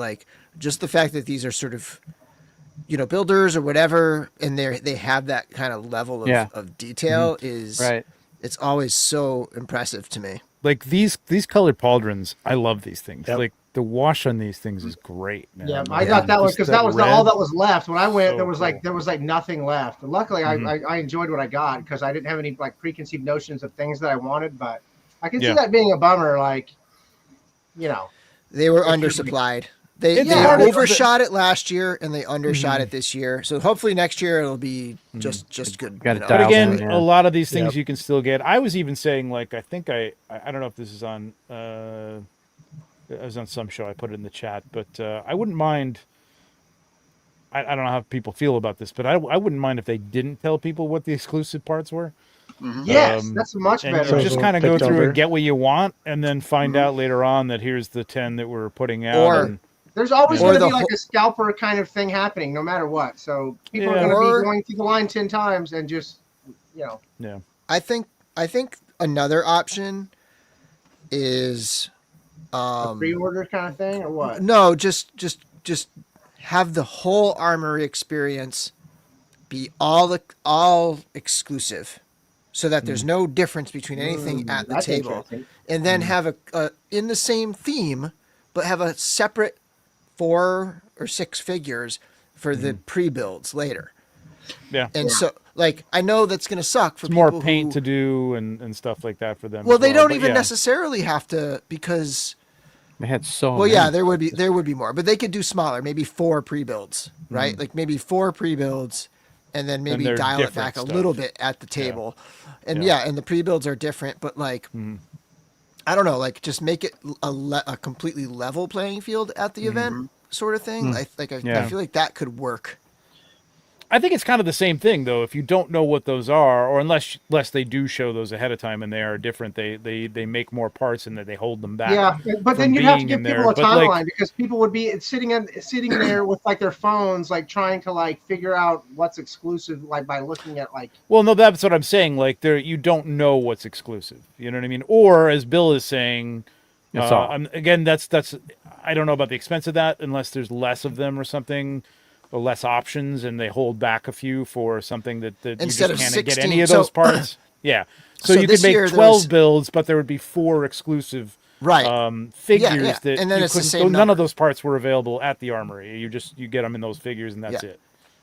Speaker 3: just the fact that these are sort of builders or whatever, and they have that kind of level of detail is
Speaker 2: Right.
Speaker 3: it's always so impressive to me.
Speaker 1: Like these colored pauldrons, I love these things.
Speaker 4: Yep.
Speaker 1: Like the wash on these things is great, man.
Speaker 6: Yeah, I
Speaker 1: Like,
Speaker 6: got that one
Speaker 1: just
Speaker 6: because that was all
Speaker 1: red.
Speaker 6: that was left. When I went,
Speaker 1: So
Speaker 6: there was
Speaker 1: cool.
Speaker 6: nothing left. And luckily,
Speaker 1: Mhm.
Speaker 6: I enjoyed what I got because I didn't have any preconceived notions of things that I wanted. But I can
Speaker 1: Yeah.
Speaker 6: see that being a bummer.
Speaker 3: They were
Speaker 1: It should be-
Speaker 3: undersupplied. They
Speaker 1: It's
Speaker 6: hard to-
Speaker 3: overshot it last year and they undershot it this year. So hopefully next year it'll be just good.
Speaker 2: Gotta
Speaker 3: you know.
Speaker 2: dial
Speaker 1: But again,
Speaker 2: down, yeah.
Speaker 1: a lot of these things
Speaker 4: Yep.
Speaker 1: you can still get. I was even saying I think I don't know if this is on I was on some show. I put it in the chat, but I wouldn't mind. I don't know how people feel about this, but I wouldn't mind if they didn't tell people what the exclusive parts were.
Speaker 6: Yes, that's much
Speaker 1: And
Speaker 6: better.
Speaker 1: you just kind of go
Speaker 4: Picked
Speaker 1: through
Speaker 4: over.
Speaker 1: and get what you want, and then find out later on that here's the 10 that we're putting out.
Speaker 3: Or-
Speaker 1: and,
Speaker 6: There's always
Speaker 1: Yeah.
Speaker 6: going
Speaker 3: Or
Speaker 6: to
Speaker 3: the
Speaker 6: be like
Speaker 3: whole-
Speaker 6: a scalper kind of thing happening, no matter what. So people are
Speaker 1: Yeah.
Speaker 6: going to
Speaker 3: Or-
Speaker 6: be going through the line 10 times and just,
Speaker 1: yeah.
Speaker 3: I think another option is
Speaker 6: a pre-order kind of thing, or what?
Speaker 3: no, just have the whole armory experience be all exclusive, so that there's no difference between anything at the
Speaker 6: That's
Speaker 3: table,
Speaker 6: interesting.
Speaker 3: and then have a in the same theme, but have a separate 4 or 6 figures for the pre-builds later.
Speaker 1: Yeah.
Speaker 3: And so, like, I know that's going to suck for
Speaker 1: It's more
Speaker 3: people
Speaker 1: paint
Speaker 3: who,
Speaker 1: to do and stuff like that for them.
Speaker 3: well,
Speaker 1: as
Speaker 3: they don't
Speaker 1: but
Speaker 3: even
Speaker 1: yeah.
Speaker 3: necessarily have to, because
Speaker 2: They had so
Speaker 3: well,
Speaker 2: many.
Speaker 3: yeah, there would be more, but they could do smaller, maybe 4 pre-builds, right? Like maybe 4 pre-builds, and then maybe
Speaker 1: they're
Speaker 3: dial it
Speaker 1: different
Speaker 3: back a
Speaker 1: stuff.
Speaker 3: little bit at the table. And
Speaker 1: Yeah.
Speaker 3: and the pre-builds are different, but like I don't know, like just make it a completely level playing field at the event, sort of thing. I
Speaker 1: Yeah.
Speaker 3: feel like that could work.
Speaker 1: I think it's kind of the same thing, though. If you don't know what those are, or unless they do show those ahead of time and they are different, they make more parts and that they hold them back.
Speaker 6: Yeah, but then
Speaker 1: from
Speaker 6: you'd have to
Speaker 1: being
Speaker 6: give
Speaker 1: in
Speaker 6: people
Speaker 1: there.
Speaker 6: a
Speaker 1: But, like-
Speaker 6: timeline, because people would be sitting there with like their phones, like trying to like figure out what's exclusive, like by looking at like.
Speaker 1: Well, no, that's what I'm saying. Like, you don't know what's exclusive. You know what I mean? Or as Bill is saying,
Speaker 2: That's all.
Speaker 1: again, that's I don't know about the expense of that, unless there's less of them or something, or less options, and they hold back a few for something that you
Speaker 3: Instead
Speaker 1: just
Speaker 3: of
Speaker 1: can't get
Speaker 3: 16.
Speaker 1: any of
Speaker 3: So-
Speaker 1: those parts. Yeah. So,
Speaker 3: So
Speaker 1: you
Speaker 3: this
Speaker 1: could make
Speaker 3: year
Speaker 1: 12
Speaker 3: there's-
Speaker 1: builds, but there would be 4 exclusive
Speaker 3: Right.
Speaker 1: figures
Speaker 3: Yeah,
Speaker 1: that
Speaker 3: and then
Speaker 1: you
Speaker 3: it's the
Speaker 1: couldn't-
Speaker 3: same
Speaker 1: none
Speaker 3: number.
Speaker 1: of those parts were available at the armory. You get them in those figures, and that's
Speaker 3: Yeah.
Speaker 1: it.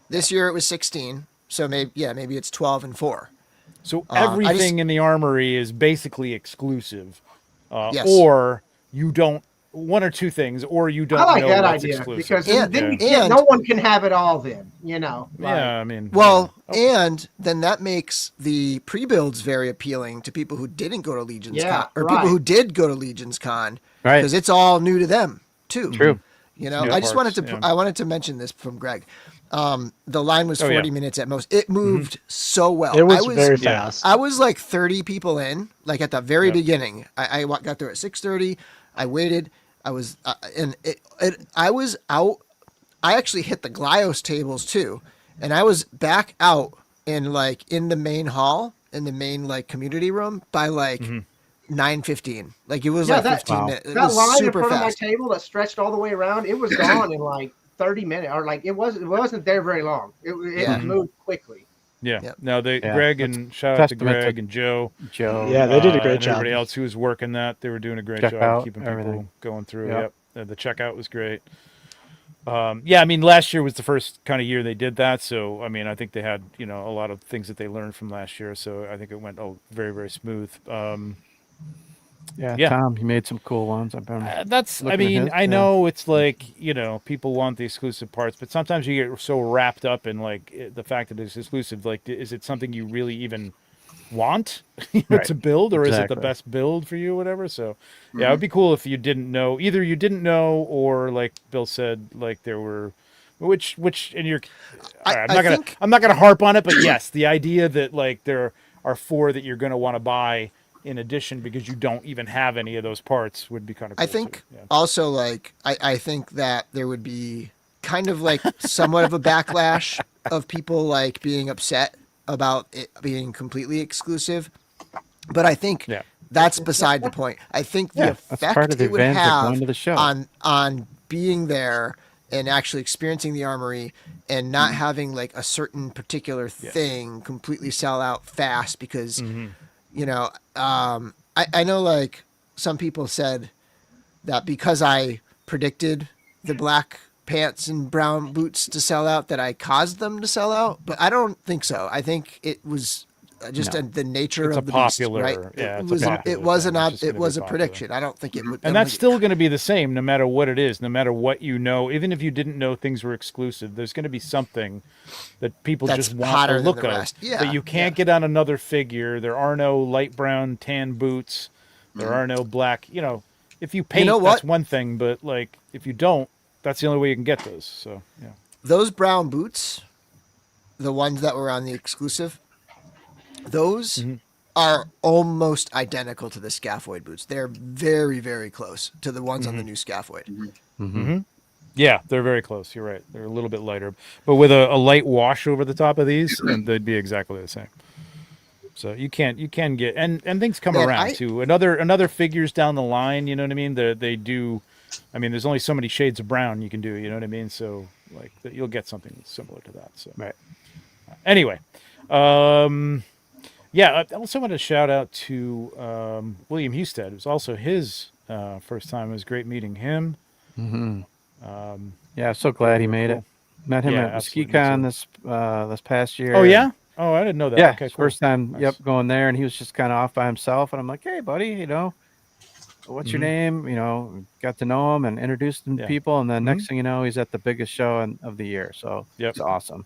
Speaker 3: This year it was 16, so maybe it's 12 and 4.
Speaker 1: So
Speaker 3: I just-
Speaker 1: everything in the armory is basically exclusive,
Speaker 3: Yes.
Speaker 1: or you don't. One or two things, or you don't
Speaker 6: I like
Speaker 1: know
Speaker 6: that
Speaker 1: what's
Speaker 6: idea,
Speaker 1: exclusive.
Speaker 6: because
Speaker 3: And-
Speaker 6: then
Speaker 3: and-
Speaker 6: no one can have it all. Then like,
Speaker 1: Yeah, I mean,
Speaker 3: Well,
Speaker 1: yeah.
Speaker 3: and then that makes the pre-builds very appealing to people who didn't go to Legions
Speaker 6: Yeah,
Speaker 3: Con, or
Speaker 6: right.
Speaker 3: people who did go to Legions Con,
Speaker 2: Right.
Speaker 3: because it's all new to them too.
Speaker 2: True.
Speaker 3: You know,
Speaker 1: New
Speaker 3: I just
Speaker 1: parts,
Speaker 3: wanted to
Speaker 1: yeah.
Speaker 3: I wanted to mention this from Greg. The line was
Speaker 1: Oh,
Speaker 3: 40
Speaker 1: yeah.
Speaker 3: minutes at most. It moved so well.
Speaker 4: It was,
Speaker 3: I
Speaker 4: very
Speaker 1: yeah.
Speaker 4: fast.
Speaker 3: I was like 30 people in, like at the very
Speaker 1: Yep.
Speaker 3: beginning. I got there at 6:30. I waited. I was I was out. I actually hit the Glyos tables too, and I was back out in the main hall, in the main like community room by like 9:15. Like it was
Speaker 6: Yeah,
Speaker 3: like
Speaker 6: that-
Speaker 3: 15 minutes. It
Speaker 6: that
Speaker 3: was
Speaker 6: line in
Speaker 3: super
Speaker 6: front
Speaker 3: fast.
Speaker 6: of my table that stretched all the way around, it was gone in like 30 minutes, or like it wasn't there very long. It
Speaker 3: Yeah.
Speaker 6: moved quickly.
Speaker 1: Yeah.
Speaker 3: Yep.
Speaker 1: No,
Speaker 2: Yeah,
Speaker 1: Greg,
Speaker 2: that's
Speaker 1: and shout out to
Speaker 2: testament to
Speaker 1: Greg and Joe.
Speaker 2: Joe.
Speaker 4: Yeah, they did a
Speaker 1: and
Speaker 4: great job.
Speaker 1: Everybody else who was working that, they were doing a great
Speaker 2: Check
Speaker 1: job
Speaker 2: out,
Speaker 1: keeping
Speaker 2: everything.
Speaker 1: people going through.
Speaker 2: Yep.
Speaker 1: Yep. The checkout was great. Yeah, I mean, last year was the first kind of year they did that, so I mean, I think they had a lot of things that they learned from last year, so I think it went very, very smooth.
Speaker 2: Yeah,
Speaker 1: Yeah.
Speaker 2: Tom, he made some cool ones. I've been
Speaker 1: That's, I
Speaker 2: looking at
Speaker 1: mean,
Speaker 2: his,
Speaker 1: I
Speaker 2: yeah.
Speaker 1: know it's like, people want the exclusive parts, but sometimes you get so wrapped up in like the fact that it's exclusive. Like, is it something you really even want
Speaker 2: Right.
Speaker 1: to build, or is it the
Speaker 2: Exactly.
Speaker 1: best build for you, or whatever? So, yeah, it'd be cool if you didn't know. Either you didn't know, or like Bill said, like there were, which, and you're. All right, I'm not gonna harp on it, but yes, the idea that like there are 4 that you're gonna want to buy in addition because you don't even have any of those parts would be kind of cool.
Speaker 3: I think
Speaker 1: too. Yeah.
Speaker 3: also like I think that there would be kind of like somewhat of a backlash of people like being upset about it being completely exclusive. But I think
Speaker 1: Yeah.
Speaker 3: that's beside the point. I think the
Speaker 2: Yeah, that's part
Speaker 3: effect
Speaker 2: of the
Speaker 3: it would
Speaker 2: advantage of
Speaker 3: have
Speaker 2: going to the show.
Speaker 3: on being there and actually experiencing the armory and not having like a certain particular thing completely sell out fast because I know like some people said that because I predicted the black pants and brown boots to sell out that I caused them to sell out, but I don't think so. I think it was just
Speaker 2: No.
Speaker 3: the nature
Speaker 1: It's
Speaker 3: of
Speaker 1: a
Speaker 3: the
Speaker 1: popular-
Speaker 3: beast, right?
Speaker 1: yeah,
Speaker 3: it
Speaker 1: it's a
Speaker 3: was
Speaker 1: popular
Speaker 3: it
Speaker 1: thing.
Speaker 3: was
Speaker 1: It's just
Speaker 3: it
Speaker 1: gonna
Speaker 3: was
Speaker 1: be
Speaker 3: a
Speaker 1: popular.
Speaker 3: prediction. I don't think it would.
Speaker 1: And that's still going to be the same no matter what it is, no matter what you know. Even if you didn't know things were exclusive, there's going to be something that people
Speaker 3: That's
Speaker 1: just want
Speaker 3: hotter
Speaker 1: the
Speaker 3: than
Speaker 1: look
Speaker 3: the
Speaker 1: of
Speaker 3: rest. Yeah,
Speaker 1: that you can't get on another figure. There are no light brown tan boots. There are no black, if you paint,
Speaker 3: know
Speaker 1: that's
Speaker 3: what?
Speaker 1: one thing, but like if you don't, that's the only way you can get those. So yeah.
Speaker 3: Those brown boots, the ones that were on the exclusive, those are almost identical to the scaphoid boots. They're very, very close to the ones on the new scaphoid.
Speaker 1: Yeah, they're very close. You're right. They're a little bit lighter, but with a light wash over the top of these, and they'd be exactly the same. So you can get and things come
Speaker 3: Man,
Speaker 1: around too. Another figures down the line. You know what I mean? They do. I mean, there's only so many shades of brown you can do. You know what I mean? So like you'll get something similar to that. So
Speaker 2: Right.
Speaker 1: Anyway, yeah. I also want to shout out to William Husted. It was also his first time. It was great meeting him.
Speaker 2: Yeah, so glad he made
Speaker 1: cool.
Speaker 2: it. Met him
Speaker 1: Yeah,
Speaker 2: at
Speaker 1: absolutely, me
Speaker 2: SkiCon
Speaker 1: too.
Speaker 2: this past year.
Speaker 1: Oh yeah. Oh, I didn't know that.
Speaker 2: Yeah,
Speaker 1: Okay,
Speaker 2: his
Speaker 1: cool.
Speaker 2: first time.
Speaker 1: Nice.
Speaker 2: Yep, going there, and he was just kind of off by himself. And I'm like, hey, buddy, you know, what's your name? You know, got to know him and introduced him to people. And then next thing you know, he's at the biggest show of the year. So it's awesome.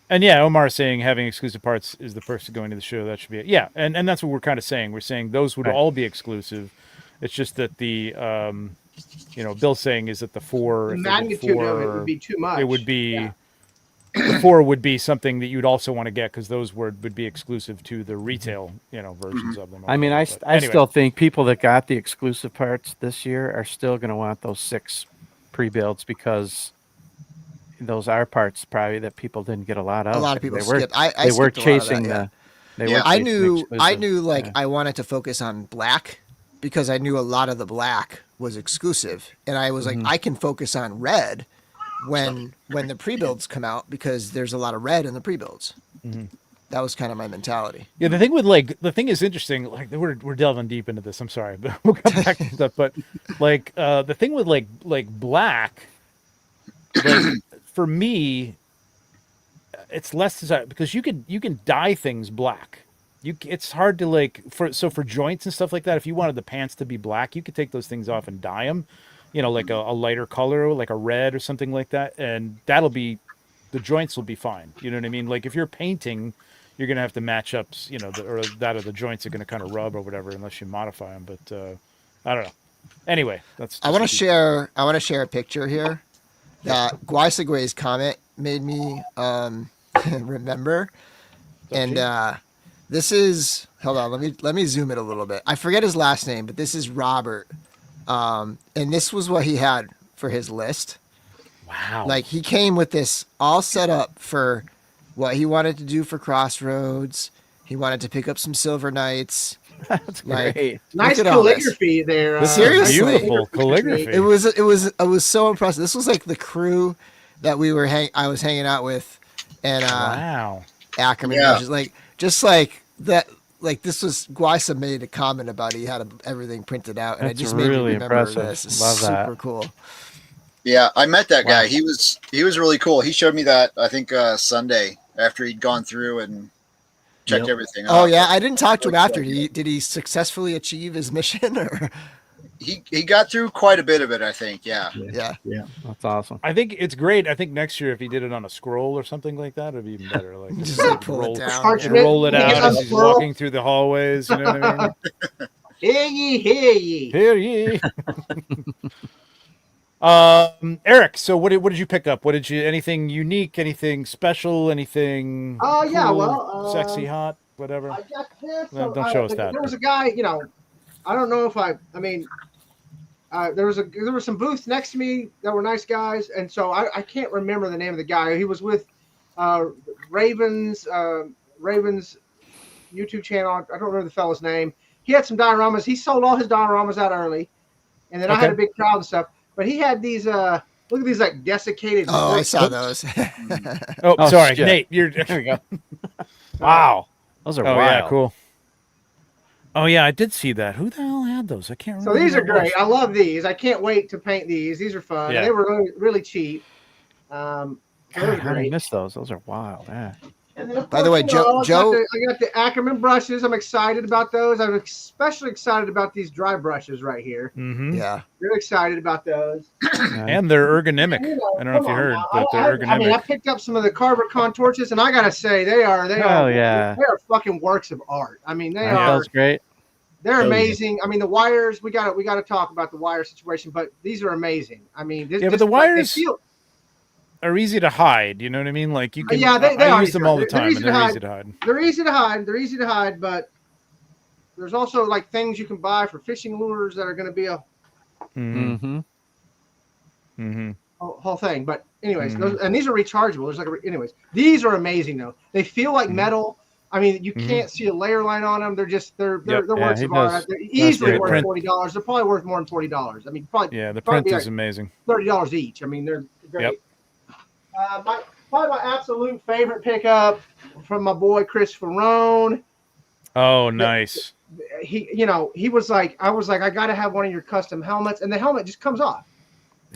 Speaker 1: And yeah, Omar saying having exclusive parts is the person going to the show. That should be it. Yeah, and that's what we're kind of saying. We're saying those would all be exclusive. It's just that the Bill's saying is that the four,
Speaker 6: The
Speaker 1: if
Speaker 6: magnitude
Speaker 1: four,
Speaker 6: of it would be too much.
Speaker 1: It would be the four would be something that you'd also want to get because those would be exclusive to the retail versions of them.
Speaker 2: I mean, I still think people that got the exclusive parts this year are still going to want those 6 pre-builds because those are parts probably that people didn't get a lot of.
Speaker 3: A lot of people
Speaker 2: they were,
Speaker 3: skipped. I
Speaker 2: they were
Speaker 3: skipped a lot of
Speaker 2: chasing
Speaker 3: that,
Speaker 2: I
Speaker 3: knew like I wanted to focus on black because I knew a lot of the black was exclusive, and I was like, I can focus on red when the pre-builds come out because there's a lot of red in the pre-builds. That was kind of my mentality.
Speaker 1: Yeah, the thing is interesting. Like we're delving deep into this. I'm sorry, but we'll come back to stuff. But like the thing with like black, like, for me, it's less because you can dye things black. It's hard to like for joints and stuff like that. If you wanted the pants to be black, you could take those things off and dye them. Like a lighter color, like a red or something like that, and the joints will be fine. You know what I mean? Like if you're painting, you're gonna have to match up, or the joints are gonna kind of rub or whatever, unless you modify them. But I don't know. Anyway,
Speaker 3: I want to share a picture here that Guaisagwe's comment made me remember, and this is hold on, let me zoom it a little bit. I forget his last name, but this is Robert. And this was what he had for his list.
Speaker 1: Wow.
Speaker 3: Like he came with this all set up for what he wanted to do for Crossroads. He wanted to pick up some Silver Knights.
Speaker 2: That's great.
Speaker 6: Nice
Speaker 3: Look at all this.
Speaker 6: calligraphy there.
Speaker 3: Seriously.
Speaker 1: Beautiful calligraphy.
Speaker 3: It was so impressive. This was like the crew that I was hanging out with, and
Speaker 1: wow.
Speaker 3: Ackerman, just like that. Like this was Guisa made a comment about it. He had everything printed out, and
Speaker 2: That's
Speaker 3: it just
Speaker 2: really
Speaker 3: made me remember
Speaker 2: impressive.
Speaker 3: this. It's
Speaker 2: Love that.
Speaker 3: super cool.
Speaker 5: Yeah, I met that guy. He was really cool. He showed me that I think Sunday after he'd gone through and checked everything out.
Speaker 3: Oh yeah, I didn't talk to him after. Did he successfully achieve his mission? Or
Speaker 5: he got through quite a bit of it, I think. Yeah.
Speaker 2: That's awesome.
Speaker 1: I think it's great. I think next year if he did it on a scroll or something like that, it'd be even better. Like
Speaker 3: just like pull it down.
Speaker 6: Parchment.
Speaker 1: roll it out
Speaker 6: Yeah.
Speaker 1: as he's walking through the hallways. You know what I mean?
Speaker 6: Hear ye, hear ye.
Speaker 1: Hear ye. Eric, so what did you pick up? Anything unique, anything special, anything
Speaker 6: Yeah,
Speaker 1: cool,
Speaker 6: well,
Speaker 1: sexy, hot, whatever?
Speaker 6: I got this.
Speaker 1: No, don't show us that.
Speaker 6: There was a guy, I don't know if there were some booths next to me that were nice guys, and so I can't remember the name of the guy. He was with Raven's YouTube channel. I don't remember the fellow's name. He had some dioramas. He sold all his dioramas out early, and then I had a big crowd and stuff. But he had these look at these like desiccated.
Speaker 3: Oh, I saw those.
Speaker 1: Oh, sorry,
Speaker 2: shit.
Speaker 1: Nate.
Speaker 2: There we go.
Speaker 1: Wow,
Speaker 2: Those are
Speaker 1: oh
Speaker 2: wild.
Speaker 1: yeah, cool. Oh yeah, I did see that. Who the hell had those? I can't
Speaker 6: So
Speaker 1: remember.
Speaker 6: these are
Speaker 1: who it was.
Speaker 6: great. I love these. I can't wait to paint these. These are fun.
Speaker 1: Yeah.
Speaker 6: They were really, really cheap. They were
Speaker 2: God, how did I
Speaker 6: great.
Speaker 2: miss those? Those are wild. Yeah.
Speaker 6: And then, of
Speaker 3: By the way,
Speaker 6: course,
Speaker 3: Joe-
Speaker 6: I got the Ackerman brushes. I'm excited about those. I'm especially excited about these dry brushes right here.
Speaker 1: Mhm.
Speaker 3: Yeah.
Speaker 6: Really excited about those.
Speaker 1: And they're ergonomic. I don't know if you heard, but they're ergonomic.
Speaker 6: I mean, I picked up some of the Carver Con torches, and I gotta say, they are
Speaker 2: yeah.
Speaker 6: fucking works of art. I mean, they
Speaker 2: That
Speaker 6: are.
Speaker 2: was great.
Speaker 6: They're
Speaker 7: Oh, yeah.
Speaker 6: amazing. I mean, the wires. We got to talk about the wire situation, but these are amazing. I mean,
Speaker 1: Yeah, but the wires are easy to hide. You know what I mean? Like you can.
Speaker 6: Yeah, they
Speaker 1: I
Speaker 6: are
Speaker 1: use
Speaker 6: easy
Speaker 1: them
Speaker 6: to
Speaker 1: all the
Speaker 6: hide. They're
Speaker 1: time,
Speaker 6: easy
Speaker 1: and
Speaker 6: to
Speaker 1: they're
Speaker 6: hide.
Speaker 1: easy to hide.
Speaker 6: They're easy to hide. They're easy to hide, but there's also like things you can buy for fishing lures that are going to be a
Speaker 1: Mm-hmm. Mm-hmm.
Speaker 6: whole thing. But anyways,
Speaker 1: Mhm.
Speaker 6: and these are rechargeable. There's like anyways, these are amazing though. They feel like
Speaker 1: Mhm.
Speaker 6: metal. I mean, you
Speaker 1: Mhm.
Speaker 6: can't see a layer line on them. They're just they're
Speaker 1: Yep.
Speaker 6: works
Speaker 2: he
Speaker 6: of art.
Speaker 2: does.
Speaker 6: They're easily
Speaker 1: great
Speaker 6: worth
Speaker 1: print.
Speaker 6: $40. They're probably worth more than $40. I mean, probably
Speaker 1: Yeah, the
Speaker 6: probably
Speaker 1: print
Speaker 6: like
Speaker 1: is amazing.
Speaker 6: $30 each. I mean, they're great.
Speaker 1: Yep.
Speaker 6: Probably my absolute favorite pickup from my boy Chris Ferrone.
Speaker 1: Oh, nice.
Speaker 6: He was like, I was like, I got to have one of your custom helmets, and the helmet just comes off.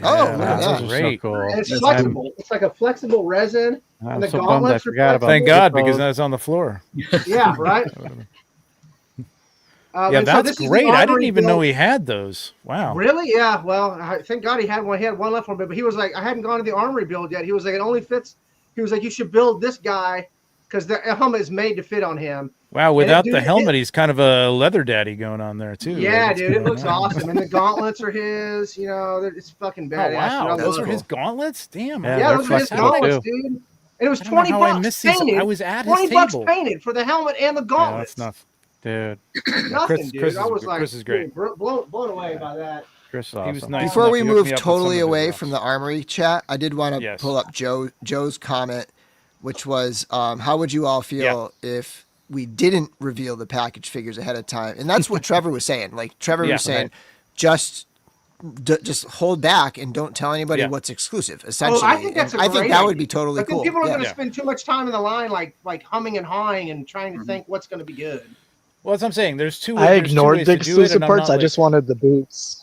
Speaker 3: Oh,
Speaker 1: Yeah,
Speaker 3: look at
Speaker 1: those
Speaker 3: that.
Speaker 1: are
Speaker 2: Those are so
Speaker 1: great.
Speaker 2: cool.
Speaker 6: And it's
Speaker 7: That's
Speaker 6: flexible. It's like a flexible resin.
Speaker 2: I'm
Speaker 6: And the
Speaker 2: so bummed I
Speaker 6: gauntlets are
Speaker 2: forgot about
Speaker 1: Thank
Speaker 6: flexible.
Speaker 1: God, because
Speaker 2: those.
Speaker 1: that's on the floor.
Speaker 6: Yeah, right.
Speaker 1: Yeah,
Speaker 6: And so
Speaker 1: that's
Speaker 6: this is the
Speaker 1: great. I didn't
Speaker 6: armory
Speaker 1: even know
Speaker 6: build.
Speaker 1: he had those. Wow.
Speaker 6: Really? Yeah. Well, thank God he had one. He had one left for me, but he was like, I hadn't gone to the armory build yet. He was like, it only fits. He was like, you should build this guy because the helmet is made to fit on him.
Speaker 1: Wow, without
Speaker 6: dude,
Speaker 1: the helmet, he's kind of a leather daddy going on there too.
Speaker 6: Yeah,
Speaker 1: Like,
Speaker 6: dude, it looks
Speaker 1: wow.
Speaker 6: awesome. And the gauntlets are his. It's fucking
Speaker 1: Oh
Speaker 6: badass.
Speaker 1: wow,
Speaker 6: I
Speaker 1: those
Speaker 6: love
Speaker 1: are his
Speaker 6: it.
Speaker 1: gauntlets. Damn.
Speaker 2: Yeah,
Speaker 6: Yeah,
Speaker 2: they're
Speaker 6: those are his
Speaker 2: flexible,
Speaker 6: gauntlets,
Speaker 2: too.
Speaker 6: dude. And it was
Speaker 1: I don't know
Speaker 6: 20
Speaker 1: how I
Speaker 6: bucks
Speaker 1: missed these.
Speaker 6: painted.
Speaker 1: I was at his
Speaker 6: 20 bucks
Speaker 1: table.
Speaker 6: painted for the helmet and the
Speaker 1: Yeah,
Speaker 6: gauntlets.
Speaker 1: that's nuts.
Speaker 2: Dude,
Speaker 6: Nothing, dude.
Speaker 1: Chris
Speaker 6: I was like,
Speaker 1: Chris is great.
Speaker 6: dude, blown away by that.
Speaker 2: Chris is
Speaker 1: He was
Speaker 2: awesome.
Speaker 1: nice.
Speaker 3: Before
Speaker 1: enough
Speaker 3: we
Speaker 1: to hook
Speaker 3: move
Speaker 1: me up with
Speaker 3: totally
Speaker 1: some of his
Speaker 3: away
Speaker 1: rocks.
Speaker 3: from the armory chat, I did want to
Speaker 1: Yes.
Speaker 3: pull up Joe's comment, which was, how would you all feel if we didn't reveal the package figures ahead of time? And that's what Trevor was saying. Like Trevor
Speaker 1: Yeah,
Speaker 3: was saying,
Speaker 2: right.
Speaker 3: just hold back and don't tell anybody
Speaker 1: Yeah.
Speaker 3: what's exclusive. Essentially,
Speaker 6: I think that's
Speaker 3: And
Speaker 6: a
Speaker 3: I think
Speaker 6: great
Speaker 3: that would
Speaker 6: idea.
Speaker 3: be totally
Speaker 6: I think
Speaker 3: cool.
Speaker 6: people are going to
Speaker 1: Yeah.
Speaker 6: spend too much time in the line, like humming and hawing and trying to think what's going to be good.
Speaker 1: Well, that's what I'm saying. There's two.
Speaker 4: I
Speaker 1: there's two
Speaker 4: ignored
Speaker 1: ways
Speaker 4: the
Speaker 1: to do it,
Speaker 4: exclusive
Speaker 1: and I'm
Speaker 4: parts.
Speaker 1: not
Speaker 4: I just
Speaker 1: like-
Speaker 4: wanted the boots.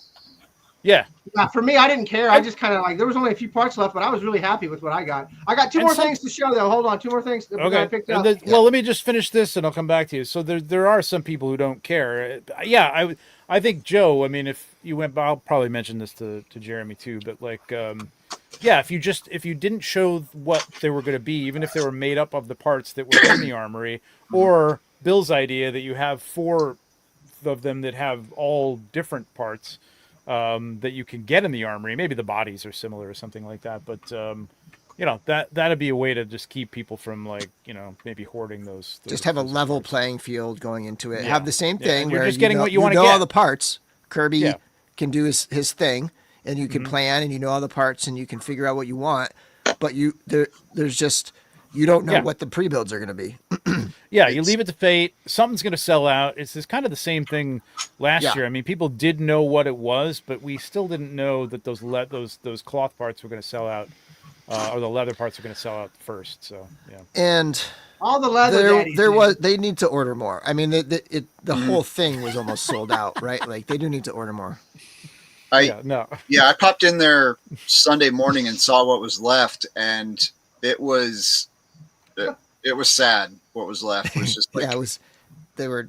Speaker 1: Yeah.
Speaker 6: For me, I didn't care. I just kind of like, there was only a few parts left, but I was really happy with what I got. I got two
Speaker 1: And
Speaker 6: more
Speaker 1: some-
Speaker 6: things to show, though. Hold on, two more things that I
Speaker 1: Okay.
Speaker 6: picked
Speaker 1: And
Speaker 6: up.
Speaker 1: then, well, let me just finish this, and I'll come back to you. So there are some people who don't care. Yeah, I think Joe. I mean, if you went, I'll probably mention this to Jeremy too. But like, yeah, if you didn't show what they were going to be, even if they were made up of the parts that were in the armory, or Bill's idea that you have 4 of them that have all different parts that you can get in the armory. Maybe the bodies are similar or something like that. But that'd be a way to just keep people from like maybe hoarding those.
Speaker 3: Just have a
Speaker 1: those
Speaker 3: level
Speaker 1: parts.
Speaker 3: playing field going into it.
Speaker 1: Yeah.
Speaker 3: Have the same
Speaker 1: Yeah,
Speaker 3: thing
Speaker 1: and you're
Speaker 3: where
Speaker 1: just getting what you wanna
Speaker 3: know all
Speaker 1: get.
Speaker 3: the parts. Kirby
Speaker 1: Yeah.
Speaker 3: can do his thing, and you can plan, and you know all the parts, and you can figure out what you want. But there's just you don't know
Speaker 1: Yeah.
Speaker 3: what the pre-builds are going to be.
Speaker 1: Yeah, you leave it to fate. Something's going to sell out. It's kind of the same thing last
Speaker 3: Yeah.
Speaker 1: year. I mean, people did know what it was, but we still didn't know that those cloth parts were going to sell out, or the leather parts were going to sell out first. So yeah.
Speaker 3: And
Speaker 6: All the leather daddies.
Speaker 3: they need to order more. I mean, the whole thing was almost sold out, right? Like they do need to order more.
Speaker 1: Yeah, no.
Speaker 5: I popped in there Sunday morning and saw what was left, and it was sad. What was left was just like
Speaker 3: Yeah, they were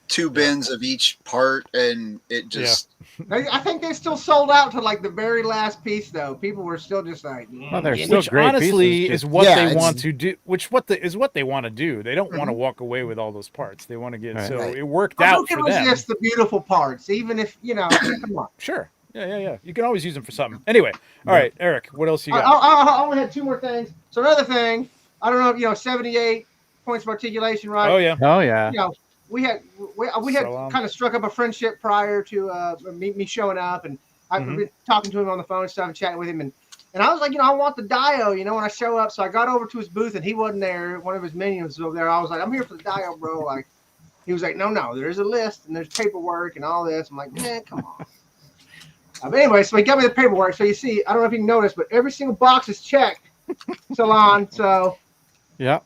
Speaker 5: 2 bins of each part, and it just
Speaker 6: I think they still sold out to like the very last piece, though. People were still just like,
Speaker 2: Well, they're still
Speaker 1: Which
Speaker 2: great
Speaker 1: honestly
Speaker 2: pieces,
Speaker 1: is what
Speaker 3: Yeah,
Speaker 1: they
Speaker 3: it's-
Speaker 1: want to do. Which is what they want to do. They don't want to walk away with all those parts. They want to get
Speaker 2: Right.
Speaker 1: so
Speaker 3: Right.
Speaker 1: it worked
Speaker 6: who
Speaker 1: out
Speaker 6: can
Speaker 1: for them.
Speaker 6: resist the beautiful parts, even if come on.
Speaker 1: Sure. Yeah. You can always use them for something. Anyway, all right, Eric, what else you got?
Speaker 6: I only had 2 more things. So another thing, I don't know, 78 points of articulation, right?
Speaker 1: Oh yeah.
Speaker 2: Oh yeah.
Speaker 6: We had
Speaker 1: Salam.
Speaker 6: kind of struck up a friendship prior to me showing up, and I've been talking to him on the phone and stuff and chatting with him, and I was like, I want the Dio, when I show up. So I got over to his booth and he wasn't there. One of his minions was over there. I was like, I'm here for the Dio, bro. Like, he was like, no, there's a list and there's paperwork and all this. I'm like, man, come on. But anyway, so he got me the paperwork. So you see, I don't know if you can notice, but every single box is checked, Salon. So
Speaker 2: Yep.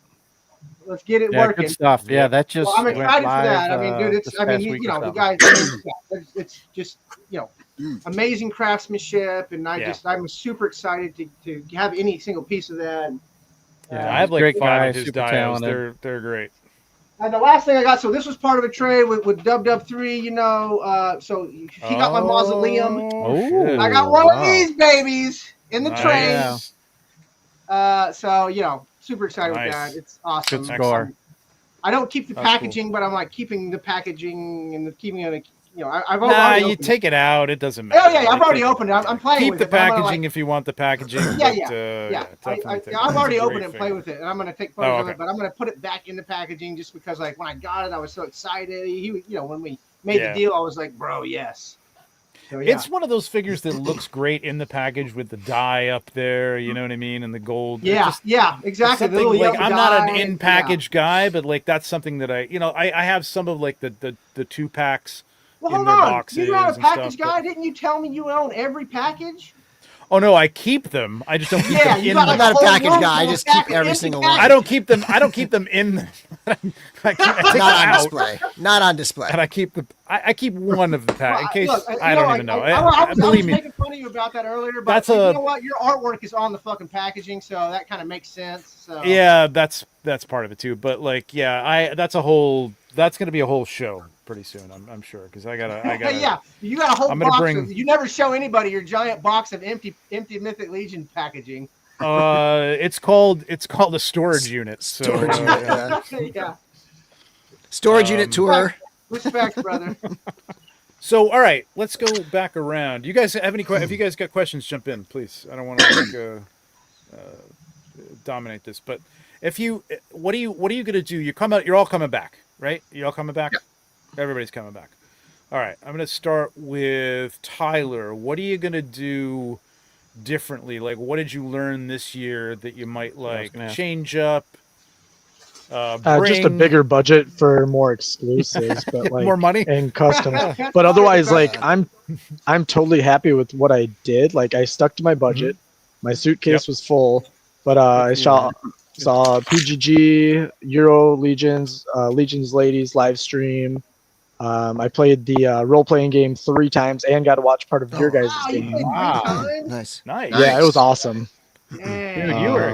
Speaker 6: let's get it
Speaker 2: Yeah,
Speaker 6: working.
Speaker 2: good stuff. Yeah, that just
Speaker 6: Well, I'm
Speaker 2: went
Speaker 6: excited for
Speaker 2: live,
Speaker 6: that. I mean, dude,
Speaker 2: this past week or
Speaker 6: the
Speaker 2: something.
Speaker 6: guys, it's just, amazing craftsmanship, and I'm super excited to have any single piece of that.
Speaker 1: Yeah, I have like
Speaker 2: great
Speaker 1: 5
Speaker 2: guy,
Speaker 1: of his
Speaker 2: super
Speaker 1: dials.
Speaker 2: talented.
Speaker 1: They're great.
Speaker 6: And the last thing I got, so this was part of a trade with Dub 3, so he got my mausoleum.
Speaker 1: Oh, shit.
Speaker 6: I got one of
Speaker 2: wow.
Speaker 6: these babies in the
Speaker 1: Nice.
Speaker 6: trade. So, super excited
Speaker 1: Nice.
Speaker 6: with that. It's awesome.
Speaker 2: Good score.
Speaker 6: I don't keep the
Speaker 1: That's cool.
Speaker 6: packaging, but I'm like keeping the packaging and keeping it. You know, I've
Speaker 1: Nah,
Speaker 6: already
Speaker 1: you
Speaker 6: opened
Speaker 1: take it out. It doesn't
Speaker 6: it.
Speaker 1: matter.
Speaker 6: Oh yeah, I've
Speaker 1: Like,
Speaker 6: already
Speaker 1: take it
Speaker 6: opened it.
Speaker 1: out.
Speaker 6: I'm playing
Speaker 1: Keep
Speaker 6: with
Speaker 1: the
Speaker 6: it. But I'm gonna,
Speaker 1: packaging
Speaker 6: like,
Speaker 1: if you want the packaging.
Speaker 6: Yeah,
Speaker 1: but,
Speaker 6: yeah.
Speaker 1: definitely take it.
Speaker 6: I've
Speaker 1: It's
Speaker 6: already
Speaker 1: a
Speaker 6: opened
Speaker 1: great
Speaker 6: it and play
Speaker 1: figure.
Speaker 6: with it, and I'm gonna take photos of
Speaker 1: okay.
Speaker 6: it. But I'm gonna put it back in the packaging just because, like, when I got it, I was so excited. You know, when we made
Speaker 1: Yeah.
Speaker 6: the deal, I was like, bro, yes. So, yeah.
Speaker 1: It's one of those figures that looks great in the package with the die up there. You know what I mean, and the gold. It
Speaker 6: Yeah,
Speaker 1: just-
Speaker 6: yeah, exactly. The
Speaker 1: Something
Speaker 6: little
Speaker 1: like
Speaker 6: yellow
Speaker 1: I'm not an
Speaker 6: die,
Speaker 1: in-package guy, but like that's something that I have some of like the 2-packs
Speaker 6: Well,
Speaker 1: in
Speaker 6: hold
Speaker 1: their
Speaker 6: on.
Speaker 1: boxes
Speaker 6: You're not a
Speaker 1: and
Speaker 6: package
Speaker 1: stuff.
Speaker 6: guy.
Speaker 1: But,
Speaker 6: Didn't you tell me you own every package?
Speaker 1: oh no, I keep them. I just don't keep
Speaker 6: Yeah,
Speaker 1: them
Speaker 6: you
Speaker 1: in
Speaker 6: got
Speaker 1: the
Speaker 6: like
Speaker 3: I'm not a
Speaker 6: whole
Speaker 3: package
Speaker 6: room
Speaker 3: guy. I
Speaker 6: full of
Speaker 3: just keep
Speaker 6: package-
Speaker 3: every
Speaker 6: empty
Speaker 3: single
Speaker 6: package.
Speaker 3: one.
Speaker 1: I don't keep them. I don't keep them in. I take
Speaker 3: Not
Speaker 1: them
Speaker 3: on
Speaker 1: out,
Speaker 3: display. Not on display.
Speaker 1: and I keep the. I keep one of the pack in
Speaker 6: Well,
Speaker 1: case
Speaker 6: look,
Speaker 1: I don't even know.
Speaker 6: I was
Speaker 1: Believe me,
Speaker 6: making fun of you about that earlier, but
Speaker 1: That's
Speaker 6: you
Speaker 1: a-
Speaker 6: know what? Your artwork is on the fucking packaging, so that kind of makes sense. So
Speaker 1: yeah, that's part of it too. But like, yeah, that's going to be a whole show pretty soon. I'm sure because I gotta.
Speaker 6: yeah, you got a whole
Speaker 1: I'm gonna
Speaker 6: box.
Speaker 1: bring-
Speaker 6: You never show anybody your giant box of empty Mythic Legion packaging.
Speaker 1: It's called a storage unit. So,
Speaker 3: Storage unit.
Speaker 1: yeah.
Speaker 6: Yeah,
Speaker 3: Storage unit tour.
Speaker 6: respect, brother.
Speaker 1: So, all right, let's go back around. You guys have any? If you guys got questions, jump in, please. I don't want to dominate this, but if you, what are you gonna do? You're all coming back, right? You all coming back? Everybody's coming back. All right, I'm gonna start with Tyler. What are you gonna do differently? Like, what did you learn this year that you might like
Speaker 2: gonna ask.
Speaker 1: change up?
Speaker 4: Just a
Speaker 1: Bring
Speaker 4: bigger budget for more exclusives, but like
Speaker 1: more money.
Speaker 4: and custom.
Speaker 6: That's
Speaker 4: But otherwise,
Speaker 6: fine.
Speaker 4: like I'm totally happy with what I did. Like I stuck to my budget. My suitcase was full, but I saw PGG, Euro Legions, Legions Ladies live stream. I played the role playing game 3 times and got to watch part of your guys'
Speaker 6: Wow, you
Speaker 4: game.
Speaker 6: played
Speaker 2: Wow.
Speaker 6: 3 times?
Speaker 3: Nice.
Speaker 1: Nice.
Speaker 4: Yeah, it was awesome.
Speaker 6: Dang.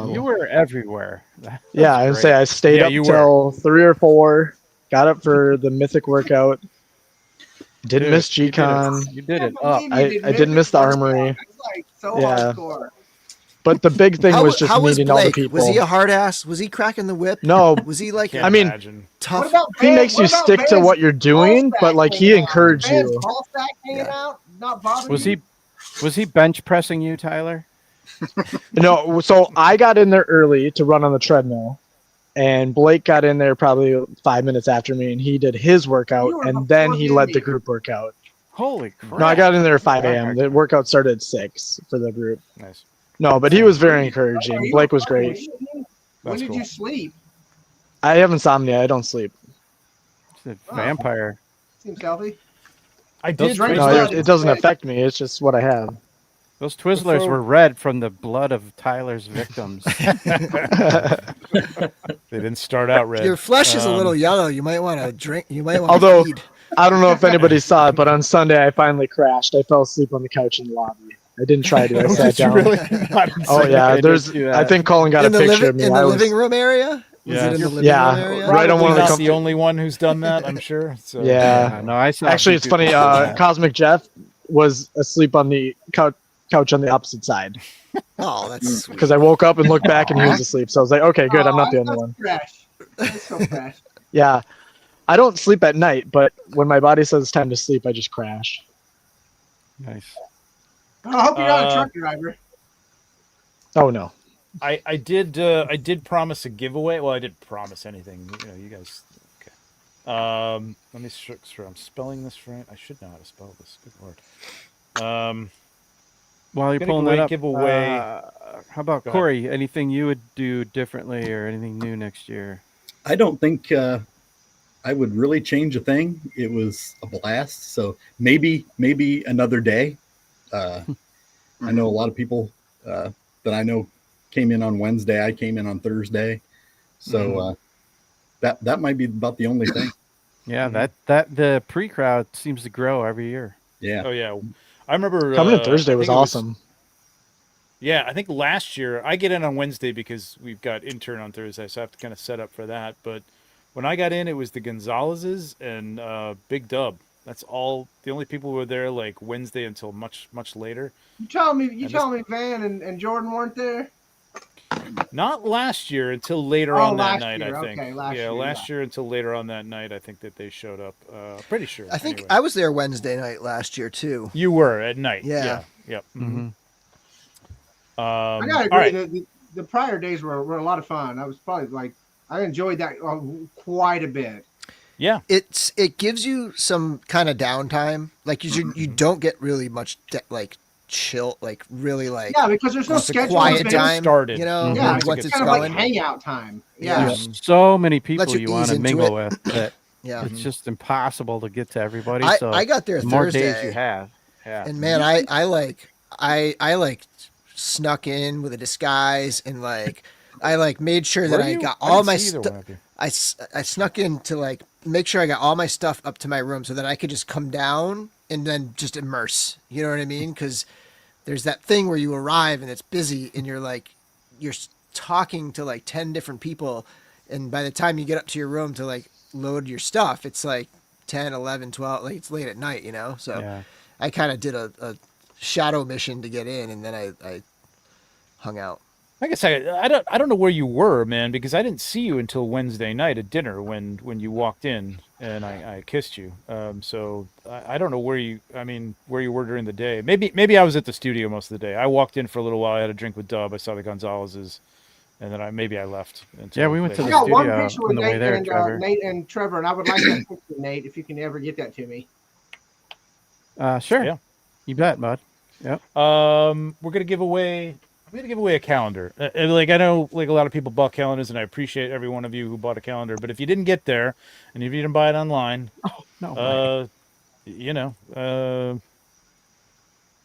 Speaker 2: Dude, you were everywhere. That's
Speaker 4: Yeah, I would
Speaker 2: great.
Speaker 4: say I stayed
Speaker 1: Yeah,
Speaker 4: up
Speaker 1: you
Speaker 4: till 3 or 4. Got up for the Mythic workout. Didn't
Speaker 2: Dude,
Speaker 4: miss G-Con.
Speaker 2: You did it
Speaker 6: can't
Speaker 2: up.
Speaker 6: believe you
Speaker 4: I didn't miss the
Speaker 6: Mythic
Speaker 4: armory.
Speaker 6: workout. That's like so
Speaker 4: Yeah.
Speaker 6: hardcore.
Speaker 4: But the big thing was just
Speaker 3: was
Speaker 4: meeting all the
Speaker 3: Blake?
Speaker 4: people.
Speaker 3: Was he a hard ass? Was he cracking the whip?
Speaker 4: No,
Speaker 3: Was he like
Speaker 1: Can't
Speaker 4: I mean,
Speaker 1: imagine.
Speaker 6: What
Speaker 3: tough?
Speaker 6: about
Speaker 4: he
Speaker 6: Van-
Speaker 4: makes you
Speaker 6: what about
Speaker 4: stick to
Speaker 6: Van's
Speaker 4: what you're doing,
Speaker 6: ball
Speaker 4: but
Speaker 6: sack
Speaker 4: like he
Speaker 6: hanging out?
Speaker 4: encouraged
Speaker 6: Van's
Speaker 4: you.
Speaker 6: ball sack hanging out, not bothering
Speaker 2: Was
Speaker 6: you?
Speaker 2: he bench pressing you, Tyler?
Speaker 4: No, so I got in there early to run on the treadmill, and Blake got in there probably 5 minutes after me, and he did his workout,
Speaker 6: You were
Speaker 4: and then he
Speaker 6: before
Speaker 4: led the
Speaker 6: me.
Speaker 4: group workout.
Speaker 2: Holy crap!
Speaker 4: No, I got in there at 5 a.m. The workout started at 6 for the group.
Speaker 1: Nice.
Speaker 4: No, but he was very
Speaker 6: Oh,
Speaker 4: encouraging.
Speaker 6: you
Speaker 4: Blake
Speaker 6: were
Speaker 4: was great.
Speaker 6: fucking- When
Speaker 1: That's
Speaker 6: did
Speaker 1: cool.
Speaker 6: you sleep?
Speaker 4: I have insomnia. I don't sleep.
Speaker 2: It's a vampire.
Speaker 6: Seems healthy.
Speaker 1: I
Speaker 2: Those
Speaker 1: did.
Speaker 6: drinks
Speaker 4: No,
Speaker 6: blood
Speaker 4: it
Speaker 6: is
Speaker 4: doesn't
Speaker 6: bad.
Speaker 4: affect me. It's just what I have.
Speaker 2: Those Twizzlers
Speaker 1: Before-
Speaker 2: were red from the blood of Tyler's victims.
Speaker 1: They didn't start out red.
Speaker 3: Your flesh is a little
Speaker 1: Um,
Speaker 3: yellow. You might want to drink. You might want
Speaker 4: Although-
Speaker 3: to feed.
Speaker 4: I don't know if anybody saw it, but on Sunday I finally crashed. I fell asleep on the couch in the lobby. I didn't try to. I sat
Speaker 1: Did you
Speaker 4: down.
Speaker 1: really? I didn't
Speaker 4: Oh
Speaker 1: see
Speaker 4: yeah,
Speaker 2: I did
Speaker 4: there's.
Speaker 2: see that.
Speaker 4: I think Colin got
Speaker 3: In
Speaker 4: a
Speaker 3: the,
Speaker 4: picture of me.
Speaker 3: in
Speaker 4: I
Speaker 3: the
Speaker 4: was,
Speaker 3: living room area? Was
Speaker 2: Yeah.
Speaker 3: it in the living
Speaker 4: Yeah.
Speaker 3: room area?
Speaker 4: Right on one of the
Speaker 1: not
Speaker 4: com-
Speaker 1: the only one who's done that, I'm sure. So
Speaker 4: Yeah.
Speaker 2: No, I saw.
Speaker 4: Actually,
Speaker 2: some
Speaker 4: it's
Speaker 2: people
Speaker 4: funny.
Speaker 2: do that.
Speaker 4: Cosmic Jeff was asleep on the couch on the opposite side
Speaker 3: Oh, that's sweet.
Speaker 4: because I woke up and looked back and he was asleep. So I was like, okay, good. I'm not the only
Speaker 6: that's
Speaker 4: one.
Speaker 6: Fresh. That's so fresh.
Speaker 4: Yeah. I don't sleep at night, but when my body says it's time to sleep, I just crash.
Speaker 2: Nice.
Speaker 6: I hope you're not a
Speaker 1: Uh,
Speaker 6: truck driver.
Speaker 4: Oh no.
Speaker 1: I did promise a giveaway. Well, I didn't promise anything. You know, you guys. Okay. Let me sure I'm spelling this right. I should know how to spell this. Good lord.
Speaker 2: While you're
Speaker 1: Gonna
Speaker 2: pulling
Speaker 1: go
Speaker 2: that
Speaker 1: ahead,
Speaker 2: up,
Speaker 1: give away-
Speaker 2: how about
Speaker 1: Go ahead.
Speaker 2: Corey? Anything you would do differently or anything new next year?
Speaker 7: I don't think I would really change a thing. It was a blast. So maybe another day. I know a lot of people that I know came in on Wednesday. I came in on Thursday. So that might be about the only thing.
Speaker 2: Yeah, that the pre-crowd seems to grow every year.
Speaker 7: Yeah.
Speaker 1: Oh yeah, I remember
Speaker 4: Coming in
Speaker 1: I
Speaker 4: Thursday was
Speaker 1: think it
Speaker 4: awesome.
Speaker 1: Yeah, I think last year I get in on Wednesday because we've got intern on Thursday, so I have to kind of set up for that. But when I got in, it was the Gonzalez's and Big Dub. That's all. The only people who were there like Wednesday until much later.
Speaker 6: You telling me
Speaker 1: this-
Speaker 6: Van and Jordan weren't there?
Speaker 1: Not last year until later
Speaker 6: Oh,
Speaker 1: on that
Speaker 6: last
Speaker 1: night,
Speaker 6: year.
Speaker 1: I think.
Speaker 6: Okay, last
Speaker 1: yeah,
Speaker 6: year,
Speaker 1: last year until later on that night, I think that they showed up. Pretty sure.
Speaker 3: I think
Speaker 1: anyway.
Speaker 3: I was there Wednesday night last year too.
Speaker 1: You were at night.
Speaker 3: Yeah.
Speaker 1: Yep.
Speaker 2: Mhm.
Speaker 6: I gotta
Speaker 1: All
Speaker 6: agree.
Speaker 1: right.
Speaker 6: The prior days were a lot of fun. I was probably like, I enjoyed that quite a bit.
Speaker 1: Yeah.
Speaker 3: It gives you some kind of downtime. Like you don't get really much like chill, like really like
Speaker 6: Yeah, because there's no
Speaker 3: once the
Speaker 6: schedule.
Speaker 3: quiet
Speaker 6: events.
Speaker 3: time.
Speaker 1: Started.
Speaker 3: You know,
Speaker 6: Yeah,
Speaker 1: Once it
Speaker 3: once
Speaker 1: gets
Speaker 3: it's
Speaker 6: kind of
Speaker 3: going.
Speaker 6: like hangout time.
Speaker 3: Yeah.
Speaker 6: Yeah.
Speaker 2: There's so many people
Speaker 3: you
Speaker 2: you want
Speaker 3: ease
Speaker 2: to
Speaker 3: into
Speaker 2: mingle
Speaker 3: it.
Speaker 2: with that
Speaker 3: Yeah.
Speaker 2: it's just impossible to get to everybody.
Speaker 3: I,
Speaker 2: so
Speaker 3: I got there
Speaker 2: the more
Speaker 3: Thursday,
Speaker 2: days you have, yeah.
Speaker 3: and man, I like snuck in with a disguise, and like I like made sure that
Speaker 1: Were
Speaker 3: I
Speaker 1: you?
Speaker 3: got
Speaker 1: I
Speaker 3: all
Speaker 1: didn't
Speaker 3: my
Speaker 1: see either
Speaker 3: stuff.
Speaker 1: one of you.
Speaker 3: I snuck in to like make sure I got all my stuff up to my room so that I could just come down and then just immerse. You know what I mean? Because there's that thing where you arrive and it's busy and you're talking to like 10 different people, and by the time you get up to your room to like load your stuff, it's like 10, 11, 12, like it's late at night, you know? So
Speaker 2: Yeah.
Speaker 3: I kind of did a shadow mission to get in, and then I hung out.
Speaker 1: I guess I don't know where you were, man, because I didn't see you until Wednesday night at dinner when you walked in and I kissed you. So I don't know where you were during the day. Maybe I was at the studio most of the day. I walked in for a little while. I had a drink with Dub. I saw the Gonzalez's, and then I left. Until
Speaker 2: Yeah, we went to
Speaker 1: later.
Speaker 6: I
Speaker 2: the
Speaker 6: got one
Speaker 2: studio
Speaker 6: picture
Speaker 2: on
Speaker 6: with
Speaker 2: the way
Speaker 6: Nate
Speaker 2: there,
Speaker 6: and
Speaker 2: Trevor.
Speaker 6: Nate and Trevor, and I would like that picture, Nate, if you can ever get that to me.
Speaker 2: Sure.
Speaker 1: Yeah.
Speaker 2: You bet, bud. Yep.
Speaker 1: We're gonna give away. I'm gonna give away a calendar. Like I know, like a lot of people bought calendars, and I appreciate every one of you who bought a calendar. But if you didn't get there, and if you didn't buy it online,
Speaker 2: No way.
Speaker 1: you know,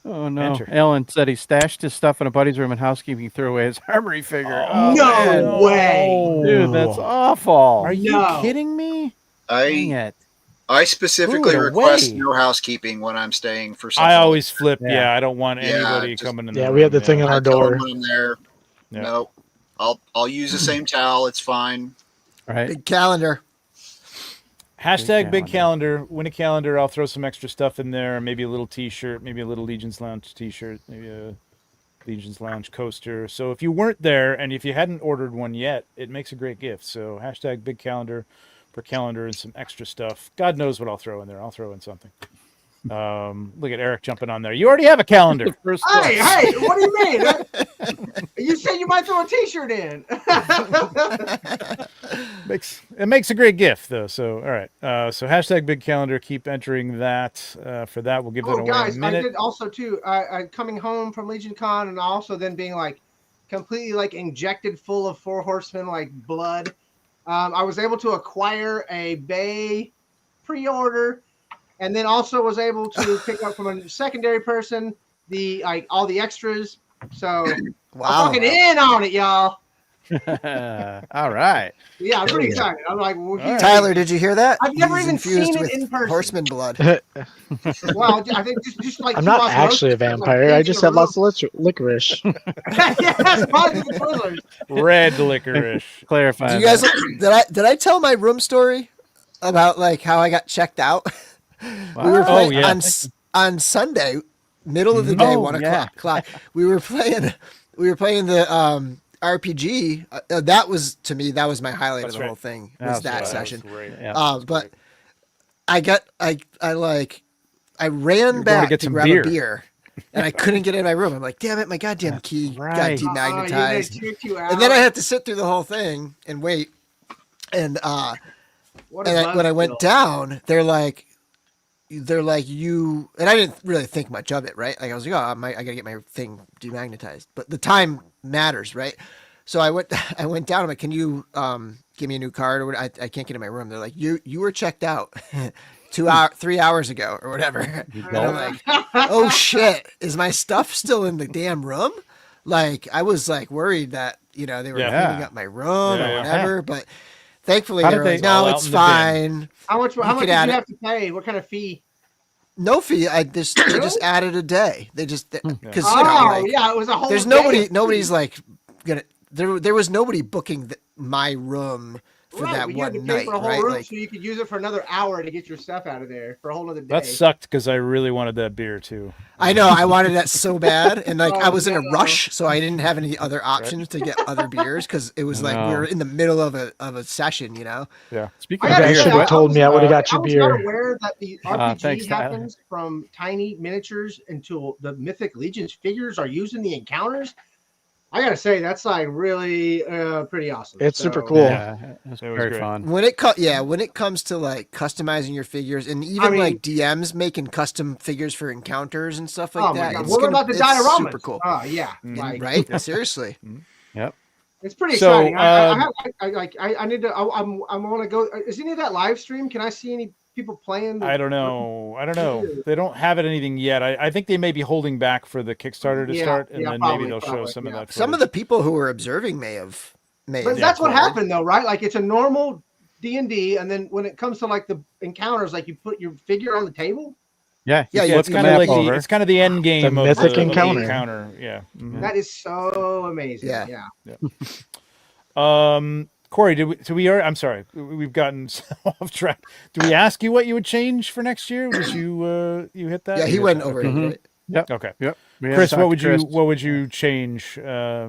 Speaker 2: Oh no!
Speaker 1: enter.
Speaker 2: Alan said he stashed his stuff in a buddy's room and housekeeping threw away his armory figure.
Speaker 1: Oh,
Speaker 6: No
Speaker 2: man.
Speaker 6: way.
Speaker 2: Dude, that's awful.
Speaker 1: Are you
Speaker 6: No.
Speaker 1: kidding me?
Speaker 2: Dang
Speaker 5: I
Speaker 2: it!
Speaker 5: specifically
Speaker 1: Threw it
Speaker 5: request
Speaker 1: away.
Speaker 5: no housekeeping when I'm staying for something.
Speaker 1: I always flip.
Speaker 2: Yeah.
Speaker 1: Yeah, I don't want
Speaker 5: Yeah,
Speaker 1: anybody
Speaker 5: just-
Speaker 1: coming in. The
Speaker 4: Yeah,
Speaker 1: room.
Speaker 4: we had the thing on
Speaker 5: I
Speaker 4: our
Speaker 5: tell them
Speaker 4: door.
Speaker 5: when I'm there.
Speaker 1: Yeah.
Speaker 5: No, I'll use the same towel. It's fine.
Speaker 2: Right?
Speaker 3: Big calendar.
Speaker 1: Hashtag big
Speaker 2: Big
Speaker 1: calendar. Win a calendar. I'll throw some extra stuff in there. Maybe a little T-shirt. Maybe a little Legions Lounge T-shirt. Maybe a Legions Lounge coaster. So if you weren't there and if you hadn't ordered one yet, it makes a great gift. So hashtag big calendar per calendar and some extra stuff. God knows what I'll throw in there. I'll throw in something. Look at Eric jumping on there. You already have a calendar.
Speaker 2: The first
Speaker 6: Hey,
Speaker 2: one.
Speaker 6: hey, what do you mean? You said you might throw a T-shirt in.
Speaker 1: It makes a great gift though. So all right. So hashtag big calendar. Keep entering that. For that, we'll give that
Speaker 6: Oh,
Speaker 1: away
Speaker 6: guys,
Speaker 1: in a
Speaker 6: I
Speaker 1: minute.
Speaker 6: did also too. I coming home from LegionCon and also then being like completely like injected full of Four Horsemen like blood. I was able to acquire a Bay pre-order, and then also was able to pick up from a secondary person the like all the extras. So
Speaker 3: Wow.
Speaker 6: I'm fucking in on it, y'all.
Speaker 2: All right.
Speaker 6: Yeah, I'm pretty
Speaker 7: Yeah.
Speaker 6: excited. I'm like, well,
Speaker 1: right.
Speaker 3: Tyler, did you hear that?
Speaker 6: I've never
Speaker 3: He's
Speaker 6: even
Speaker 3: infused
Speaker 6: seen it
Speaker 3: with
Speaker 6: in person.
Speaker 3: Horseman blood.
Speaker 6: well, I think just like
Speaker 4: I'm
Speaker 6: through
Speaker 4: not actually a
Speaker 6: osmosis, like,
Speaker 4: vampire.
Speaker 6: being
Speaker 4: I
Speaker 6: in
Speaker 4: just
Speaker 6: the
Speaker 4: have lots
Speaker 6: room.
Speaker 4: of licorice.
Speaker 6: Yes, probably the Twizzlers.
Speaker 1: Red licorice.
Speaker 2: Clarify.
Speaker 3: Do you guys did I tell my room story about like how I got checked out? We were
Speaker 2: Wow.
Speaker 3: playing
Speaker 1: yeah.
Speaker 3: on Sunday, middle of the day,
Speaker 2: Oh,
Speaker 3: 1
Speaker 2: yeah.
Speaker 3: o'clock. We were playing the RPG. That was to me that was my highlight
Speaker 1: That's
Speaker 3: of the
Speaker 1: right.
Speaker 3: whole thing.
Speaker 2: That
Speaker 3: Was
Speaker 2: was
Speaker 3: that
Speaker 2: right.
Speaker 3: session?
Speaker 1: Great.
Speaker 2: Yeah.
Speaker 3: But I ran
Speaker 1: You're going to
Speaker 3: back
Speaker 1: get
Speaker 3: to
Speaker 1: some
Speaker 3: grab
Speaker 1: beer.
Speaker 3: a beer, and I couldn't get in my room. I'm like, damn it, my goddamn key got
Speaker 2: right.
Speaker 3: demagnetized.
Speaker 6: You out.
Speaker 3: And then I had to sit through the whole thing and wait. And
Speaker 6: What a
Speaker 3: when I
Speaker 6: buzzkill.
Speaker 3: went down, they're like you, and I didn't really think much of it, right? Like I was like, oh, I gotta get my thing demagnetized, but the time matters, right? So I went down. I'm like, can you give me a new card or what? I can't get in my room. They're like, you were checked out 3 hours ago or whatever. And I'm like, oh shit, is my stuff still in the damn room? Like I was like worried that they were
Speaker 1: Yeah.
Speaker 3: cleaning up my room
Speaker 1: Yeah,
Speaker 3: or
Speaker 1: yeah.
Speaker 3: whatever, but thankfully
Speaker 2: How
Speaker 3: they
Speaker 2: did
Speaker 3: were
Speaker 2: they-
Speaker 3: like, no,
Speaker 1: all out
Speaker 3: it's
Speaker 1: in the bin.
Speaker 3: fine.
Speaker 6: How much
Speaker 3: could
Speaker 6: did you
Speaker 3: add it.
Speaker 6: have to pay? What kind of fee?
Speaker 3: No fee. They just added a day. They just because
Speaker 6: Oh, yeah, it was a whole.
Speaker 3: there's
Speaker 6: day
Speaker 3: nobody.
Speaker 6: of
Speaker 3: Nobody's
Speaker 6: free.
Speaker 3: like gonna. There was nobody booking my room for
Speaker 6: Right,
Speaker 3: that
Speaker 6: but you had to
Speaker 3: one
Speaker 6: pay
Speaker 3: night,
Speaker 6: for a whole
Speaker 3: right?
Speaker 6: room
Speaker 3: Like,
Speaker 6: so you could use it for another hour to get your stuff out of there for a whole other day.
Speaker 1: That sucked because I really wanted that beer too.
Speaker 3: I know I wanted that so bad, and like I
Speaker 6: Oh,
Speaker 3: was in a
Speaker 6: no.
Speaker 3: rush, so I didn't have any other options to get other beers because it was
Speaker 2: I
Speaker 3: like we were
Speaker 2: know.
Speaker 3: in the middle of a session, you know.
Speaker 1: Yeah.
Speaker 2: Speaking
Speaker 6: I
Speaker 2: of
Speaker 6: gotta
Speaker 4: You
Speaker 2: beer,
Speaker 6: say,
Speaker 4: should have told me. I would have got
Speaker 6: I
Speaker 4: your
Speaker 6: was not
Speaker 4: beer.
Speaker 6: aware that the RPG
Speaker 2: thanks, Tyler.
Speaker 6: happens from tiny miniatures until the Mythic Legions figures are used in the encounters. I gotta say, that's like really pretty awesome.
Speaker 4: It's super
Speaker 6: So,
Speaker 4: cool.
Speaker 2: yeah, it was
Speaker 1: It was
Speaker 2: very
Speaker 1: great.
Speaker 2: fun.
Speaker 3: When it comes to like customizing your figures, and even
Speaker 6: I mean-
Speaker 3: like DMs making custom figures for encounters and stuff like
Speaker 6: oh
Speaker 3: that,
Speaker 6: my god,
Speaker 3: it's
Speaker 6: what about the
Speaker 3: it's
Speaker 6: dioramas?
Speaker 3: super cool,
Speaker 6: Oh yeah,
Speaker 1: Mm.
Speaker 6: like
Speaker 3: right? Seriously.
Speaker 2: Yep.
Speaker 6: it's pretty
Speaker 1: So,
Speaker 6: exciting. I need to. I want to go. Is any of that live stream? Can I see any people playing?
Speaker 1: I don't know. They don't have it anything yet. I think they may be holding back for the Kickstarter to
Speaker 6: Yeah,
Speaker 1: start, and
Speaker 6: yeah,
Speaker 1: then
Speaker 6: probably,
Speaker 1: maybe they'll show
Speaker 6: probably,
Speaker 1: some of
Speaker 6: yeah.
Speaker 1: that.
Speaker 3: Some of the people who were observing may have.
Speaker 6: But that's what
Speaker 3: played.
Speaker 6: happened though, right? Like it's a normal D&D, and then when it comes to like the encounters, like you put your figure on the table.
Speaker 2: Yeah.
Speaker 3: Yeah,
Speaker 1: Yeah, it's
Speaker 2: flip
Speaker 1: kind
Speaker 2: the
Speaker 1: of
Speaker 2: map
Speaker 1: like
Speaker 2: over.
Speaker 1: it's kind of the end game of
Speaker 4: Mythic
Speaker 1: the
Speaker 4: encounter.
Speaker 1: Yeah. Mhm.
Speaker 6: That is so amazing.
Speaker 3: Yeah.
Speaker 6: Yeah.
Speaker 1: Corey, I'm sorry, we've gotten off track. Do we ask you what you would change for next year? Did you you hit that?
Speaker 3: Yeah, he
Speaker 1: You
Speaker 3: went
Speaker 1: hit that?
Speaker 3: over
Speaker 1: Okay.
Speaker 3: it. Right?
Speaker 1: Okay.
Speaker 2: Yep. We had
Speaker 1: Chris,
Speaker 2: to talk
Speaker 1: what
Speaker 2: to Chris.
Speaker 1: would you change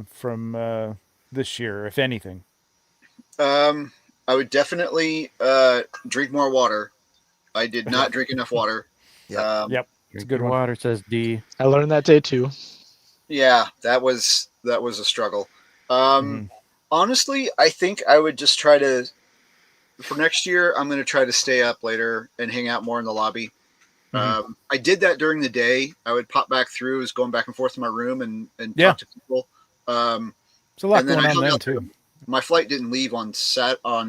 Speaker 1: from this year, if anything?
Speaker 5: I would definitely drink more water. I did not drink enough water.
Speaker 3: Yeah.
Speaker 1: Yep.
Speaker 2: Drink
Speaker 1: a good
Speaker 2: your
Speaker 1: one.
Speaker 2: water, says D.
Speaker 4: I learned that day too.
Speaker 5: Yeah, that was a struggle.
Speaker 1: Mhm.
Speaker 5: Honestly, I think I would just try to, for next year, I'm going to try to stay up later and hang out more in the lobby. I did that during the day. I would pop back through, was going back and forth to my room and
Speaker 1: Yeah.
Speaker 5: talk to people.
Speaker 1: There's a lot
Speaker 5: and then
Speaker 1: going
Speaker 5: I
Speaker 1: on
Speaker 5: hung
Speaker 1: then
Speaker 5: out
Speaker 1: too.
Speaker 5: My flight didn't leave on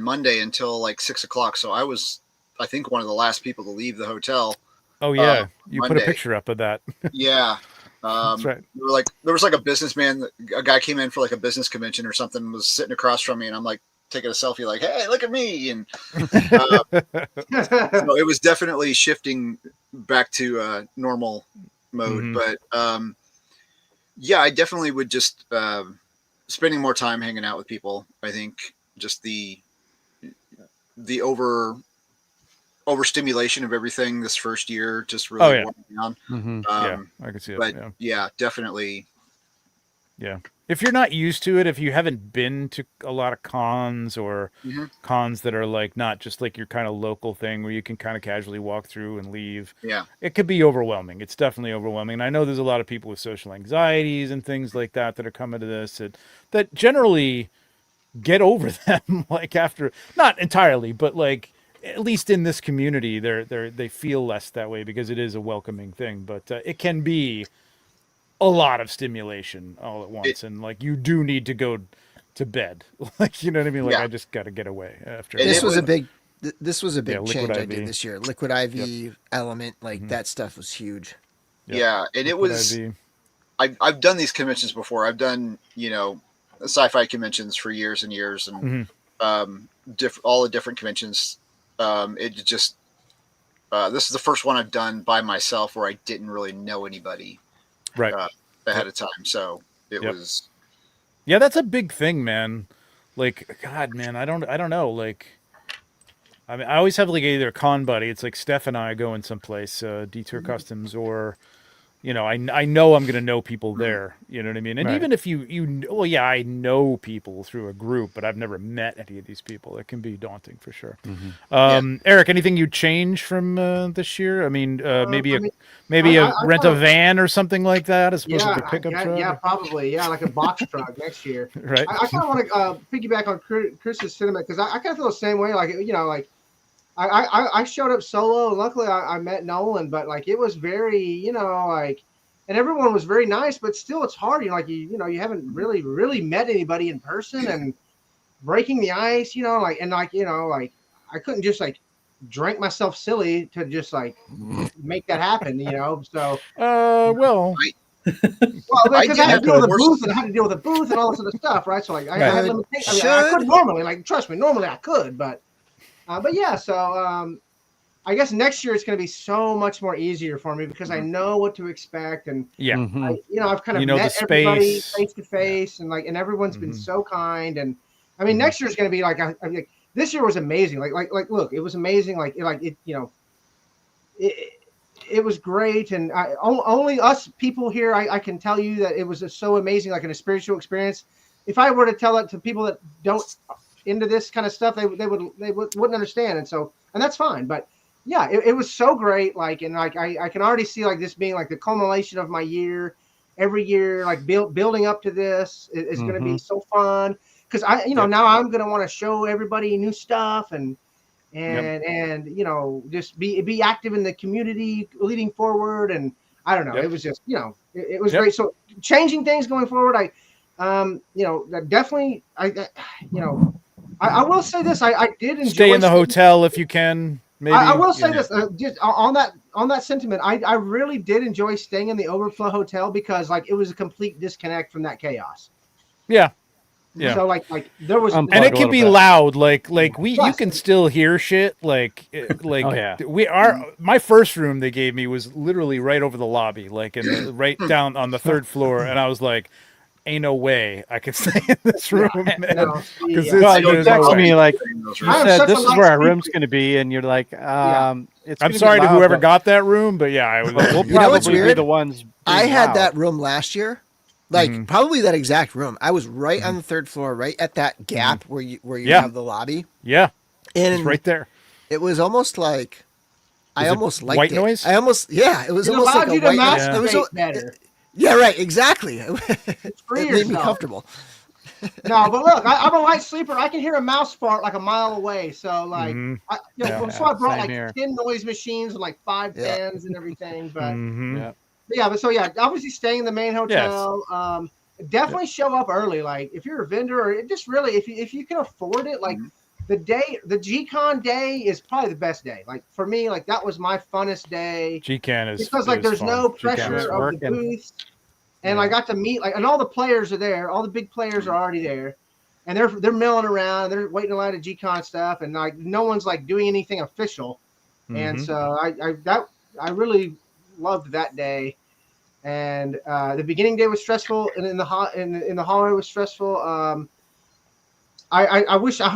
Speaker 5: Monday until like 6:00. So I was, I think, one of the last people to leave the hotel.
Speaker 1: Oh yeah, you put a
Speaker 5: Monday.
Speaker 1: picture up of that.
Speaker 5: Yeah.
Speaker 1: That's right.
Speaker 5: There was like a businessman, a guy came in for like a business convention or something, was sitting across from me, and I'm like taking a selfie, like, "Hey, look at me!" And so it was definitely shifting back to normal mode.
Speaker 1: Mhm.
Speaker 5: But yeah, I definitely would just spending more time hanging out with people. I think just the overstimulation of everything this first year just really
Speaker 1: Oh, yeah.
Speaker 5: wore me down.
Speaker 2: Mm-hmm.
Speaker 1: Yeah, I can see it.
Speaker 5: But
Speaker 1: Yeah.
Speaker 5: yeah, definitely.
Speaker 1: Yeah. If you're not used to it, if you haven't been to a lot of cons or
Speaker 5: Mhm.
Speaker 1: cons that are like not just like your kind of local thing where you can kind of casually walk through and leave,
Speaker 5: Yeah.
Speaker 1: it could be overwhelming. It's definitely overwhelming. And I know there's a lot of people with social anxieties and things like that that are coming to this that generally get over them like after, not entirely, but like at least in this community, they feel less that way because it is a welcoming thing. But it can be a lot of stimulation all at once, and like you do need to go to bed. Like, you know what I mean? Like,
Speaker 5: Yeah.
Speaker 1: I just got to get away after.
Speaker 5: And
Speaker 3: This
Speaker 5: it
Speaker 3: was a
Speaker 5: would-
Speaker 3: big. This was a big
Speaker 1: Liquid
Speaker 3: change I
Speaker 1: IV.
Speaker 3: did this year. Liquid IV element, like that stuff was huge.
Speaker 1: Yep.
Speaker 5: Yeah. And it
Speaker 1: Liquid
Speaker 5: was,
Speaker 1: IV.
Speaker 5: I've done these conventions before. I've done, sci-fi conventions for years and years, and all the different conventions. It just, this is the first one I've done by myself where I didn't really know anybody
Speaker 1: Right.
Speaker 5: ahead of time. So it
Speaker 1: Yep.
Speaker 5: was,
Speaker 1: Yeah, that's a big thing, man. Like, God, man, I don't know. Like, I mean, I always have like either a con buddy. It's like Steph and I going someplace, Detour Customs, or I know I'm gonna know people there. You know what I mean? And
Speaker 2: Right.
Speaker 1: even if well, yeah, I know people through a group, but I've never met any of these people. It can be daunting for sure. Eric, anything you change from this year? I mean, maybe
Speaker 6: I
Speaker 1: rent a
Speaker 6: thought-
Speaker 1: van or something like that as opposed to the pickup truck.
Speaker 6: Yeah, probably. Yeah, like a box truck next year.
Speaker 1: Right.
Speaker 6: I kind of want to piggyback on Chris's sentiment because I kind of feel the same way. Like, like I showed up solo. Luckily, I met Nolan, but like it was very, and everyone was very nice. But still, it's hard. You haven't really met anybody in person, and breaking the ice. I couldn't just like drink myself silly to just like make that happen. So
Speaker 1: Well,
Speaker 6: because I had to
Speaker 5: did
Speaker 6: deal with
Speaker 5: have
Speaker 6: the booth and I had to deal with the booth and all this other stuff, right? So like I had limitations. I mean, I could normally, like, trust me, normally I could, but yeah. So I guess next year it's going to be so much more easier for me because I know what to expect, and
Speaker 1: yeah.
Speaker 6: I've kind of
Speaker 1: the
Speaker 6: met everybody
Speaker 1: space.
Speaker 6: face to face, and everyone's been so kind, and I mean next year is going to be like this year was amazing. Look, it was amazing. It was great. And only us people here, I can tell you that it was so amazing, like a spiritual experience. If I were to tell it to people that don't into this kind of stuff, they wouldn't understand. And that's fine. But yeah, it was so great. I can already see like this being like the culmination of my year. Every year, like building up to this is going to be so fun. Because now I'm going to want to show everybody new stuff and just be active in the community leading forward. And I don't know, it was just, it was great. So changing things going forward, definitely, I will say this, I did enjoy
Speaker 1: stay in the hotel if you can. Maybe
Speaker 6: I will say this, just on that sentiment, I really did enjoy staying in the Overflow Hotel because like it was a complete disconnect from that chaos.
Speaker 1: Yeah. Yeah.
Speaker 6: So like there was,
Speaker 1: and it can be loud. You can
Speaker 6: me.
Speaker 1: still hear shit. My first room they gave me was literally right over the lobby, right down on the third floor, and I was like, "Ain't no way I can stay in this room, man."
Speaker 2: You text me like you said, this is where our room's going to be, and you're like,
Speaker 1: I'm sorry to whoever got that room, but yeah, I was.
Speaker 2: We'll probably be the ones.
Speaker 3: I had that room last year. Probably that exact room. I was right on the third floor, right at that gap where you have the lobby.
Speaker 1: Yeah,
Speaker 3: and
Speaker 1: it's right there.
Speaker 3: It was almost like I almost liked
Speaker 1: white
Speaker 3: it.
Speaker 1: Noise.
Speaker 3: It was almost like a white noise. It was
Speaker 6: better.
Speaker 3: Yeah, right. Exactly. It made me comfortable.
Speaker 6: No, but look, I'm a light sleeper. I can hear a mouse fart like a mile away. So I brought like 10 noise machines and like 5 fans and everything. But obviously staying in the main hotel. Yes. Definitely show up early. Like if you're a vendor, or just really if you can afford it, like the G-Con day is probably the best day. Like for me, like that was my funnest day.
Speaker 1: G-Con is
Speaker 6: because like there's no pressure of the booth, and I got to meet and all the players are there. All the big players are already there, and they're milling around. They're waiting a lot of G-Con stuff, and like no one's like doing anything official. And so I really loved that day. And the beginning day was stressful, and in the hallway was stressful. I wish I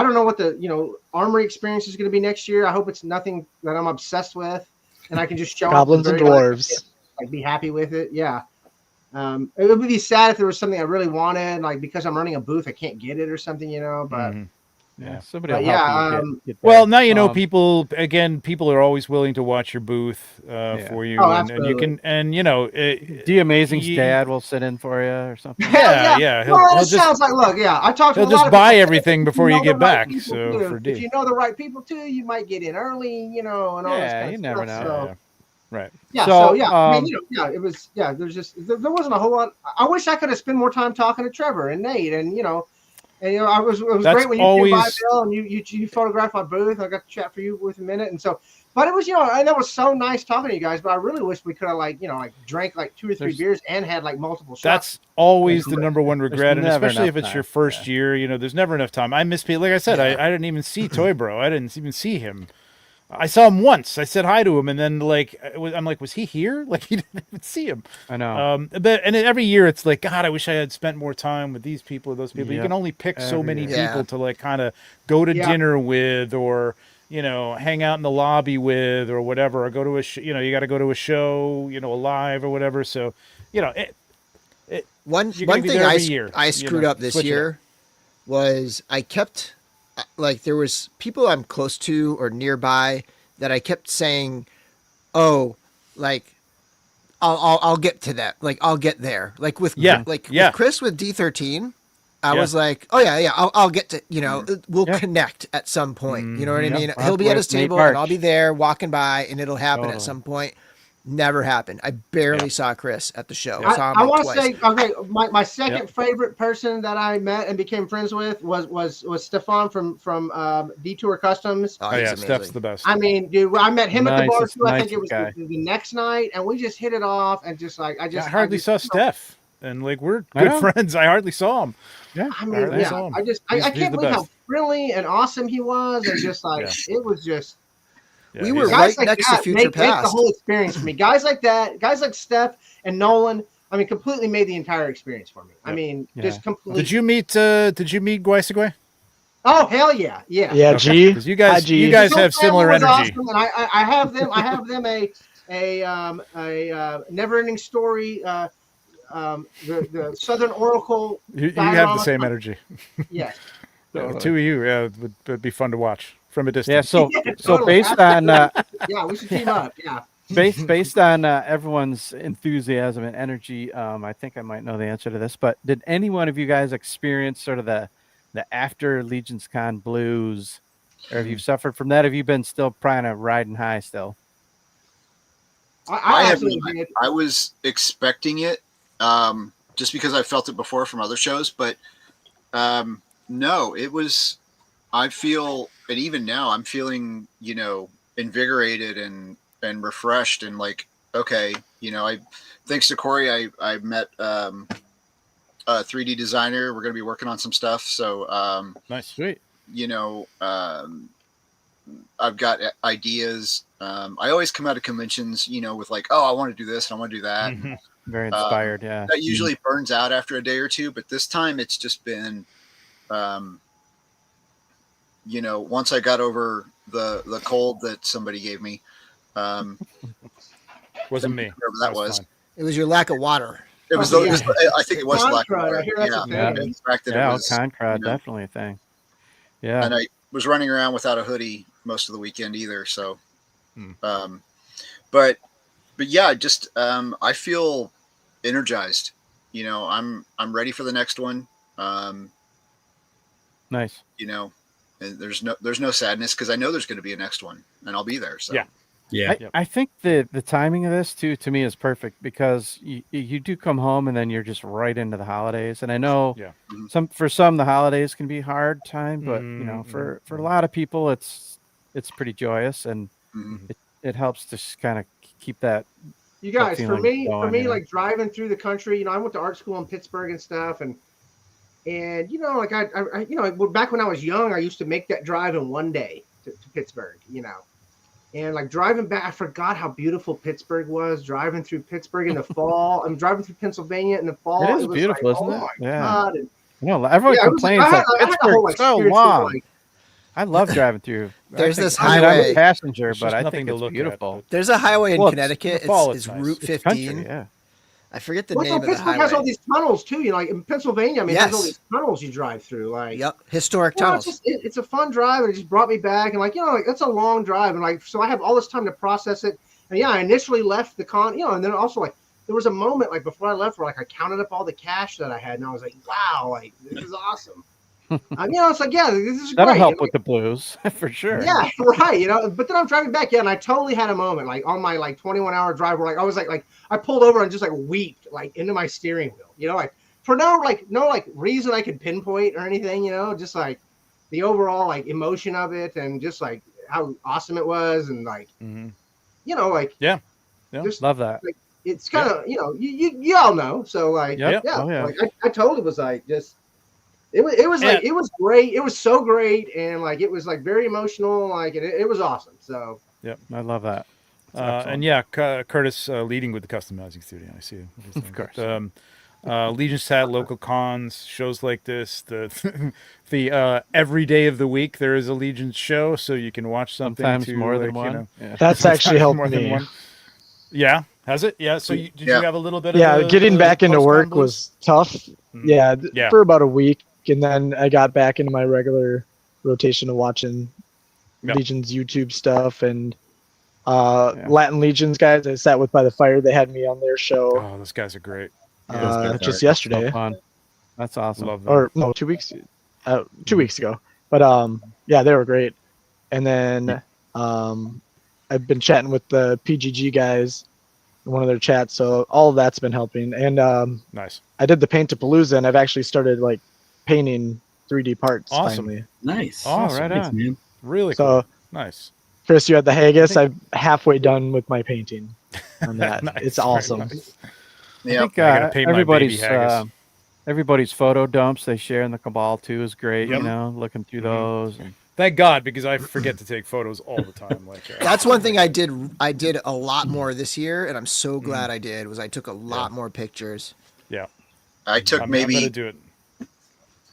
Speaker 6: don't know what the armory experience is going to be next year. I hope it's nothing that I'm obsessed with, and I can just show
Speaker 4: goblins and dwarves,
Speaker 6: like be happy with it. Yeah, it would be sad if there was something I really wanted, like because I'm running a booth, I can't get it or something, But
Speaker 2: somebody will help you get there.
Speaker 1: Well, now people are always willing to watch your booth for you, and you can,
Speaker 2: the Amazing's dad will sit in for you or something.
Speaker 1: Yeah.
Speaker 6: He'll just sounds like I talked to
Speaker 1: he'll just buy everything before you get back. So for
Speaker 6: if you know the right people too, you might get in early, and all this kind of
Speaker 2: never
Speaker 6: stuff.
Speaker 2: know.
Speaker 6: So.
Speaker 1: Right.
Speaker 6: Yeah. It was. There wasn't a whole lot. I wish I could have spent more time talking to Trevor and Nate, and it was great when you came by, Bill, and you photographed my booth. I got to chat for you with a minute, and so. But it was, and that was so nice talking to you guys. But I really wish we could have, drank like 2 or 3 beers and had like multiple shots.
Speaker 1: That's always the number one regret, and especially if it's your first year. There's never enough time. I miss people. Like I said, I didn't even see Toy Bro. I didn't even see him. I saw him once. I said hi to him, and then I'm like, was he here? Like he didn't even see him.
Speaker 2: I know.
Speaker 1: But every year it's like, God, I wish I had spent more time with these people or those people. You can only pick so many people to like kind of go to dinner with, or hang out in the lobby with, or whatever, or go to you got to go to a show, a live or whatever. So,
Speaker 3: one thing I screwed up this year was I kept. Like there was people I'm close to or nearby that I kept saying, "Oh, like I'll get to that. Like I'll get there." Like with with Chris with D13, I was like, "Oh yeah, I'll get to we'll connect at some point." You know what I mean? He'll be at his table and I'll be there walking by, and it'll happen at some point. Never happened. I barely saw Chris at the show.
Speaker 6: I want to say, okay, my second favorite person that I met and became friends with was Stefan from Detour Customs.
Speaker 1: Oh yeah, Steph's the best.
Speaker 6: I mean, dude, I met him at the bar too. I think it was the next night, and we just hit it off, and just like I
Speaker 1: hardly saw Steph, and like we're good friends. I hardly saw him.
Speaker 6: Yeah, I mean, I can't believe how friendly and awesome he was, and just like it was just.
Speaker 3: Yeah, we were right next to Future Past.
Speaker 6: Make the whole experience for me. Guys like that, guys like Steph and Nolan, I mean, completely made the entire experience for me. I mean,
Speaker 2: Yeah.
Speaker 6: just completely.
Speaker 1: Did you meet Guaisagwe?
Speaker 6: Oh hell yeah, yeah.
Speaker 4: Yeah, G.
Speaker 1: Because you
Speaker 4: Hi,
Speaker 1: guys
Speaker 4: G.
Speaker 1: you guys
Speaker 6: His whole
Speaker 1: have similar
Speaker 6: family was
Speaker 1: energy.
Speaker 6: awesome, and I have them. I have them a never-ending story. The Southern Oracle
Speaker 1: You have the
Speaker 6: diorama.
Speaker 1: same energy.
Speaker 6: Yes.
Speaker 1: The two of you, yeah, would be fun to watch from a distance.
Speaker 2: Yeah. So
Speaker 6: Yeah,
Speaker 2: so
Speaker 6: totally.
Speaker 2: based on
Speaker 6: Yeah, we should team up. Yeah.
Speaker 2: based on everyone's enthusiasm and energy, I think I might know the answer to this. But did any one of you guys experience sort of the after LegionsCon blues, or have you suffered from that? Have you been still kind of riding high still?
Speaker 6: I
Speaker 5: have
Speaker 6: absolutely
Speaker 5: not.
Speaker 6: did.
Speaker 5: I was expecting it, just because I felt it before from other shows, but no, it was. I feel, and even now, I'm feeling, invigorated and refreshed, and like, okay, I thanks to Corey, I met a 3D designer. We're going to be working on some stuff, so
Speaker 1: Nice.
Speaker 2: Sweet.
Speaker 5: I've got ideas. I always come out of conventions, with like, oh, I want to do this and I want to do that.
Speaker 1: Mhm.
Speaker 2: Very inspired. Yeah.
Speaker 5: That usually burns out after a day or two, but this time it's just been, once I got over the cold that somebody gave me,
Speaker 1: Wasn't me.
Speaker 5: whoever that was.
Speaker 1: fine.
Speaker 3: It was your lack of water.
Speaker 5: It was.
Speaker 6: Oh,
Speaker 5: it was-
Speaker 6: yeah.
Speaker 5: I think it was lack of
Speaker 6: Contract, I
Speaker 5: water.
Speaker 6: hear that's a
Speaker 5: Yeah,
Speaker 6: thing.
Speaker 5: and the fact that
Speaker 2: Yeah,
Speaker 5: it was.
Speaker 2: Concrod,
Speaker 5: you know,
Speaker 2: definitely a thing. Yeah.
Speaker 5: And I was running around without a hoodie most of the weekend either. So, but yeah, just I feel energized. I'm ready for the next one.
Speaker 2: Nice.
Speaker 5: And there's no sadness because I know there's going to be a next one, and I'll be there. So
Speaker 1: Yeah.
Speaker 7: Yeah.
Speaker 2: I think the timing of this too, to me, is perfect because you do come home and then you're just right into the holidays. And I know
Speaker 1: Yeah.
Speaker 2: for some the holidays can be a hard time, but
Speaker 1: Mhm,
Speaker 2: for a lot of people it's pretty joyous, and
Speaker 5: Mhm.
Speaker 2: it helps to kind of keep that.
Speaker 6: You guys, for
Speaker 2: feeling
Speaker 6: me,
Speaker 2: going,
Speaker 6: like driving through the country, I went to art school in Pittsburgh and stuff, and like I back when I was young, I used to make that drive in one day to Pittsburgh, and like driving back, I forgot how beautiful Pittsburgh was. Driving through Pittsburgh in the fall, I'm driving through Pennsylvania in the fall.
Speaker 2: It is
Speaker 6: was
Speaker 2: beautiful,
Speaker 6: like,
Speaker 2: isn't
Speaker 6: oh
Speaker 2: it?
Speaker 6: my
Speaker 2: Yeah.
Speaker 6: God. And,
Speaker 2: Everyone
Speaker 6: yeah, it was like-
Speaker 2: complains
Speaker 6: I
Speaker 2: that
Speaker 6: had a whole
Speaker 2: Pittsburgh's so
Speaker 6: experience
Speaker 2: long.
Speaker 6: with, like,
Speaker 2: I love driving through.
Speaker 3: There's this
Speaker 2: I'm
Speaker 3: highway.
Speaker 2: a passenger,
Speaker 1: There's
Speaker 2: but
Speaker 1: just
Speaker 2: I
Speaker 1: nothing
Speaker 2: think
Speaker 1: to
Speaker 2: it's
Speaker 1: look at,
Speaker 2: beautiful.
Speaker 1: but-
Speaker 3: There's a highway in
Speaker 1: Well,
Speaker 3: Connecticut.
Speaker 1: the fall,
Speaker 3: It's
Speaker 1: it's nice.
Speaker 3: Route
Speaker 2: It's
Speaker 3: 15.
Speaker 2: country, yeah.
Speaker 3: I forget the
Speaker 6: well,
Speaker 3: name of the
Speaker 6: Pittsburgh
Speaker 3: highway.
Speaker 6: has all these tunnels too. Like in Pennsylvania, I mean, it has all
Speaker 3: Yes.
Speaker 6: these tunnels you drive through. Like,
Speaker 3: Yep, historic
Speaker 6: well,
Speaker 3: tunnels.
Speaker 6: it's a fun drive, and it just brought me back. And like, like that's a long drive, and like, so I have all this time to process it. And yeah, I initially left the con, and then also like there was a moment like before I left where like I counted up all the cash that I had, and I was like, wow, like this is awesome. It's like, yeah, this is
Speaker 2: That'll
Speaker 6: great.
Speaker 2: help
Speaker 6: And,
Speaker 2: with the blues for sure.
Speaker 6: yeah, right. But then I'm driving back, and I totally had a moment like on my like 21-hour drive where like I was like I pulled over and just like weeped like into my steering wheel, like for no reason I could pinpoint or anything, just like the overall like emotion of it and just like how awesome it was, and like like
Speaker 1: Yeah.
Speaker 6: just
Speaker 2: Love that.
Speaker 6: like it's kind of you all know, so like
Speaker 2: Yep.
Speaker 6: yeah,
Speaker 2: Oh, yeah.
Speaker 6: like I totally was like just. It was like it was great. It was so great, and like it was like very emotional. Like it was awesome. So
Speaker 2: Yep, I love that.
Speaker 1: And yeah, Curtis leading with the customizing studio. I see.
Speaker 2: Of course.
Speaker 1: But, Legion Sat, local cons, shows like this. The every day of the week there is a Legion show, so you can watch something.
Speaker 2: Sometimes
Speaker 1: to,
Speaker 2: more than
Speaker 1: like,
Speaker 2: one. Yeah.
Speaker 4: That's actually helped
Speaker 1: more than
Speaker 4: me.
Speaker 1: one. Yeah, has it? Yeah. So did you have a little bit?
Speaker 4: Yeah,
Speaker 1: of
Speaker 4: getting back into
Speaker 1: post-con
Speaker 4: work
Speaker 1: blues?
Speaker 4: was tough. Yeah,
Speaker 1: Yeah.
Speaker 4: for about a week, and then I got back into my regular rotation of watching Legion's YouTube stuff and Latin Legions guys I sat with by the fire. They had me on their show
Speaker 1: Oh, those guys are great.
Speaker 4: just yesterday,
Speaker 2: So fun. That's awesome.
Speaker 1: Love them.
Speaker 4: or no, 2 weeks, 2 weeks ago. But yeah, they were great. And then I've been chatting with the PGG guys in one of their chats, so all of that's been helping. And
Speaker 1: Nice.
Speaker 4: I did the Paint to Palooza, and I've actually started like painting 3D parts
Speaker 1: Awesome.
Speaker 4: finally.
Speaker 7: Nice.
Speaker 1: Awesome.
Speaker 2: right
Speaker 7: Thanks,
Speaker 2: on.
Speaker 7: man.
Speaker 1: Really
Speaker 4: So-
Speaker 1: cool. Nice.
Speaker 4: Chris, you had the Haggis. I'm halfway done with my painting on that.
Speaker 1: Nice,
Speaker 4: It's
Speaker 1: very
Speaker 4: awesome.
Speaker 1: nice.
Speaker 2: I
Speaker 5: Yeah.
Speaker 2: think
Speaker 1: I gotta paint my baby haggis.
Speaker 2: everybody's photo dumps they share in the Cabal too is great.
Speaker 1: Yep.
Speaker 2: Looking through
Speaker 1: Mhm.
Speaker 2: those. And
Speaker 1: Thank God, because I forget to take photos all the time. Like
Speaker 3: That's one thing I did. I did a lot more this year, and I'm so glad I did. Was I took a lot more pictures.
Speaker 1: yeah,
Speaker 5: I took
Speaker 1: I'm gonna
Speaker 5: maybe
Speaker 1: do it.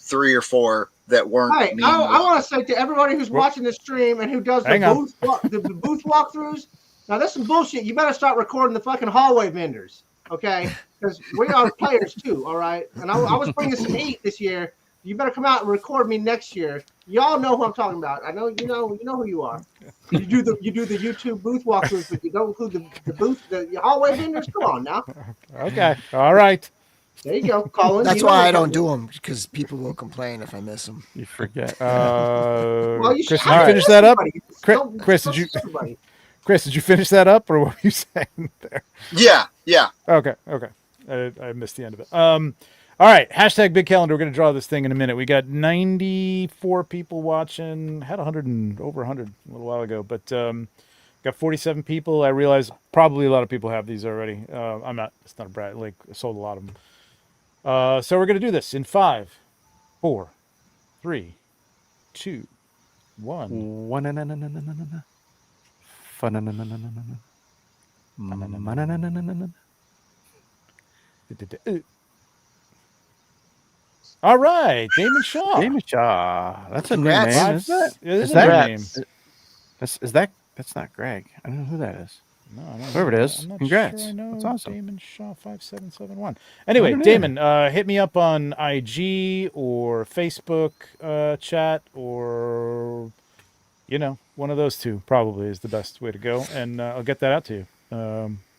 Speaker 5: 3 or 4 that weren't
Speaker 6: Hey,
Speaker 5: me.
Speaker 6: I want to say to everybody who's
Speaker 1: Whoop.
Speaker 6: watching this stream and who does the
Speaker 1: Hang on.
Speaker 6: booth walkthroughs. Now, that's some bullshit. You better start recording the fucking hallway vendors, okay? Because we are players too, all right? And I was bringing some heat this year. You better come out and record me next year. Y'all know who I'm talking about. I know you know who you are. You do the YouTube booth walkthroughs, but you don't include the hallway vendors. Come on now.
Speaker 1: Okay, all right.
Speaker 6: There you go, Colin.
Speaker 3: That's
Speaker 6: you know
Speaker 3: why
Speaker 6: what
Speaker 3: I
Speaker 6: I'm
Speaker 3: don't
Speaker 6: talking
Speaker 3: do them because people will complain if I miss them.
Speaker 2: You forget.
Speaker 6: Well, you
Speaker 1: Chris,
Speaker 6: should
Speaker 1: did you finish that up? Chris,
Speaker 6: Don't-
Speaker 1: Chris,
Speaker 6: don't
Speaker 1: did you?
Speaker 6: diss everybody.
Speaker 1: Chris, did you finish that up, or what were you saying there?
Speaker 5: Yeah.
Speaker 1: Okay. I missed the end of it. All right. Hashtag big calendar. We're gonna draw this thing in a minute. We got 94 people watching. Had 100 and over 100 a little while ago, but got 47 people. I realize probably a lot of people have these already. I'm not. It's not a brag. Like I sold a lot of them. So we're gonna do this in 5, 4, 3, 2, 1. All right, Damon Shaw.
Speaker 2: Damon Shaw. That's a new
Speaker 3: Congrats.
Speaker 2: name, is that?
Speaker 1: Yeah, this
Speaker 2: Is
Speaker 1: is a new
Speaker 2: that-
Speaker 1: name.
Speaker 2: Is that? That's not Greg. I don't know who that is.
Speaker 1: No, I don't
Speaker 2: Whoever
Speaker 1: know.
Speaker 2: it is,
Speaker 1: I'm not
Speaker 2: congrats.
Speaker 1: Sure I know
Speaker 2: That's awesome.
Speaker 1: Damon Shaw 5771. Anyway,
Speaker 2: don't know.
Speaker 1: Damon, hit me up on IG or Facebook chat, or one of those two probably is the best way to go, and I'll get that out to you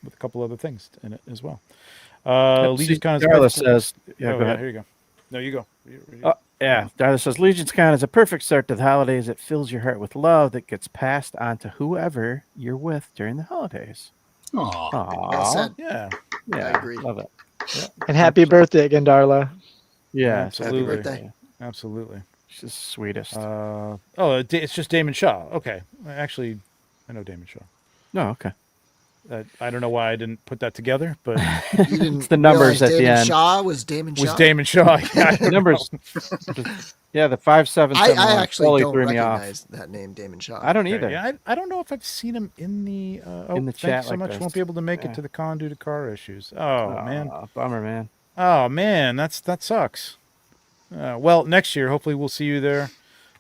Speaker 1: with a couple other things in it as well. LegionsCon is
Speaker 2: Darla
Speaker 1: perfect.
Speaker 2: says, yeah,
Speaker 1: Oh,
Speaker 2: go ahead.
Speaker 1: here you go. No, you go.
Speaker 2: Yeah, Darla says LegionsCon is a perfect start to the holidays. It fills your heart with love that gets passed on to whoever you're with during the holidays.
Speaker 7: Aw.
Speaker 3: Well
Speaker 2: Aww.
Speaker 3: said.
Speaker 1: Yeah,
Speaker 2: Yeah,
Speaker 3: I agree.
Speaker 2: Love it.
Speaker 4: And happy birthday again, Darla.
Speaker 2: Yeah,
Speaker 1: absolutely.
Speaker 3: birthday.
Speaker 1: Absolutely.
Speaker 2: she's the sweetest.
Speaker 1: It's just Damon Shaw. Okay, actually, I know Damon Shaw.
Speaker 2: No, okay.
Speaker 1: I don't know why I didn't put that together, but
Speaker 3: You didn't
Speaker 2: It's the numbers
Speaker 3: realize
Speaker 2: at the
Speaker 3: Damon
Speaker 2: end.
Speaker 3: Shaw was Damon Shaw.
Speaker 1: was Damon Shaw. Yeah, I don't
Speaker 2: Numbers. Yeah, the 577.
Speaker 3: I actually
Speaker 2: totally
Speaker 3: don't
Speaker 2: threw me off.
Speaker 3: recognize that name, Damon Shaw.
Speaker 2: I don't
Speaker 1: know.
Speaker 2: either.
Speaker 1: Yeah, I don't know if I've seen him in the
Speaker 2: In the
Speaker 1: thank
Speaker 2: chat
Speaker 1: you so
Speaker 2: like
Speaker 1: much.
Speaker 2: this.
Speaker 1: Won't be able to make
Speaker 2: Yeah.
Speaker 1: it to the con due to car issues. Oh man.
Speaker 2: Bummer, man.
Speaker 1: Oh man, that sucks. Well, next year hopefully we'll see you there.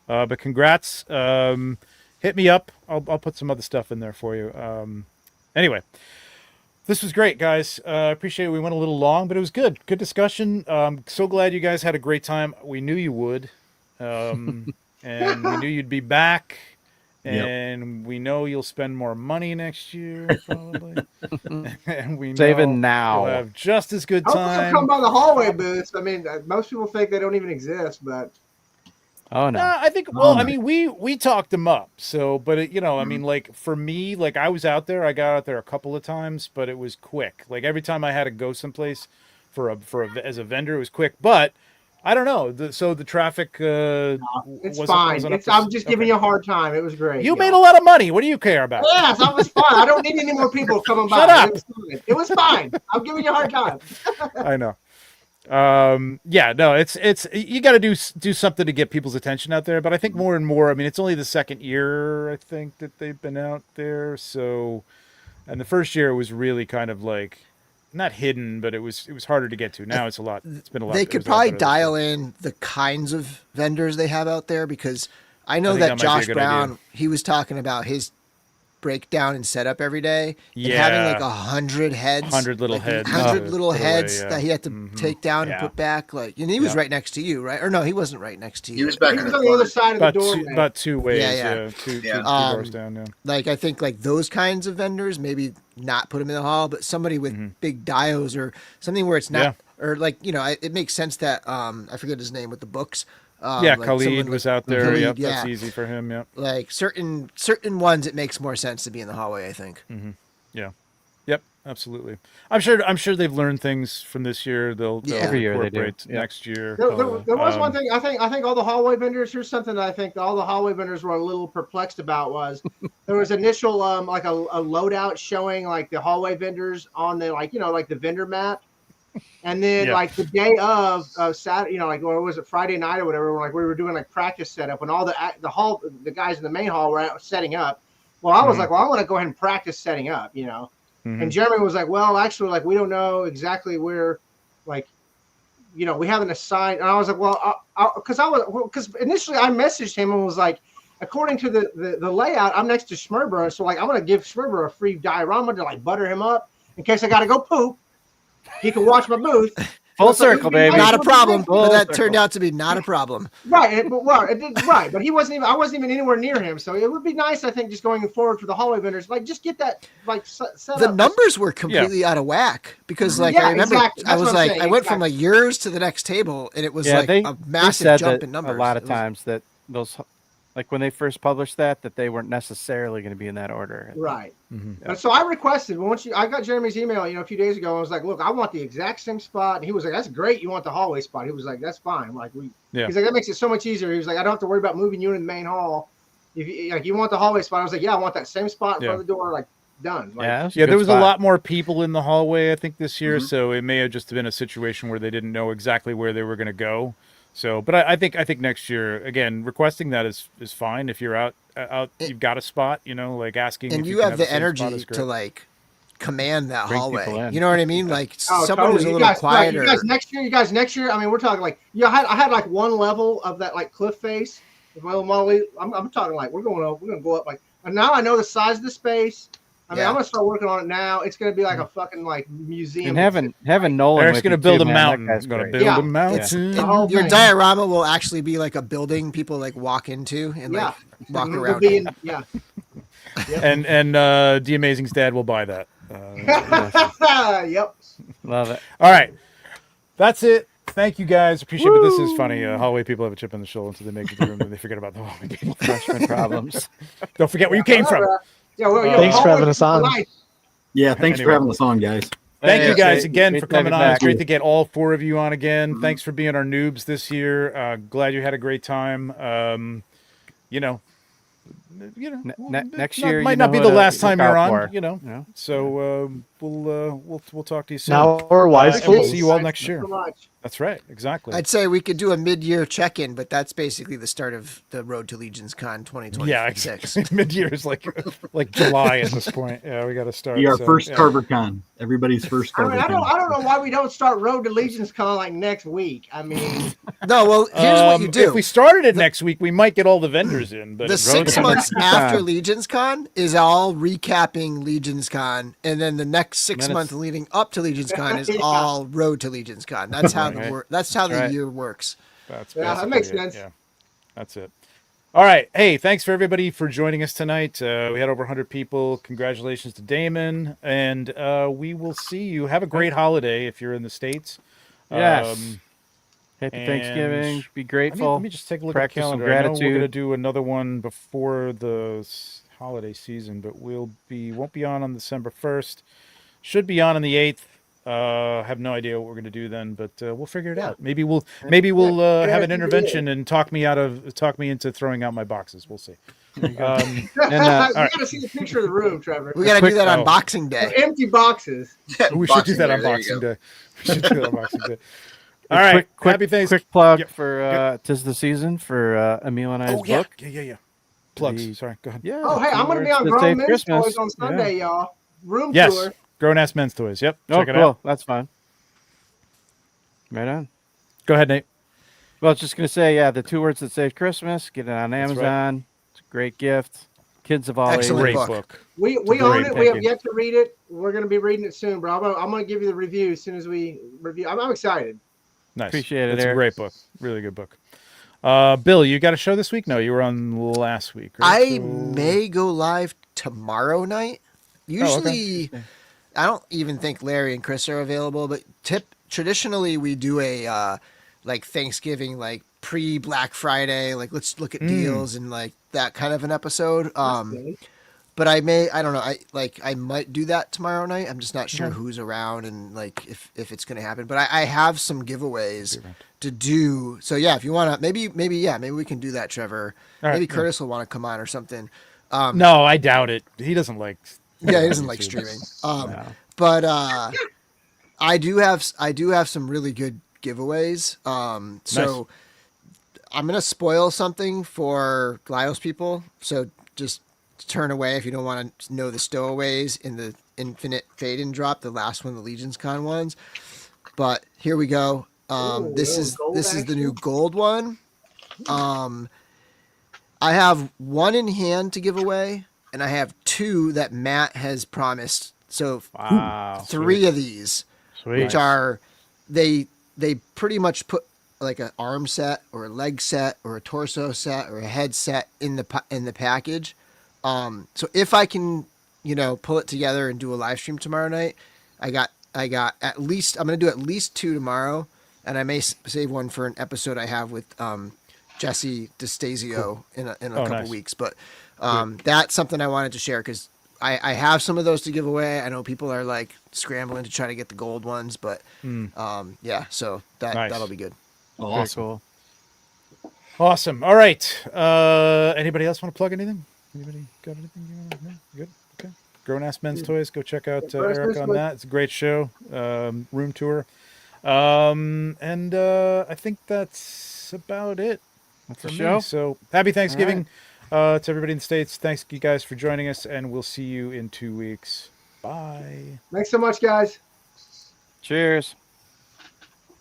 Speaker 1: But congrats. Hit me up. I'll put some other stuff in there for you. Anyway, this was great, guys. I appreciate it. We went a little long, but it was good. Good discussion. So glad you guys had a great time. We knew you would. And we knew you'd be back.
Speaker 7: Yep.
Speaker 1: And we know you'll spend more money next year, probably. And we
Speaker 2: Saving
Speaker 1: know
Speaker 2: now.
Speaker 1: you'll have just as good
Speaker 6: Hopefully they'll come
Speaker 1: time.
Speaker 6: by the hallway booths. I mean, most people think they don't even exist, but
Speaker 2: Oh no.
Speaker 1: I think. Well, I mean, we talked them up. So, but I mean, like for me, like I was out there. I got out there a couple of times, but it was quick. Like every time I had to go someplace as a vendor, it was quick. But I don't know. So the traffic.
Speaker 6: it's
Speaker 1: wasn't
Speaker 6: fine.
Speaker 1: up
Speaker 6: I'm just giving
Speaker 1: okay.
Speaker 6: you a hard time. It was great.
Speaker 1: You made a lot of money. What do you care about?
Speaker 6: Yes, I was fine. I don't need any more people coming by.
Speaker 1: Shut up.
Speaker 6: It was fine. I'm giving you a hard time.
Speaker 1: I know. Yeah, no, it's you got to do something to get people's attention out there. But I think more and more. I mean, it's only the second year I think that they've been out there. So, and the first year was really kind of like not hidden, but it was harder to get to. Now it's a lot. It's been a lot.
Speaker 3: They
Speaker 1: it
Speaker 3: could
Speaker 1: was a lot
Speaker 3: probably
Speaker 1: better this
Speaker 3: dial
Speaker 1: year.
Speaker 3: in the kinds of vendors they have out there because I know
Speaker 1: think
Speaker 3: that
Speaker 1: that might be a
Speaker 3: Josh
Speaker 1: good
Speaker 3: Brown,
Speaker 1: idea.
Speaker 3: he was talking about his breakdown and setup every day and
Speaker 1: Yeah.
Speaker 3: having like 100 heads,
Speaker 1: 100 little heads
Speaker 3: 100
Speaker 1: to
Speaker 3: little
Speaker 1: put away,
Speaker 3: heads
Speaker 1: yeah.
Speaker 3: that he had to take down
Speaker 2: Yeah.
Speaker 3: and put back. Like, and he was
Speaker 2: Yeah.
Speaker 3: right next to you, right? Or no, he wasn't right next to you.
Speaker 5: He was back
Speaker 6: He
Speaker 5: in
Speaker 6: was
Speaker 5: the
Speaker 6: on the other
Speaker 5: corner.
Speaker 6: side of the door. man.
Speaker 1: About two ways.
Speaker 3: Yeah,
Speaker 1: Yeah,
Speaker 3: yeah.
Speaker 1: two
Speaker 5: Yeah.
Speaker 1: doors down. Yeah.
Speaker 3: Like, I think like those kinds of vendors, maybe not put him in the hall, but somebody with big dios or something where it's not,
Speaker 1: Mm-hmm. Yeah.
Speaker 3: or like, it makes sense that, I forget his name with the books.
Speaker 1: Yeah,
Speaker 3: like
Speaker 1: Khalid
Speaker 3: someone
Speaker 1: was
Speaker 3: with-
Speaker 1: out there.
Speaker 3: Khalid,
Speaker 1: Yep,
Speaker 3: yeah.
Speaker 1: that's easy for him. Yep.
Speaker 3: Like certain ones, it makes more sense to be in the hallway, I think.
Speaker 1: Yeah. Yep. Absolutely. I'm sure they've learned things from this year. They'll
Speaker 3: Yeah.
Speaker 2: Every year they do.
Speaker 1: incorporate
Speaker 2: Yeah.
Speaker 1: next year.
Speaker 6: There was one thing I think all the hallway vendors. Here's something that I think all the hallway vendors were a little perplexed about was there was initial like a loadout showing like the hallway vendors on the like the vendor map, And then
Speaker 1: Yeah.
Speaker 6: like the day of Saturday, you know, like or was it Friday night or whatever? Like we were doing like practice setup, and all the guys in the main hall were out setting up. Well, I was like, well, I want to go ahead and practice setting up, you know. And Jeremy was like, well, actually, like we don't know exactly where, like, you know, we haven't assigned. And I was like, well, because initially I messaged him and was like, according to the layout, I'm next to Schmerber, so like I'm gonna give Schmerber a free diorama to like butter him up in case I gotta go poop. He can watch my booth.
Speaker 2: Full circle, baby.
Speaker 3: Not a problem. But that
Speaker 2: circle.
Speaker 3: turned out to be not a problem.
Speaker 6: Right, right. But he wasn't even. I wasn't even anywhere near him. So it would be nice, I think, just going forward for the hallway vendors, like just get that like set
Speaker 3: The
Speaker 6: up.
Speaker 3: numbers were completely out of whack because, like,
Speaker 6: Yeah,
Speaker 3: I remember
Speaker 6: exactly.
Speaker 3: I
Speaker 6: That's
Speaker 3: was
Speaker 6: what I'm
Speaker 3: like,
Speaker 6: saying,
Speaker 3: I went from
Speaker 6: exactly.
Speaker 3: like yours to the next table, and it was
Speaker 2: Yeah,
Speaker 3: like
Speaker 2: they
Speaker 3: a
Speaker 2: they
Speaker 3: massive
Speaker 2: said
Speaker 3: jump
Speaker 2: that
Speaker 3: in numbers.
Speaker 2: a lot of
Speaker 3: It was-
Speaker 2: times that those, like when they first published that they weren't necessarily going to be in that order.
Speaker 6: Right.
Speaker 1: Mm-hmm.
Speaker 6: And so I requested I got Jeremy's email, you know, a few days ago. I was like, look, I want the exact same spot. And he was like, that's great. You want the hallway spot. He was like, that's fine. Like he's like, that makes it so much easier. He was like, I don't have to worry about moving you in the main hall. If you, like, you want the hallway spot. I was like, yeah, I want that same spot in front of the door. Like done. Like,
Speaker 2: Yeah,
Speaker 1: Yeah, there was a lot more people in the hallway, I think, this year. So it may have just been a situation where they didn't know exactly where they were going to go. So, but I think next year, again, requesting that is fine. If you're out, you've got a spot, you know, like asking.
Speaker 3: and
Speaker 1: if
Speaker 3: you
Speaker 1: can
Speaker 3: have
Speaker 1: the
Speaker 3: the
Speaker 1: same spot
Speaker 3: energy
Speaker 1: is great.
Speaker 3: to like command that
Speaker 2: Bring people
Speaker 3: hallway.
Speaker 2: in.
Speaker 3: You know what I mean? Like
Speaker 6: Oh,
Speaker 3: someone who's a
Speaker 6: totally.
Speaker 3: little
Speaker 6: Right,
Speaker 3: quieter.
Speaker 6: you guys next year. I mean, we're talking like I had like one level of that like cliff face with my little Molly. I'm talking like we're gonna go up like. And now I know the size of the space. I mean,
Speaker 3: Yeah.
Speaker 6: I'm gonna start working on it now. It's gonna be like a fucking like museum.
Speaker 2: And having Nolan
Speaker 1: Eric's
Speaker 2: with
Speaker 1: going to
Speaker 2: you
Speaker 1: build
Speaker 2: too,
Speaker 1: a
Speaker 2: man, that
Speaker 1: mountain.
Speaker 2: guy's
Speaker 1: Going to
Speaker 2: great.
Speaker 1: build
Speaker 6: Yeah.
Speaker 1: a mountain.
Speaker 3: It's
Speaker 6: The whole
Speaker 3: your
Speaker 6: thing.
Speaker 3: diorama will actually be like a building people like walk into and like walk
Speaker 6: We'll
Speaker 3: around.
Speaker 6: be
Speaker 3: in.
Speaker 6: yeah.
Speaker 1: And The Amazing's dad will buy that.
Speaker 6: Yep.
Speaker 2: Love it.
Speaker 1: All right, that's it. Thank you guys. Appreciate it. But this is funny. Hallway people have a chip on the shoulder until they make it to the room and they forget about the hallway people.
Speaker 2: Freshman problems.
Speaker 1: Don't forget where you came from.
Speaker 6: Yeah. Well,
Speaker 4: Thanks for having us on.
Speaker 7: Yeah, thanks
Speaker 1: Anyway.
Speaker 7: for having us on, guys.
Speaker 1: Thank you guys
Speaker 2: Great-
Speaker 1: again
Speaker 2: great
Speaker 1: for
Speaker 2: to have
Speaker 1: coming
Speaker 2: you
Speaker 1: on. It's
Speaker 2: back.
Speaker 1: great to get all four of you on again. Thanks for being our noobs this year. Glad you had a great time. You know,
Speaker 2: next
Speaker 1: not-
Speaker 2: year,
Speaker 1: might
Speaker 2: you
Speaker 1: not
Speaker 2: know
Speaker 1: be
Speaker 2: who
Speaker 1: the
Speaker 2: to
Speaker 1: last time
Speaker 2: look
Speaker 1: you're
Speaker 2: out
Speaker 1: on.
Speaker 2: for.
Speaker 1: You know,
Speaker 2: You know?
Speaker 1: so we'll talk to you soon.
Speaker 4: Now we're wise
Speaker 1: and we'll
Speaker 4: fools.
Speaker 1: see you all
Speaker 6: Thanks
Speaker 1: next year.
Speaker 6: so much.
Speaker 1: That's right, exactly.
Speaker 3: I'd say we could do a mid-year check-in, but that's basically the start of the road to LegionsCon 2026.
Speaker 1: Yeah, exactly. Mid-year is like July at this point. Yeah, we got to start.
Speaker 7: Be our
Speaker 1: so,
Speaker 7: first
Speaker 1: yeah.
Speaker 7: CarverCon. Everybody's first
Speaker 6: I mean,
Speaker 7: CarverCon.
Speaker 6: I don't know why we don't start Road to LegionsCon like next week. I mean,
Speaker 3: No, well, here's what you do.
Speaker 1: If we started it next week, we might get all the vendors in. But
Speaker 3: The
Speaker 1: Road
Speaker 3: 6
Speaker 1: to-
Speaker 3: months
Speaker 2: LegionsCon.
Speaker 3: after LegionsCon is all recapping LegionsCon, and then the next 6
Speaker 2: Then
Speaker 3: months leading up to LegionsCon is
Speaker 6: Yeah.
Speaker 3: all road to LegionsCon. That's how
Speaker 2: Right.
Speaker 3: That's how the
Speaker 2: Right.
Speaker 3: year works.
Speaker 1: That's
Speaker 6: Yeah, that
Speaker 1: basically
Speaker 6: makes
Speaker 1: it.
Speaker 6: sense.
Speaker 1: Yeah, that's it. All right. Hey, thanks for everybody for joining us tonight. We had over 100 people. Congratulations to Damon, and we will see you. Have a great holiday if you're in the States.
Speaker 2: Yes. Happy
Speaker 1: and-
Speaker 2: Thanksgiving. Be
Speaker 1: Let me,
Speaker 2: grateful.
Speaker 1: let me just take a look
Speaker 2: Practice
Speaker 1: at the
Speaker 2: some
Speaker 1: calendar. I know we're
Speaker 2: gratitude.
Speaker 1: going to do another one before the holiday season, but won't be on December 1st. Should be on the 8th. Have no idea what we're going to do then, but we'll figure it out. Maybe we'll have an intervention and talk me into throwing out my boxes. We'll see.
Speaker 6: you
Speaker 2: And,
Speaker 6: gotta see the picture of the room, Trevor.
Speaker 3: We got to
Speaker 2: quick-
Speaker 3: do that on
Speaker 1: oh.
Speaker 3: Boxing Day.
Speaker 6: Empty boxes.
Speaker 1: We should do
Speaker 5: Boxing
Speaker 1: that on
Speaker 5: Day, there you
Speaker 1: Boxing
Speaker 5: go.
Speaker 1: Day. We should do that on Boxing Day. All right. Happy Thanksgiving.
Speaker 2: quick plug
Speaker 1: Yep.
Speaker 2: for "Tis the Season" for Emil and I's
Speaker 1: Oh yeah.
Speaker 2: book.
Speaker 1: Yeah. Plugs.
Speaker 2: The-
Speaker 1: Sorry. Go ahead.
Speaker 2: Yeah.
Speaker 6: Oh, hey, I'm gonna be
Speaker 2: Words
Speaker 6: on
Speaker 2: to
Speaker 6: Grown
Speaker 2: Save
Speaker 6: Men's
Speaker 2: Christmas.
Speaker 6: Toys on Sunday, y'all. Room
Speaker 1: Yes.
Speaker 6: tour.
Speaker 1: Grown ass men's toys. Yep.
Speaker 2: Oh,
Speaker 1: Check it
Speaker 2: cool.
Speaker 1: out.
Speaker 2: That's fun. Right on.
Speaker 1: Go ahead, Nate.
Speaker 2: Well, I was just gonna say, yeah, the 2 Words That Save Christmas. Get it on
Speaker 1: That's right.
Speaker 2: Amazon. It's a great gift. Kids of all
Speaker 3: Excellent
Speaker 1: Great
Speaker 2: ages.
Speaker 3: book.
Speaker 1: book.
Speaker 6: We
Speaker 1: great
Speaker 6: own it. We
Speaker 1: thank
Speaker 6: have
Speaker 1: you.
Speaker 6: yet to read it. We're gonna be reading it soon, bro. I'm gonna give you the review as soon as we review. I'm excited.
Speaker 1: Nice.
Speaker 2: Appreciate it,
Speaker 1: It's a
Speaker 2: Eric.
Speaker 1: great book. Really good book. Bill, you got a show this week? No, you were on last week.
Speaker 3: I
Speaker 1: Right? So-
Speaker 3: may go live tomorrow night. Usually, I don't even think Larry and Chris are available, but traditionally we do a like Thanksgiving, like pre-Black Friday, like let's look at deals and like that kind of an episode. But I don't know. I might do that tomorrow night. I'm just not sure who's around and like if it's going to happen. But I have some giveaways to do. So yeah, if you want to, maybe we can do that, Trevor.
Speaker 1: All right,
Speaker 3: Maybe
Speaker 1: yeah.
Speaker 3: Curtis will want to come on or something.
Speaker 1: No, I doubt it. He doesn't like.
Speaker 3: Yeah, he doesn't like streaming. But I do have some really good giveaways. So I'm gonna spoil something for Glyos people. So just turn away if you don't want to know the stowaways in the Infinite Fade and Drop, the last one, the LegionsCon ones. But here we go. This is the new gold one. I have one in hand to give away, and I have two that Matt has promised. So
Speaker 2: Wow.
Speaker 3: three of these,
Speaker 2: Sweet.
Speaker 3: which are they pretty much put like an arm set or a leg set or a torso set or a head set in the package. So if I can, pull it together and do a live stream tomorrow night, I got at least, I'm gonna do at least two tomorrow, and I may save one for an episode I have with Jesse DeStasio in a couple
Speaker 1: nice.
Speaker 3: weeks. But that's something I wanted to share because I have some of those to give away. I know people are like scrambling to try to get the gold ones, but yeah, so
Speaker 1: Nice.
Speaker 3: that'll be good.
Speaker 2: Very
Speaker 7: Awesome.
Speaker 2: cool.
Speaker 1: Awesome. All right. Anybody else want to plug anything? Anybody got anything? No? Good. Okay. Grown Ass Men's Toys. Go check out Eric on that. It's a great show. Room tour. And I think that's about it.
Speaker 2: That's
Speaker 1: for
Speaker 2: the
Speaker 1: me.
Speaker 2: show.
Speaker 1: So happy Thanksgiving to everybody in the States. Thanks you guys for joining us, and we'll see you in 2 weeks. Bye.
Speaker 6: Thanks so much, guys.
Speaker 2: Cheers.